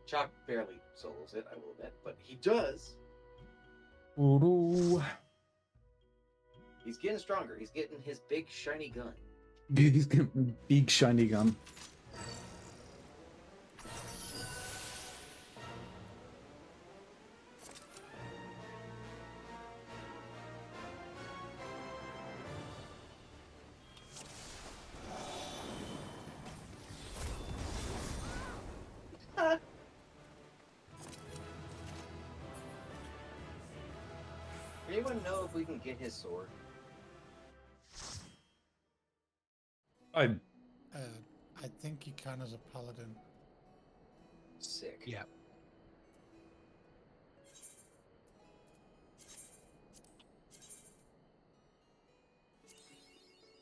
Chalk barely solos it, I will admit, but he does. Ooh. He's getting stronger. He's getting his big shiny gun. He's got a big shiny gun. Anyone know if we can get his sword? I I think he can as a paladin. Sick. Yeah.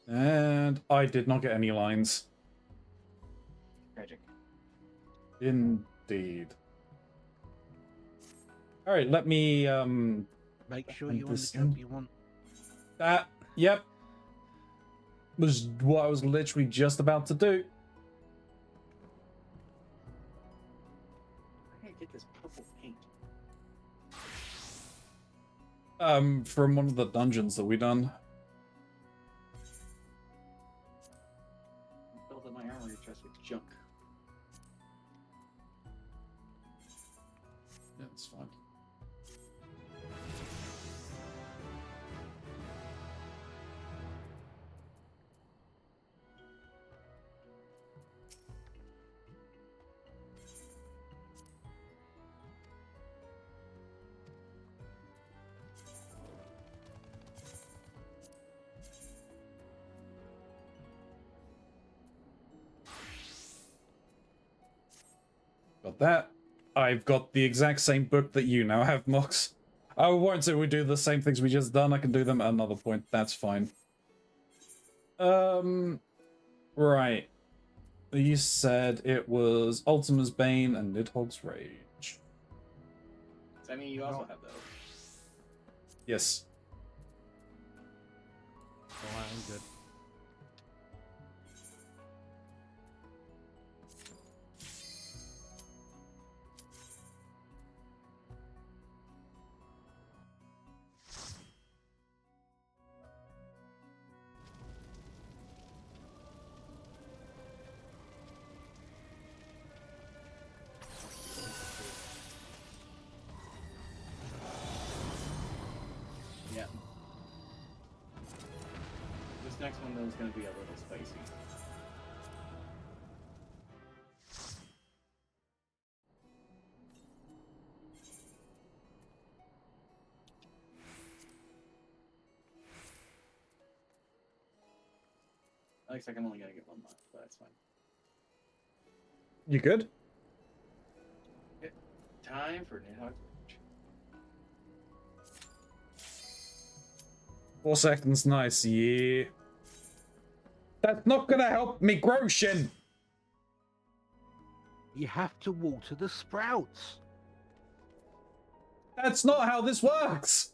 and I did not get any lines. Tragic. Indeed. Alright, let me Make sure And you're on the this job one? you want. that yep. Was what I was literally just about to do. I gotta get this purple paint. From one of the dungeons that we done. I filled up my armory chest with junk. Yeah, it's fine. Got that. I've got the exact same book that you now have, Mox. I won't say we do the same things we just done. I can do them at another point. That's fine. Right. You said it was Ultima's Bane and Nidhogg's Rage. So, I mean, you also have those. Yes. Oh, I'm good. Yeah. This next one, though, is going to be a little spicy. Looks like I'm only going to get 1 month, but that's fine. You good? Time for Nidhogg's Rage. 4 seconds, nice, yeah. That's not gonna help me grow, Shin! You have to water the sprouts. That's not how this works!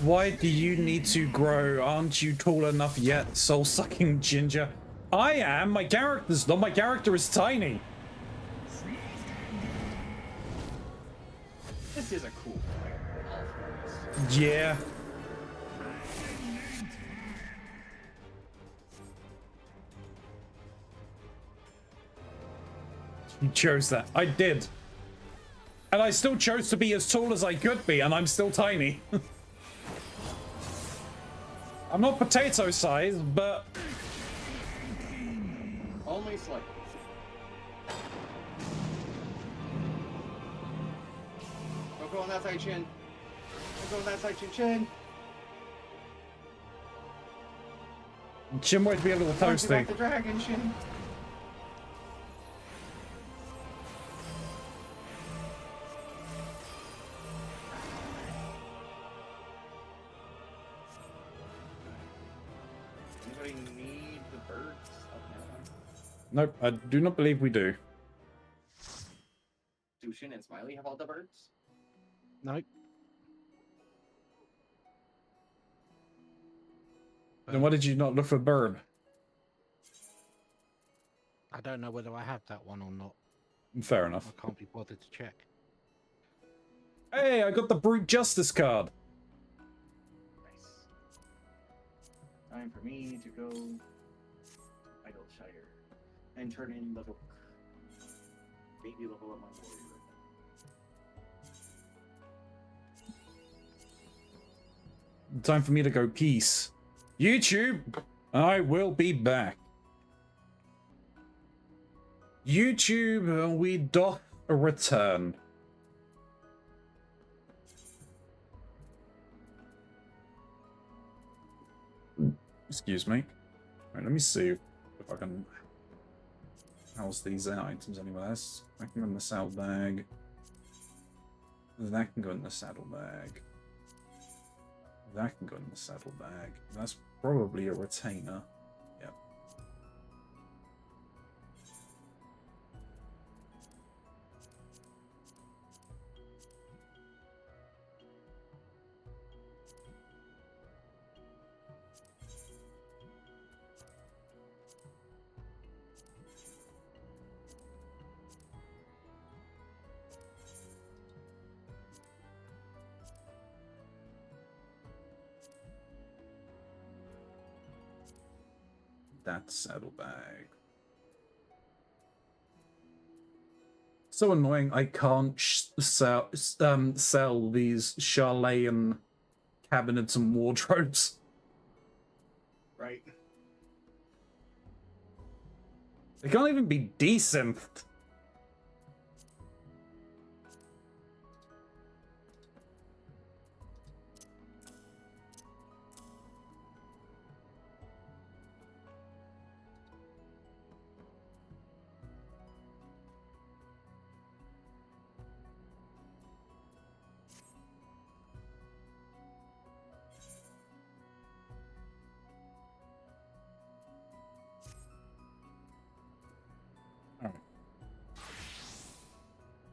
Why do you need to grow? Aren't you tall enough yet, soul-sucking ginger? I am. My character's not. My character is tiny. This is a cool fight. All for this. Yeah. You chose that. I did. And I still chose to be as tall as I could be, and I'm still tiny. I'm not potato sized, but... Only slightly. Don't go on that side, Chin. Don't go on that side, Chin Chin. Jim might be a little Don't give toasty. up the dragon, Chin. Anybody need the birds? Oh, no. Nope, I do not believe we do. Do Shin and Smiley have all the birds? Nope. Then why did you not look for bird? I don't know whether I have that one or not. Fair enough. I can't be bothered to check. Hey, I got the Brute Justice card. Nice. Time for me to go Idleshire and turn in level. Maybe level up my warrior. Time for me to go peace. YouTube, I will be back. YouTube, we doth return. Excuse me. Right, let me see if I can house these items anywhere. That can go in the saddlebag. That can go in the saddlebag. That can go in the saddlebag. That's probably a retainer. Yep. That saddlebag. So annoying. I can't sell these Charlayan cabinets and wardrobes. Right. They can't even be decent.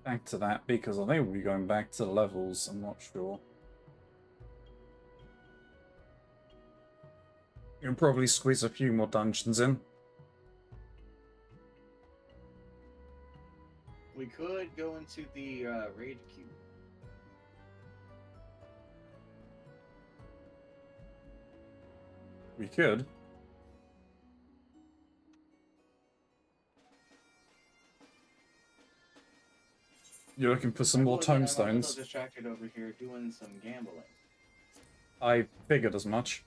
Back to that, because I think we'll be going back to levels, I'm not sure. You can probably squeeze a few more dungeons in. We could go into the raid queue. We could. You're looking for some more I'm tomestones. also distracted over here doing some gambling. I figured as much.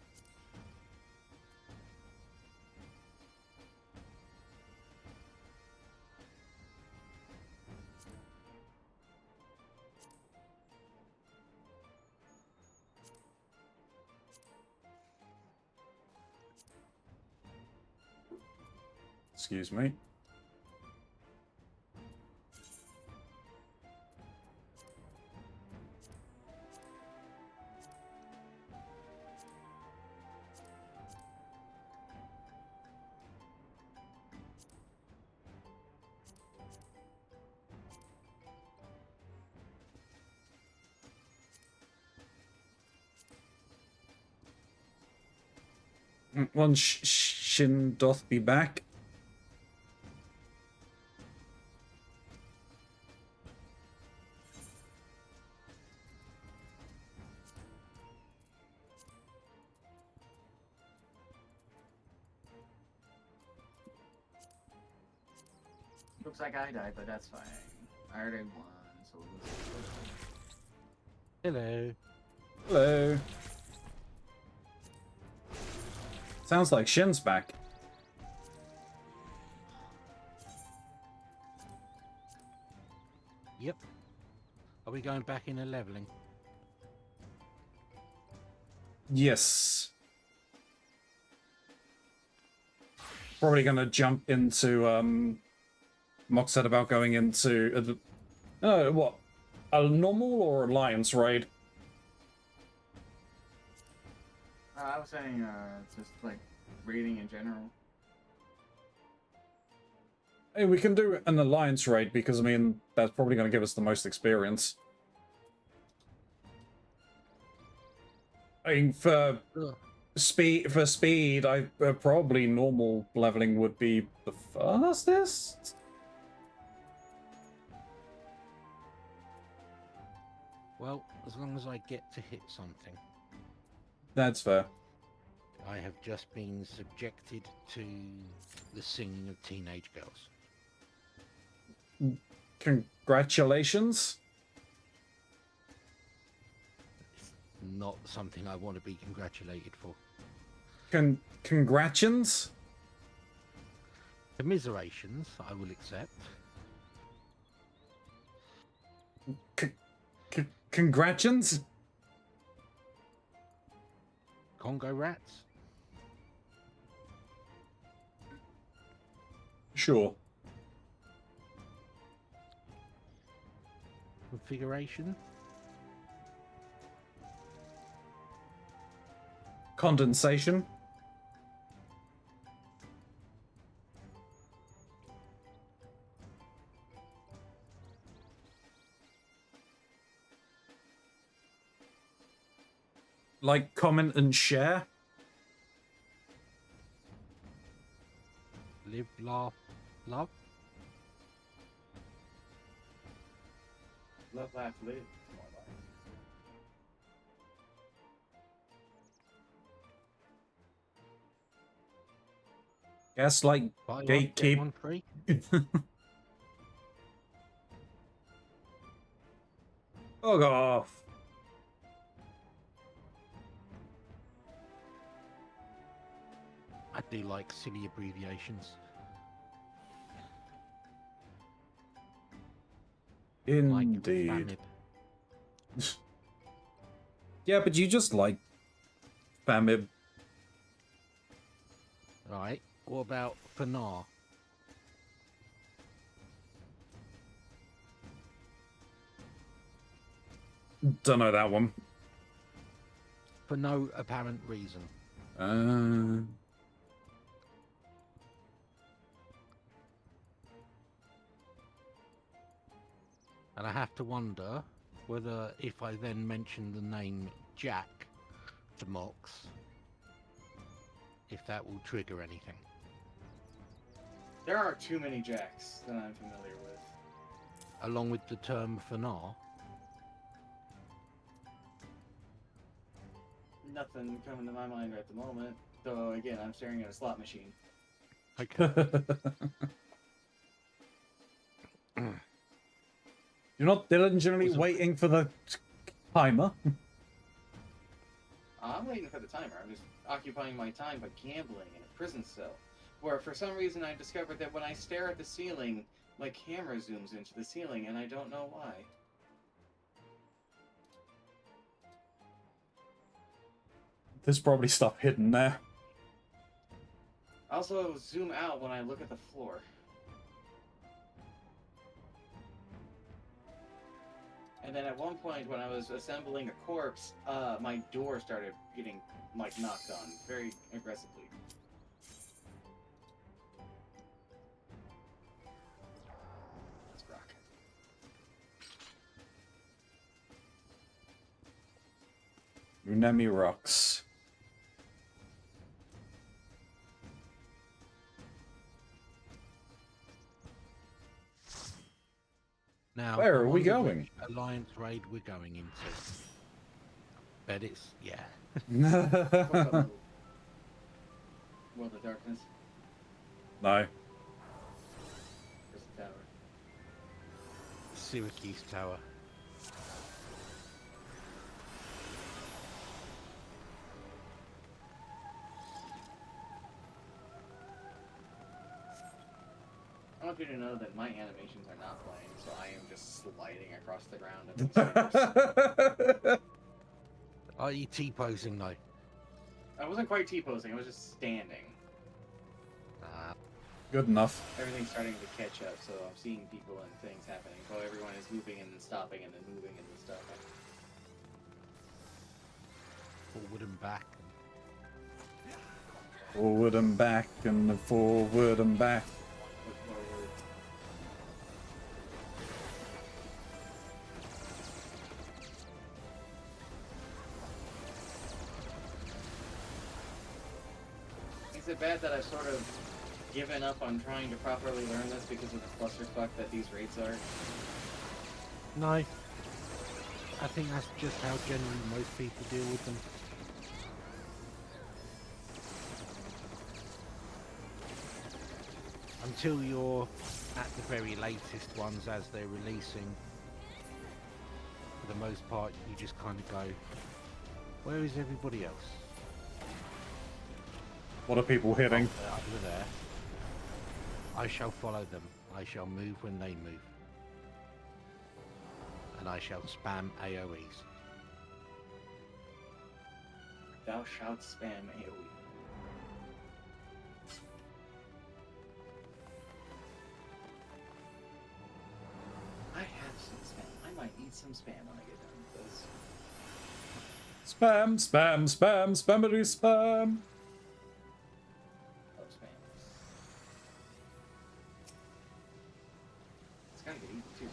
Excuse me. Once Shin doth be back. Looks like I died, but that's fine. I already won, so let's Hello. Hello. Sounds like Shin's back. Yep. Are we going back in a leveling? Yes. Probably gonna jump into Mock said about going into what? A normal or alliance raid? I was saying, just like raiding in general. Hey, we can do an alliance raid because I mean that's probably gonna give us the most experience. I mean for Ugh. speed, I probably normal leveling would be the fastest. Well, as long as I get to hit something. That's fair. I have just been subjected to the singing of teenage girls. Congratulations. It's not something I want to be congratulated for. Congrats. Commiserations, I will accept. Congrats. Congo rats? Sure. Configuration? Condensation. Like, comment and share. Live, laugh, love? Love, laugh, live. More like. Guess like Buy one, get gatekeep. one free? Bug off. I do like silly abbreviations. Indeed. Like FAMIB. Yeah, but you just like Famib. Right, what about Fanar? Don't know that one. For no apparent reason. And I have to wonder whether if I then mention the name Jack to Mox, if that will trigger anything. There are too many Jacks that I'm familiar with. Along with the term Fanar. Nothing coming to my mind at the moment. Though again, I'm staring at a slot machine. Okay. You're not diligently waiting for the timer. I'm waiting for the timer. I'm just occupying my time by gambling in a prison cell. Where for some reason I discovered that when I stare at the ceiling, my camera zooms into the ceiling and I don't know why. There's probably stuff hidden there. Also, it will zoom out when I look at the floor. And then at one point when I was assembling a corpse, my door started getting, like, knocked on very aggressively. Let's rock. Unemi rocks. Now, Where I are we wonder going? which Alliance raid we're going into. Bet it's yeah. What's up, little World of Darkness? No. Where's the tower? Syracuse Tower. I want you to know that my animations are not playing, so I am just sliding across the ground at those figures. Are you T-posing though? I wasn't quite T-posing, I was just standing. Good enough. Everything's starting to catch up, so I'm seeing people and things happening. So everyone is moving and then stopping and then moving and then stopping. Forward and back. Forward and back and forward and back. Look forward. Is it bad that I've sort of given up on trying to properly learn this because of the clusterfuck that these raids are? No. I think that's just how generally most people deal with them. Until you're at the very latest ones as they're releasing, for the most part, you just kind of go, where is everybody else? What are people hitting? They're over there. I shall follow them. I shall move when they move. And I shall spam AoEs. Thou shalt spam AoE. I have some spam. I might eat some spam when I get done with this. Spam, spam, spam, spammity spam. Love spam. It's gotta get eaten too.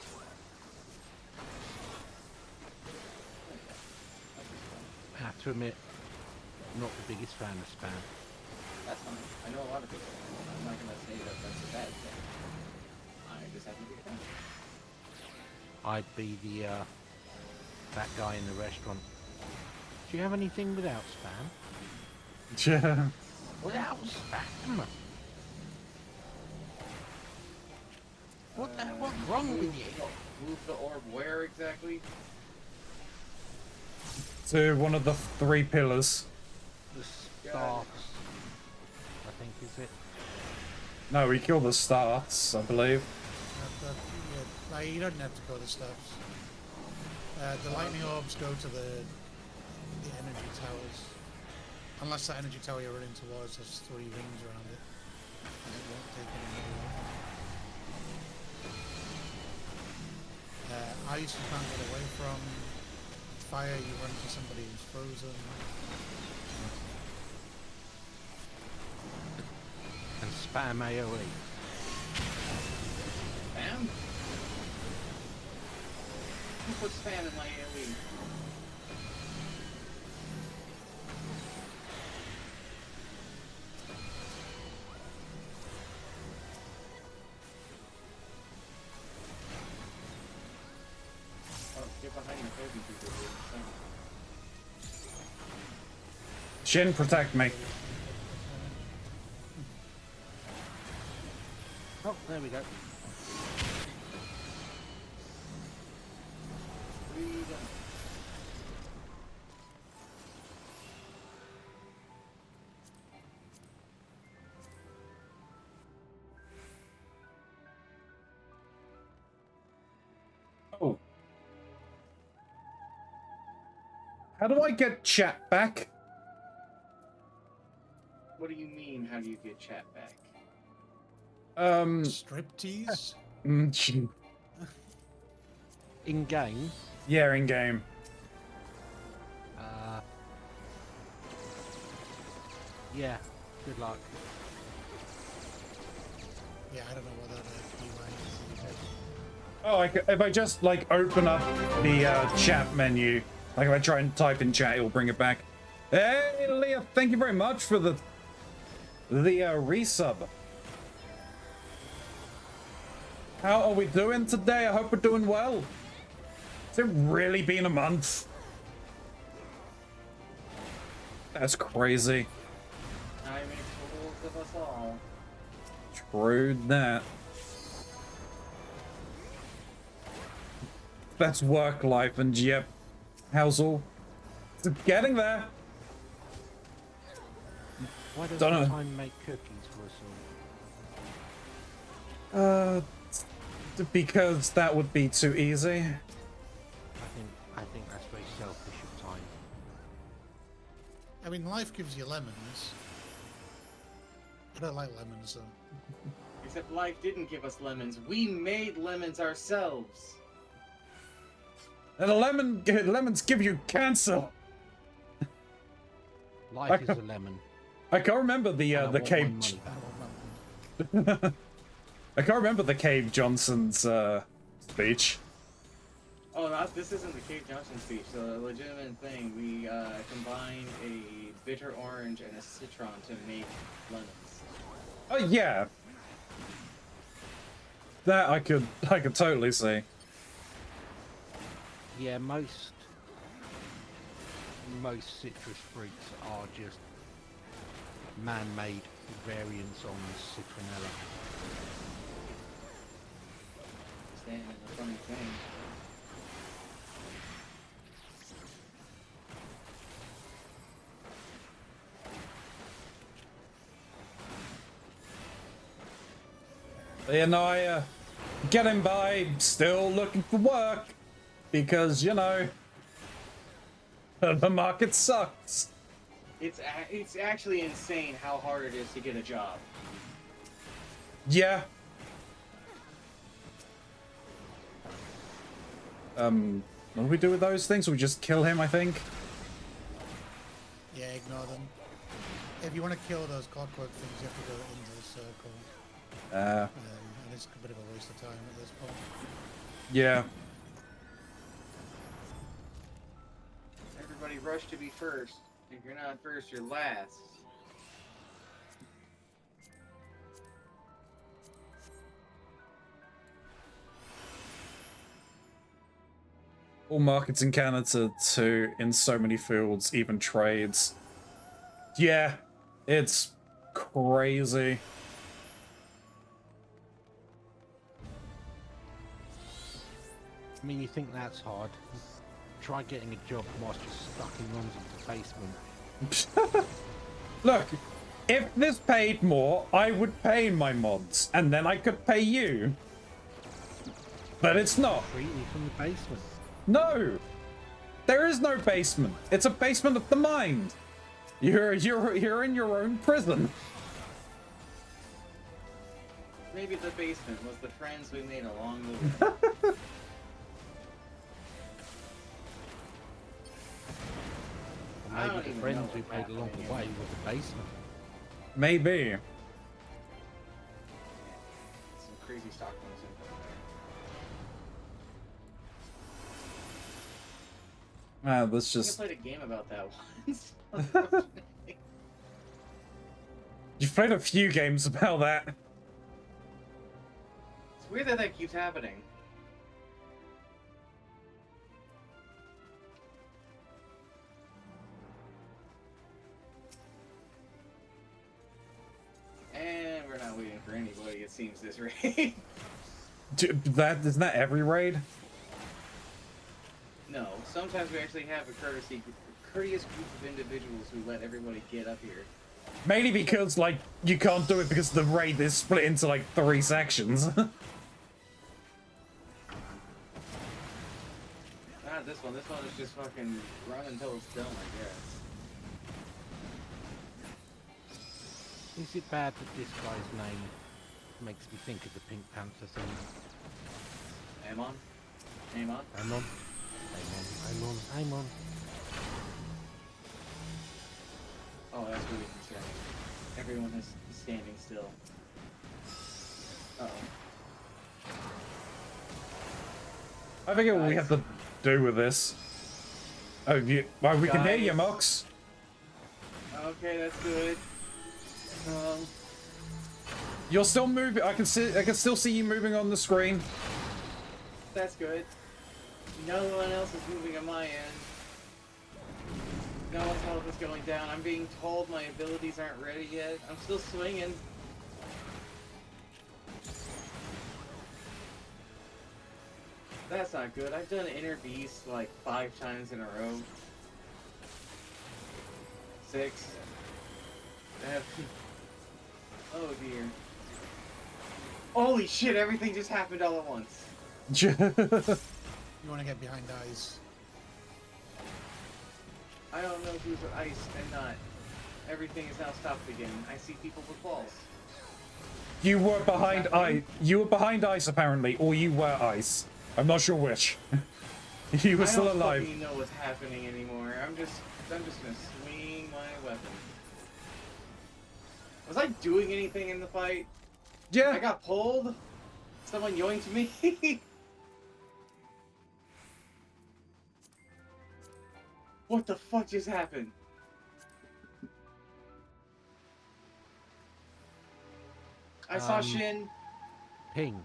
I have to admit, I'm not the biggest fan of spam. That's fine. I know a lot of people. I'm not gonna say that that's a bad thing. I just happen to be a fan. I'd be the that guy in the restaurant. Do you have anything without spam? Yeah. Without spam? What's wrong with you? Move the orb where exactly? To one of the 3 pillars. The staffs, I think, is it? No, we kill the starts, I believe. No, you don't have to go to stuffs. The lightning orbs go to the energy towers. Unless that energy tower you're running towards has 3 rings around it. And it won't take any more. Ice you can't get away from. Fire you run to somebody who's frozen. And spam AoE. Spam? Who put spam in my AoE? Oh, get behind the Kobe people, dude. Shin, protect me. Oh, there we go. Freedom. Oh. How do I get chat back? What do you mean, how do you get chat back? Striptease? In game, Yeah, in game. yeah. Good luck. Yeah, I don't know whether the keyline is. Oh, if I just like open up the chat menu, like if I try and type in chat, it'll bring it back. Hey, Leah, thank you very much for the resub. How are we doing today? I hope we're doing well. Has it really been a month? That's crazy. I make fools of us all. True that. That's work life, and yep, how's all? It's getting there. Why doesn't Don't know. time make cookies for us all? Because that would be too easy. I think that's very selfish of time. I mean, life gives you lemons. I don't like lemons, though. Except life didn't give us lemons. We made lemons ourselves. And lemons give you cancer. Life is a lemon. I can't remember the and I want my Cave. money back. I can't remember the Cave Johnson's speech. Oh, this isn't the Cave Johnson speech. So a legitimate thing. We combined a bitter orange and a citron to make lemons. Oh yeah, that I could totally see. Yeah, most citrus fruits are just man-made variants on citronella. Stand in the funny thing. You know, I getting by, still looking for work because you know the market sucks. It's actually insane how hard it is to get a job. Yeah. What do we do with those things? We just kill him, I think. Yeah, ignore them. If you want to kill those clockwork things, you have to go into the circle. And it's a bit of a waste of time at this point. Yeah. Everybody rush to be first. If you're not first, you're last. All markets in Canada too, in so many fields, even trades. Yeah, it's crazy. I mean, you think that's hard? Try getting a job whilst you're stuck in Ron's basement. Look, if this paid more, I would pay my mods, and then I could pay you. But it's not. Free from the basement. No! There is no basement. It's a basement of the mind. You're in your own prison. Maybe the basement was the friends we made along the way. I don't Maybe the even friends know we what's made along the happening way with the basement. Maybe. Some crazy stock music over there. Let's I just... played a game about that once. You've played a few games about that. It's weird that that keeps happening. And we're not waiting for anybody, it seems, this raid. Isn't that every raid? No, sometimes we actually have a courteous group of individuals who let everybody get up here. Mainly because, like, you can't do it because the raid is split into, like, 3 sections. Not this one. This one is just fucking run until it's done, I guess. Is it bad that this guy's name makes me think of the Pink Panther thing? Amon? Amon? Amon? Amon. Oh, that's really concerning. Everyone is standing still. Uh-oh. I forget what we have to do with this. Oh, well, we can hear you, Guys. Okay, that's good. You're still moving. I can still see you moving on the screen. That's good. No one else is moving on my end. No one's health is going down. I'm being told my abilities aren't ready yet. I'm still swinging. That's not good. I've done Inner Beast like 5 times in a row. 6. 7. Oh dear. Holy shit, everything just happened all at once. You want to get behind eyes. I don't know who's ice and not. Everything is now stopped again. I see people with balls. You were behind ice. You were behind ice apparently, or you were ice. I'm not sure which. You were still alive. I don't fucking know what's happening anymore. I'm just gonna swing my weapon. Was I doing anything in the fight? Yeah. I got pulled. Someone yoinked me. What the fuck just happened? I saw Shin. Ping.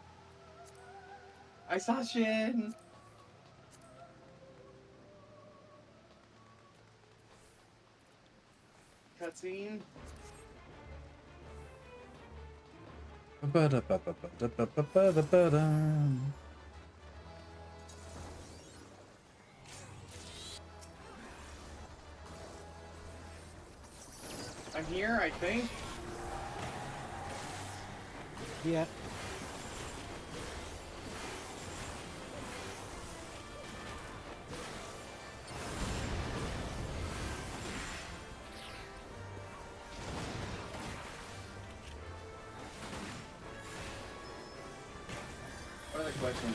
I saw Shin. Cutscene. I'm here, I think. Yeah. One of the questions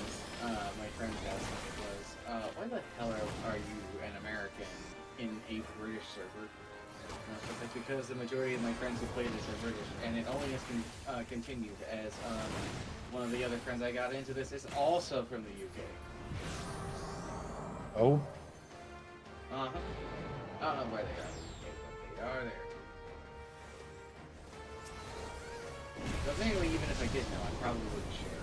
my friends asked me was, why the hell are you an American in a British server? It's because the majority of my friends who play this are British, and it only has continued as one of the other friends I got into this is also from the UK. Oh. Uh-huh. I don't know where they are, but they are there. So anyway, even if I did know, I probably wouldn't share it.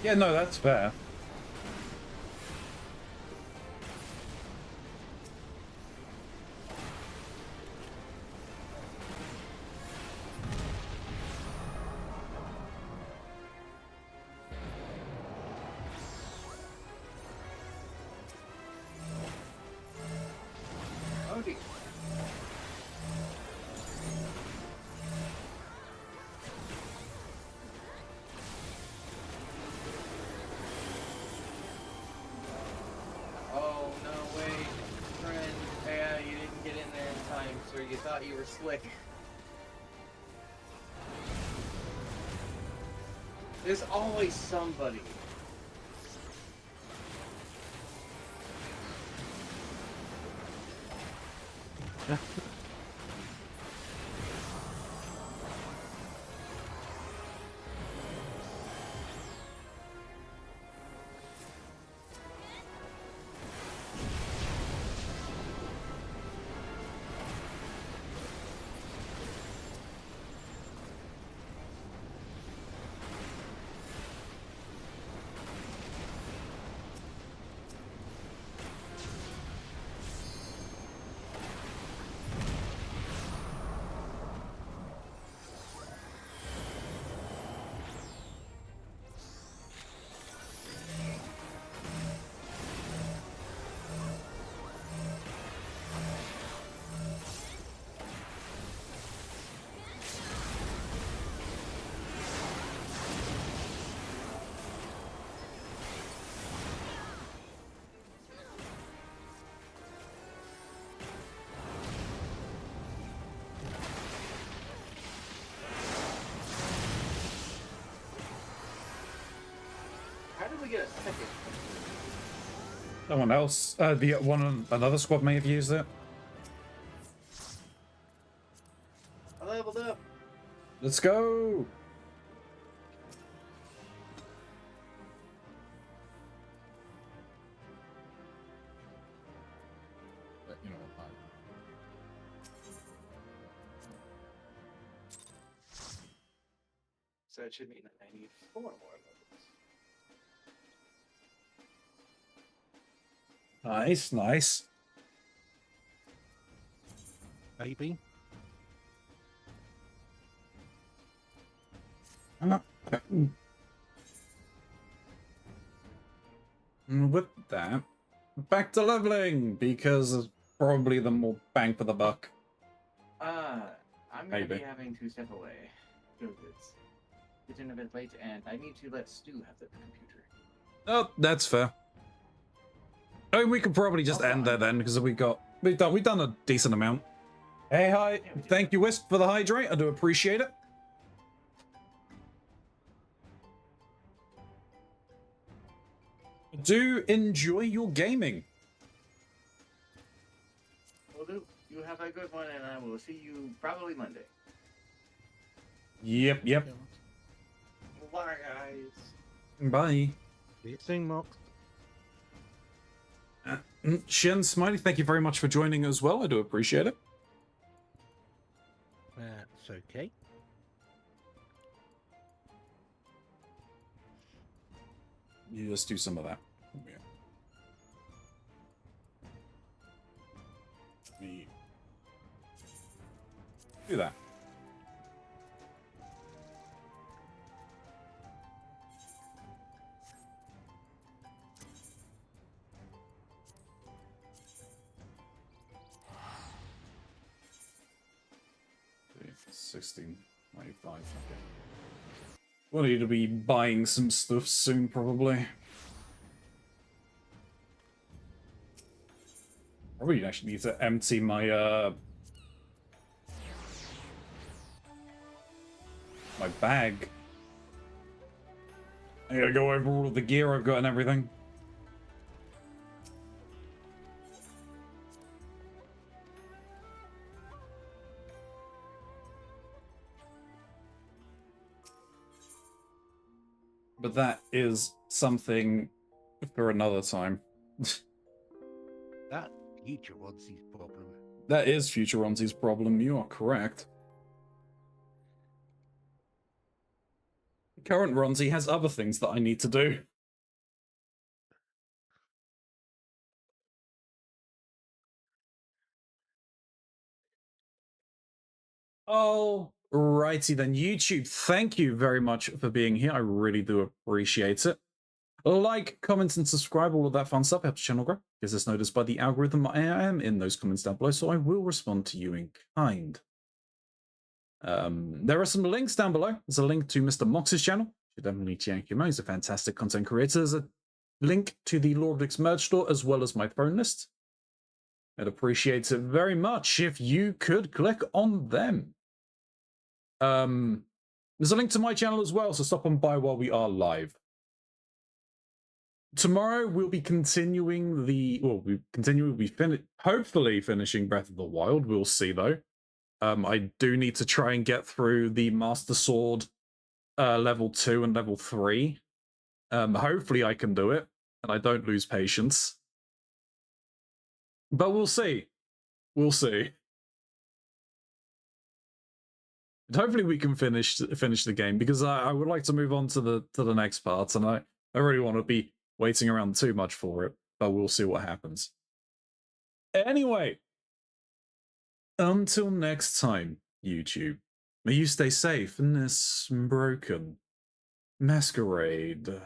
Yeah, no, that's fair. Oh dear. Oh, no way. Friend. Yeah, you didn't get in there in time, so you thought you were slick. There's always somebody. How did we get a second? Someone else, another squad may have used it. I leveled up. Let's go. You know, So it should mean that I need 4 more levels. Nice, nice. Maybe. With that, back to leveling, because it's probably the more bang for the buck. I'm going to be Maybe. having to step away. Because it's getting a bit late, and I need to let Stu have the computer. Oh, that's fair. I mean, we could probably just end there then, because we've done a decent amount. Hey, hi. Thank you, Wisp, for the hydrate. I do appreciate it. Do enjoy your gaming. Will do. You have a good one, and I will see you probably Monday. Yep. Yeah, Bye, guys. Bye. See you soon, Mox. Shin Smiley, thank you very much for joining as well. I do appreciate it. That's okay. You just do some of that. Yeah. Let me do that. Okay, 16.95. Okay. We'll need to be buying some stuff soon, probably. Probably actually need to empty my my bag. I gotta go over all of the gear I've got and everything. But that is something for another time. That future Rodsy's problem. That is Futuronzi's problem, you are correct. Current Ronzi has other things that I need to do. Oh, righty then. YouTube, thank you very much for being here. I really do appreciate it. Like, comment, and subscribe, all of that fun stuff helps the channel grow. Gives us noticed by the algorithm. I am in those comments down below, so I will respond to you in kind. There are some links down below. There's a link to Mr. Mox's channel. You should definitely check him out. He's a fantastic content creator. There's a link to the Lord of Dix merch store, as well as my throne list. I'd appreciate it very much if you could click on them. There's a link to my channel as well, so stop on by while we are live. Tomorrow we'll be continuing hopefully finishing Breath of the Wild. We'll see though. I do need to try and get through the Master Sword level 2 and level 3. Hopefully I can do it and I don't lose patience. But we'll see. We'll see. And hopefully we can finish the game, because I would like to move on to the next part, and I really want to be waiting around too much for it, but we'll see what happens. Anyway, until next time, YouTube, may you stay safe in this broken masquerade.